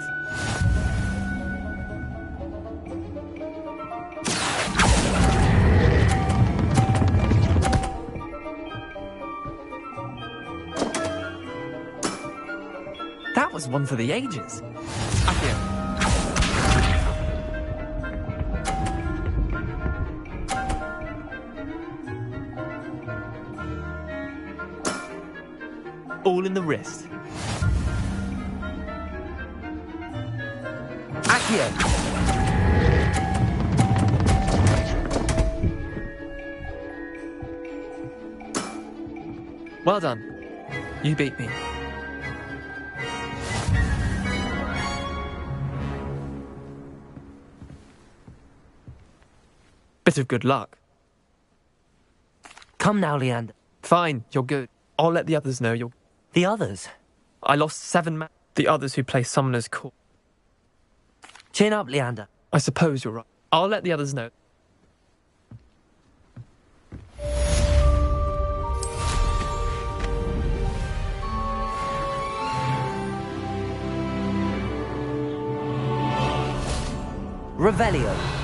That was one for the ages. Akio. All in the wrist. Akio. Well done. You beat me. Bit of good luck. Come now, Leander. Fine, you're good. I'll let the others know you're... The others? I lost 7 men. The others who play Summoner's Court. Chin up, Leander. I suppose you're right. I'll let the others know. Revelio.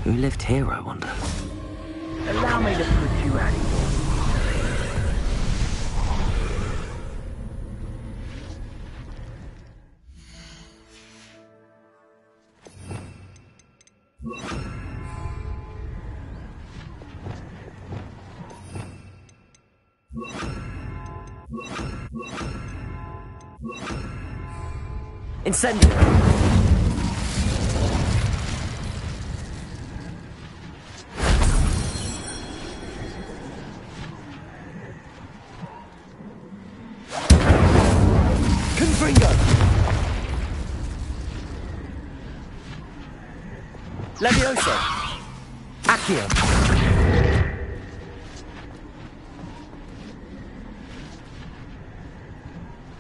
Who lived here, I wonder? Allow me to put you out of your Incendio! Levioso! Accio!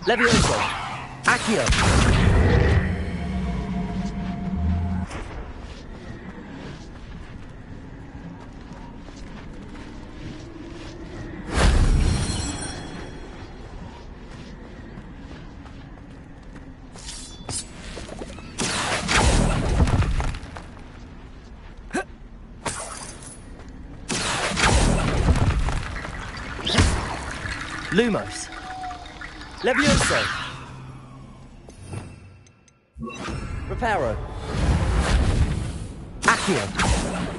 Levioso! Accio! Lumos. Levioso. Reparo. Accio.